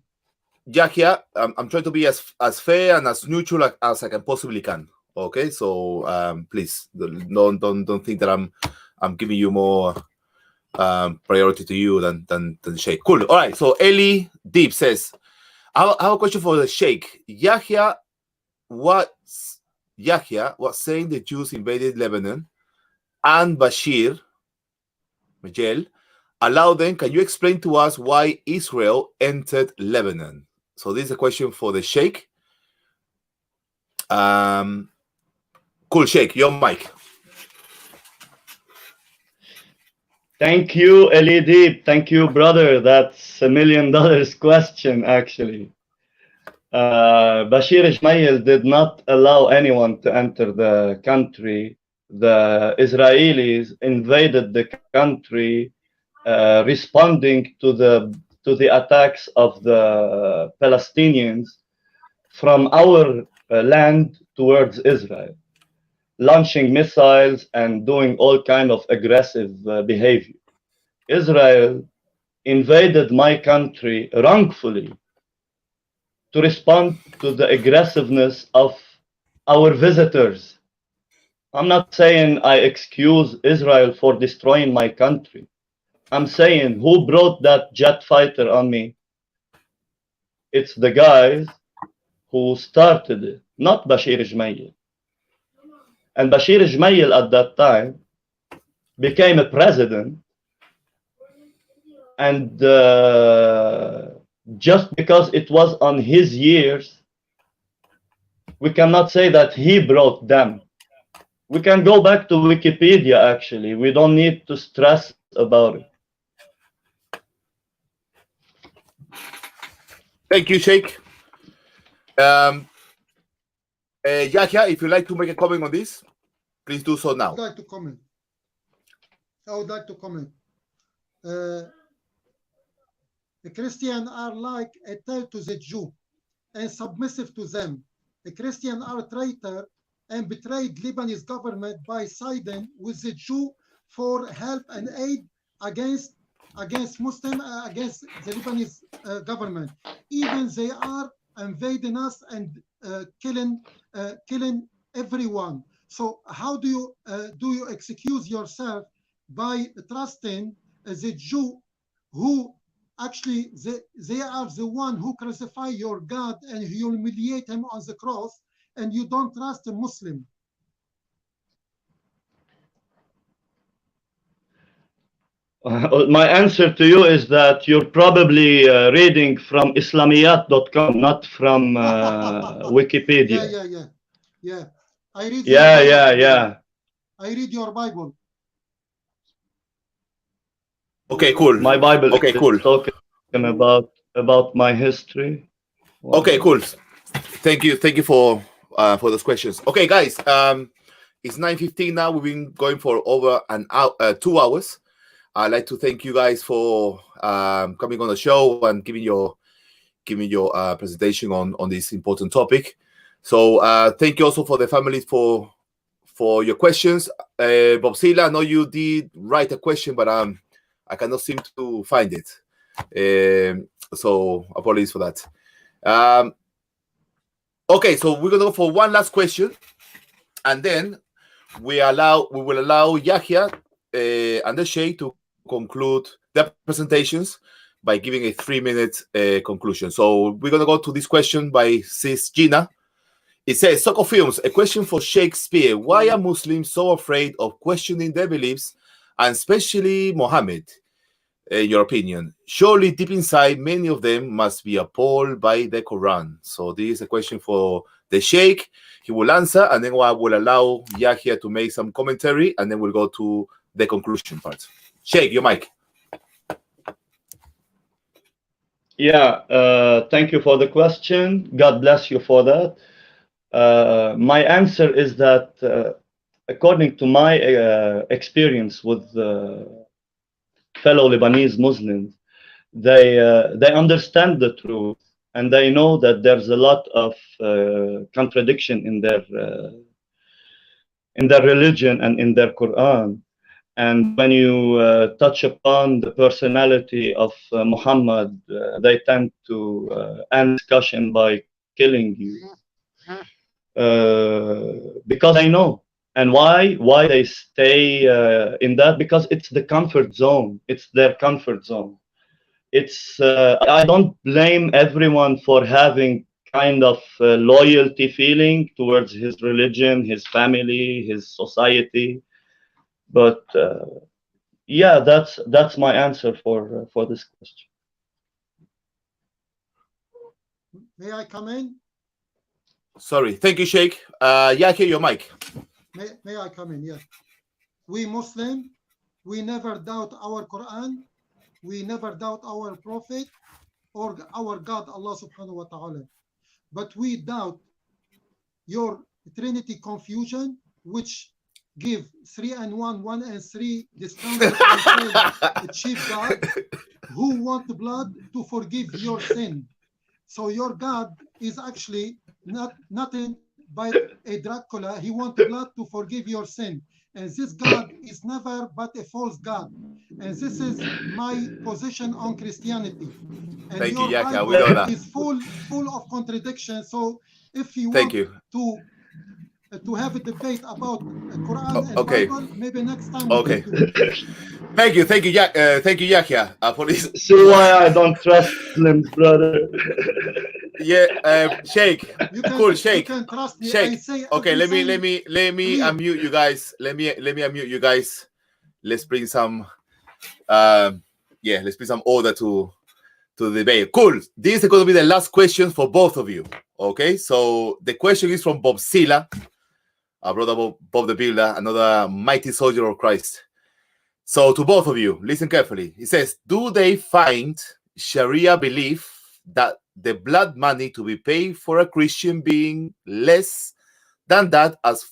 Yahya, I'm trying to be as fair and as neutral as I can possibly can. Okay, so please don't think that I'm giving you more priority to you than Sheikh. Cool. All right. So Eli Deep says, I have a question for the Sheikh. Yahya was saying the Jews invaded Lebanon and Bashir Majel allowed them. Can you explain to us why Israel entered Lebanon? So this is a question for the Sheikh. Cool, Sheikh, your mic. Thank you, Elidib. Thank you, brother. That's $1 million question, actually. Bashir Ismail did not allow anyone to enter the country. The Israelis invaded the country, responding to the attacks of the Palestinians from our land towards Israel, launching missiles and doing all kind of aggressive behavior. Israel invaded my country wrongfully to respond to the aggressiveness of our visitors. I'm not saying I excuse Israel for destroying my country. I'm saying, who brought that jet fighter on me? It's the guys who started it, not Bashir Ismail. And Bashir Ismail at that time became a president, and just because it was on his years, we cannot say that he brought them. We can go back to Wikipedia, actually. We don't need to stress about it. Thank you, Sheikh. Yahya, if you'd like to make a comment on this. Please do so I now. would like to comment. The Christians are like a tail to the Jew and submissive to them. The Christians are traitor and betrayed Lebanese government by siding with the Jew for help and aid against Muslim against the Lebanese government. Even they are invading us and killing everyone. So how do you excuse yourself by trusting the Jew who actually they are the one who crucify your God and humiliate him on the cross, and you don't trust a Muslim? My answer to you is that you're probably reading from Islamiyat.com, not from Wikipedia. Yeah. I read your Bible. I read your Bible. Okay, cool. My Bible Okay, cool. is talking about my history. Okay, cool. Thank you for those questions. Okay, guys, it's 9:15 now. We've been going for over an hour, 2 hours. I'd like to thank you guys for coming on the show and giving your presentation on this important topic. So thank you also for the families for your questions. Bob Sila, I know you did write a question, but I cannot seem to find it. So apologies for that. Okay, so we're gonna go for one last question, and then we will allow Yahya and the Sheikh to conclude their presentations by giving a 3-minute conclusion. So we're gonna go to this question by Sis Gina. It says, SOCO Films, a question for Shakespeare. Why are Muslims so afraid of questioning their beliefs, and especially Muhammad, in your opinion? Surely deep inside, many of them must be appalled by the Quran. So this is a question for the Sheikh. He will answer, and then I will allow Yahya to make some commentary, and then we'll go to the conclusion part. Sheikh, your mic. Yeah, thank you for the question. God bless you for that. My answer is that according to my experience with fellow Lebanese Muslims, they understand the truth, and they know that there's a lot of contradiction in their religion and in their Quran. And when you touch upon the personality of Muhammad, they tend to end discussion by killing you. Because I know. And why they stay in that? Because it's the comfort zone. It's their comfort zone. It's I don't blame everyone for having kind of loyalty feeling towards his religion, his family, his society. But yeah, that's my answer for this question. May I come in? Sorry. Thank you, Sheikh. Yahya, your mic. May I come in? Yes. We Muslim, we never doubt our Quran, we never doubt our Prophet or our God, Allah subhanahu wa ta'ala. But we doubt your Trinity confusion, which give 3 and 1, 1 and 3, discounted and chief God, who want blood to forgive your sin. So your God is actually nothing but a Dracula. He wants blood to forgive your sin. And this God is never but a false God. And this is my position on Christianity. And Thank your you, Yahya. Bible is full of contradictions. So if you want to have a debate about Quran and Bible, maybe next time we can do it. Thank you, Yahya. See why I don't trust Muslims, brother. Yeah, Sheikh. Cool, Sheikh. You can trust me. Sheikh. I say Okay, let me clear. unmute you guys. Let me unmute you guys. Let's bring some let's bring some order to the debate. Cool. This is going to be the last question for both of you. Okay, so the question is from Bob Sila, our brother Bob the Builder, another mighty soldier of Christ. So to both of you, listen carefully. He says, do they find Sharia belief that the blood money to be paid for a Christian being less than that as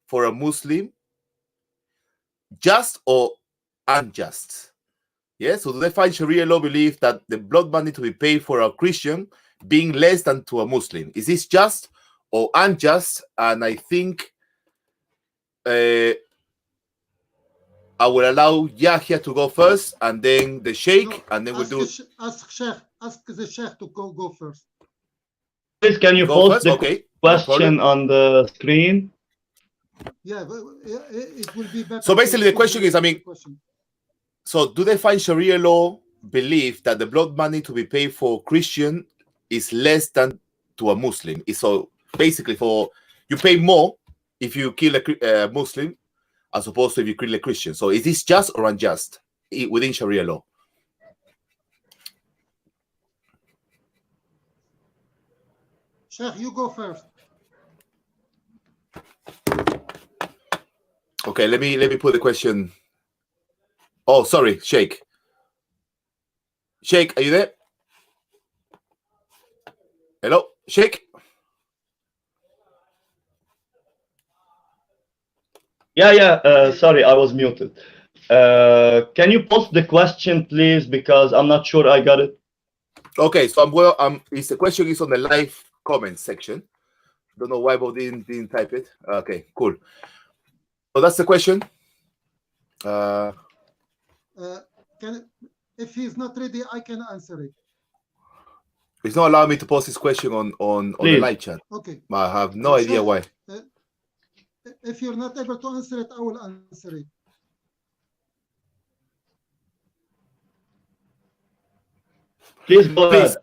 for a Muslim just or unjust? Yeah, so do they find Sharia law belief that the blood money to be paid for a Christian being less than to a Muslim? Is this just or unjust? And I think I will allow Yahya to go first, and then the Sheikh, No, and then we'll do. Ask the Sheikh to go first. Please, can you Go post first? the Okay, question no on the screen? Yeah, but it will be better. So basically, the question is, I mean, so do they find Sharia law belief that the blood money to be paid for Christian is less than to a Muslim? So basically, for you pay more if you kill a Muslim as opposed to if you kill a Christian. So is this just or unjust within Sharia law? Sheikh, you go first. Okay, let me put the question. Oh, sorry, Sheikh. Sheikh, are you there? Hello, Sheikh? Yeah. Sorry, I was muted. Can you post the question, please? Because I'm not sure I got it. Okay, so the question is on the live comment section. Don't know why Bob didn't type it. Okay, cool. So that's the question. If he's not ready, I can answer it. It's not allowing me to post this question on the live chat. Okay. I have no idea why. If you're not able to answer it, I will answer it. Please go ahead.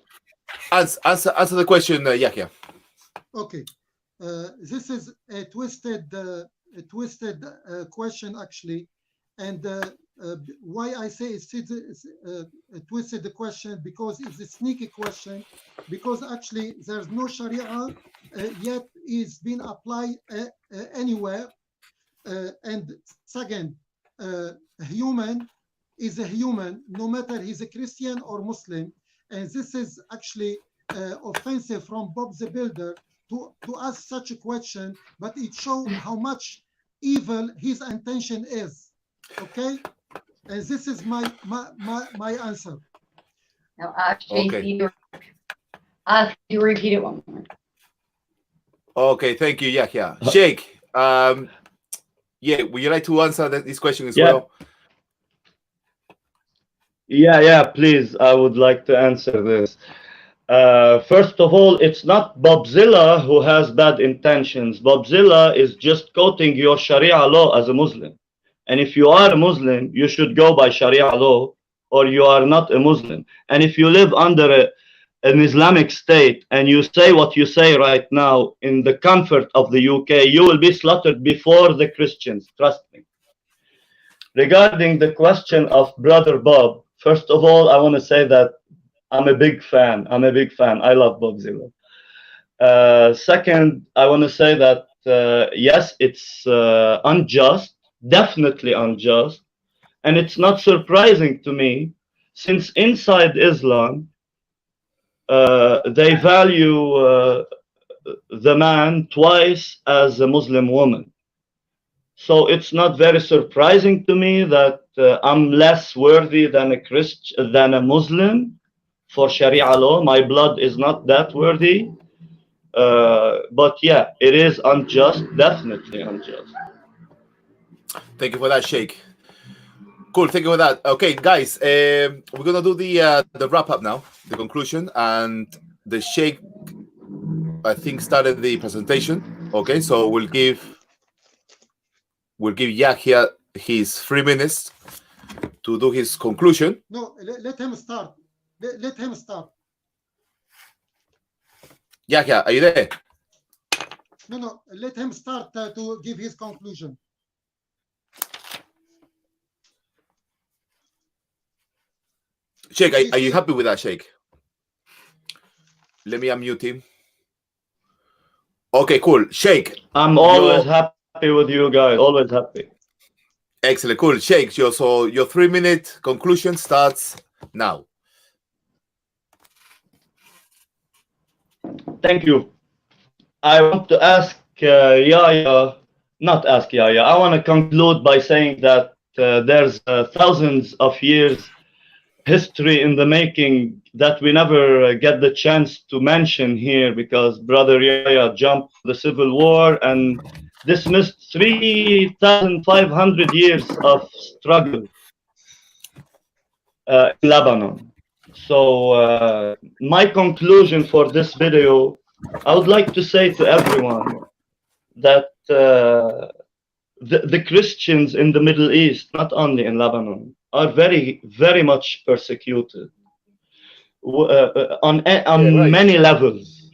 Answer the question, Yahya. Okay. This is a twisted question, actually. And why I say it's a twisted question, because it's a sneaky question, because actually there's no Sharia yet is being applied anywhere. And second, a human is a human, no matter he's a Christian or Muslim. And this is actually offensive from Bob the Builder to ask such a question, but it shows how much evil his intention is. Okay, and this is my answer. No, actually, okay. You repeat it one more. Okay, thank you, Yahya. Sheikh, yeah, would you like to answer this question as well? Yeah, please. I would like to answer this. First of all, it's not Bobzilla who has bad intentions. Bobzilla is just quoting your Sharia law as a Muslim. And if you are a Muslim, you should go by Sharia law, or you are not a Muslim. And if you live under an Islamic state and you say what you say right now in the comfort of the UK, you will be slaughtered before the Christians, trust me. Regarding the question of Brother Bob, first of all, I want to say that I'm a big fan. I love Bobzilla. Second, I want to say that yes, it's unjust. Definitely unjust, and it's not surprising to me, since inside Islam they value the man twice as a Muslim woman. So it's not very surprising to me that I'm less worthy than a Muslim for Sharia law. My blood is not that worthy, but yeah, it is unjust, definitely unjust. Thank you for that, Sheikh. Cool, thank you for that. Okay, guys, we're gonna do the wrap up now, the conclusion, and the Sheikh, I think, started the presentation. Okay, so we'll give Yahya his 3 minutes to do his conclusion. No, let him start. Let him start. Yahya, are you there? No, let him start to give his conclusion. Sheikh, are you happy with that, Sheikh? Let me unmute him. Okay, cool. Sheikh, I'm always happy with you guys. Always happy. Excellent, cool. Sheikh, so your 3 minute conclusion starts now. Thank you. I want to ask Yahya not ask Yahya. I want to conclude by saying that there's thousands of years history in the making that we never get the chance to mention here because Brother Yahya jumped the civil war and dismissed 3,500 years of struggle in Lebanon. So my conclusion for this video, I would like to say to everyone that the Christians in the Middle East, not only in Lebanon, are very, very much persecuted on many levels.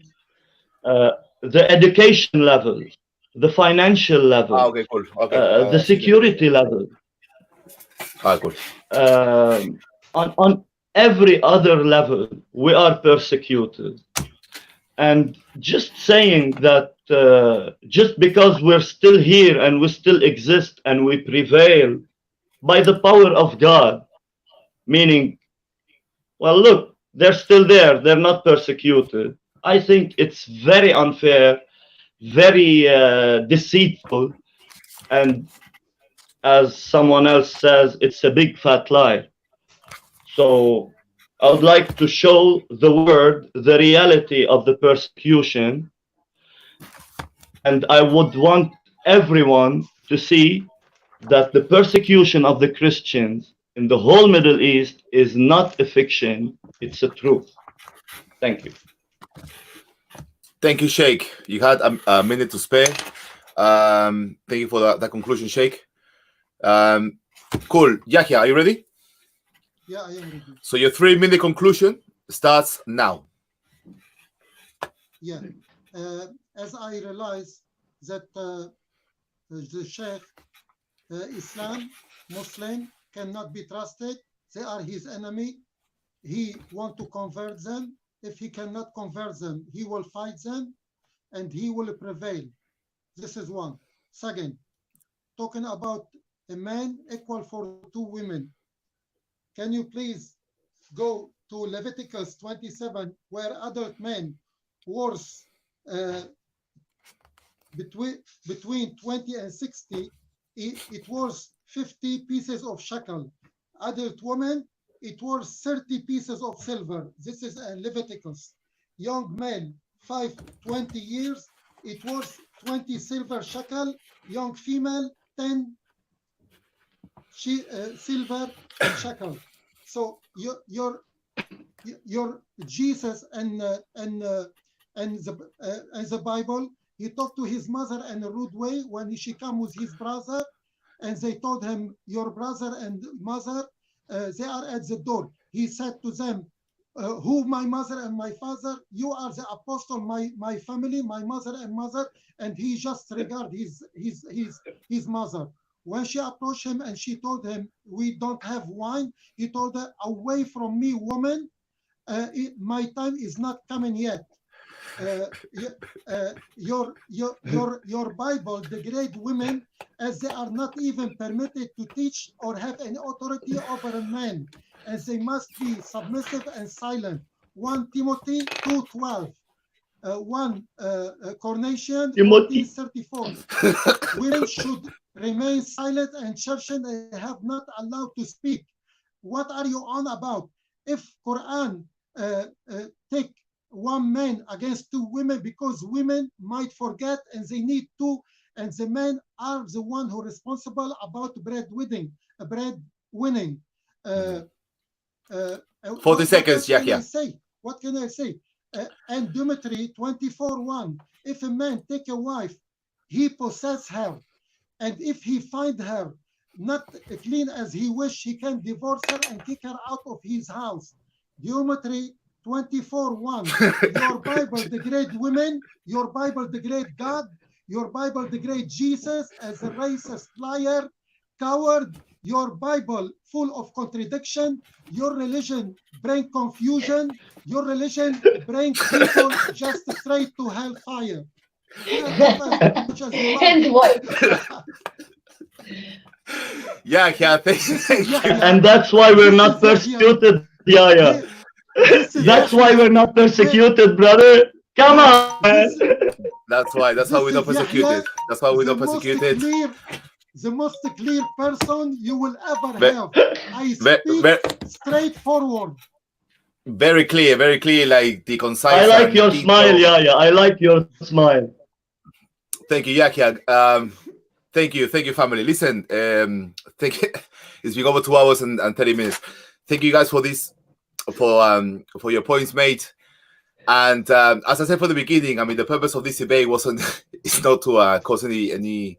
The education level, the financial level, okay, cool. Okay. the security level. Cool. On every other level, we are persecuted. And just saying that just because we're still here and we still exist and we prevail by the power of God, meaning, well, look, they're still there, they're not persecuted. I think it's very unfair, very deceitful, and as someone else says, it's a big fat lie. So I would like to show the world the reality of the persecution, and I would want everyone to see that the persecution of the Christians in the whole Middle East is not a fiction, it's a truth. Thank you. Thank you, Sheikh. You had a minute to spare. Thank you for that conclusion, Sheikh. Cool. Yahya, are you ready? Yeah, I am ready. So your 3-minute conclusion starts now. Yeah. As I realize that the Sheikh, Islam, Muslim cannot be trusted. They are his enemy. He want to convert them. If he cannot convert them, he will fight them and he will prevail. This is one. Second, talking about a man equal for 2 women. Can you please go to Leviticus 27, where adult men worth between 20 and 60, it was 50 pieces of shekel. Adult women, it was 30 pieces of silver. This is a Leviticus. Young men, 20 years, it was 20 silver shekel. Young female, 10 silver shekel. So your Jesus and the Bible, he talked to his mother in a rude way when she came with his brother, and they told him, your brother and mother, they are at the door. He said to them, who my mother and my father? You are the apostle, my family, my mother and mother, and he just regard his mother. When she approached him and she told him, we don't have wine, he told her, away from me, woman, my time is not coming yet. Your Bible degrade women as they are not even permitted to teach or have any authority over a man, as they must be submissive and silent. 1 Timothy 2:12, 1 Corinthians 14:34. Women should remain silent and children have not allowed to speak. What are you on about? If Quran take 1 man against 2 women, because women might forget and they need 2, and the men are the one who are responsible about breadwinning. 40 seconds, Yahya. What can I say? And Deuteronomy 24:1. If a man take a wife, he possess her, and if he find her not clean as he wish, he can divorce her and kick her out of his house. Deuteronomy 24:1. Your Bible degrade women, your Bible degrade God, your Bible degrade Jesus as a racist, liar, coward. Your Bible full of contradiction. Your religion bring confusion. Your religion bring people just straight to hellfire. And what? Yeah, thank you. And that's why we're not persecuted, Yahya. That's why we're not persecuted, brother. Come on, man. That's why. That's how we This don't is persecute Yahya, it. That's why we don't the most persecute it. clear, the most clear person you will ever Ve- have. I Ve- speak ve- straightforward. Very clear, like the concise. I like and your detailed- smile, Yaya. I like your smile. Thank you, Yahya. Thank you, family. Listen, thank you. It's been over 2 hours and 30 minutes. Thank you guys for this, for your points made. And as I said from the beginning, I mean, the purpose of this debate wasn't, it's not to cause any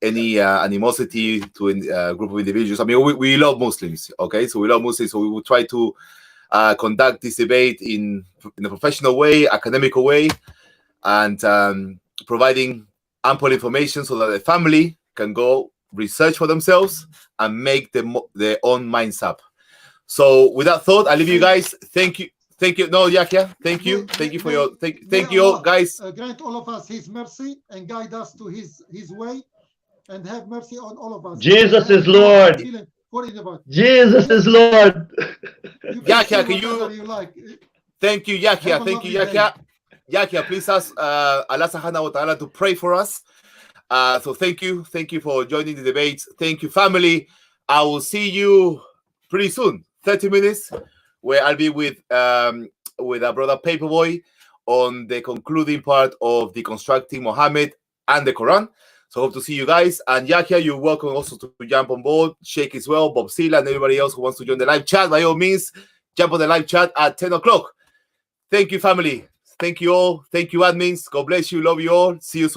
animosity to a group of individuals. I mean, we love Muslims, okay? So we love Muslims, so we will try to conduct this debate in a professional way, academical way, and providing ample information so that the family can go research for themselves and make their own minds up. So with that thought, I leave you guys. Thank you. No, Yahya, thank you for your thank you all, guys. Grant all of us his mercy and guide us to his way, and have mercy on all of us. Jesus is Lord. Jesus is Lord. Yahya, can you like. Thank you, Yahya. Have a Thank you, lovely Yahya. Yahya, please ask Allah subhanahu wa ta'ala to pray for us. So thank you for joining the debate. Thank you, family. I will see you pretty soon, 30 minutes, where I'll be with our brother Paperboy on the concluding part of deconstructing Muhammad and the Quran. So hope to see you guys. And Yahya, you're welcome also to jump on board. Sheikh as well, Bob Sila, and everybody else who wants to join the live chat. By all means, jump on the live chat at 10 o'clock. Thank you, family. Thank you all. Thank you, admins. God bless you. Love you all. See you soon.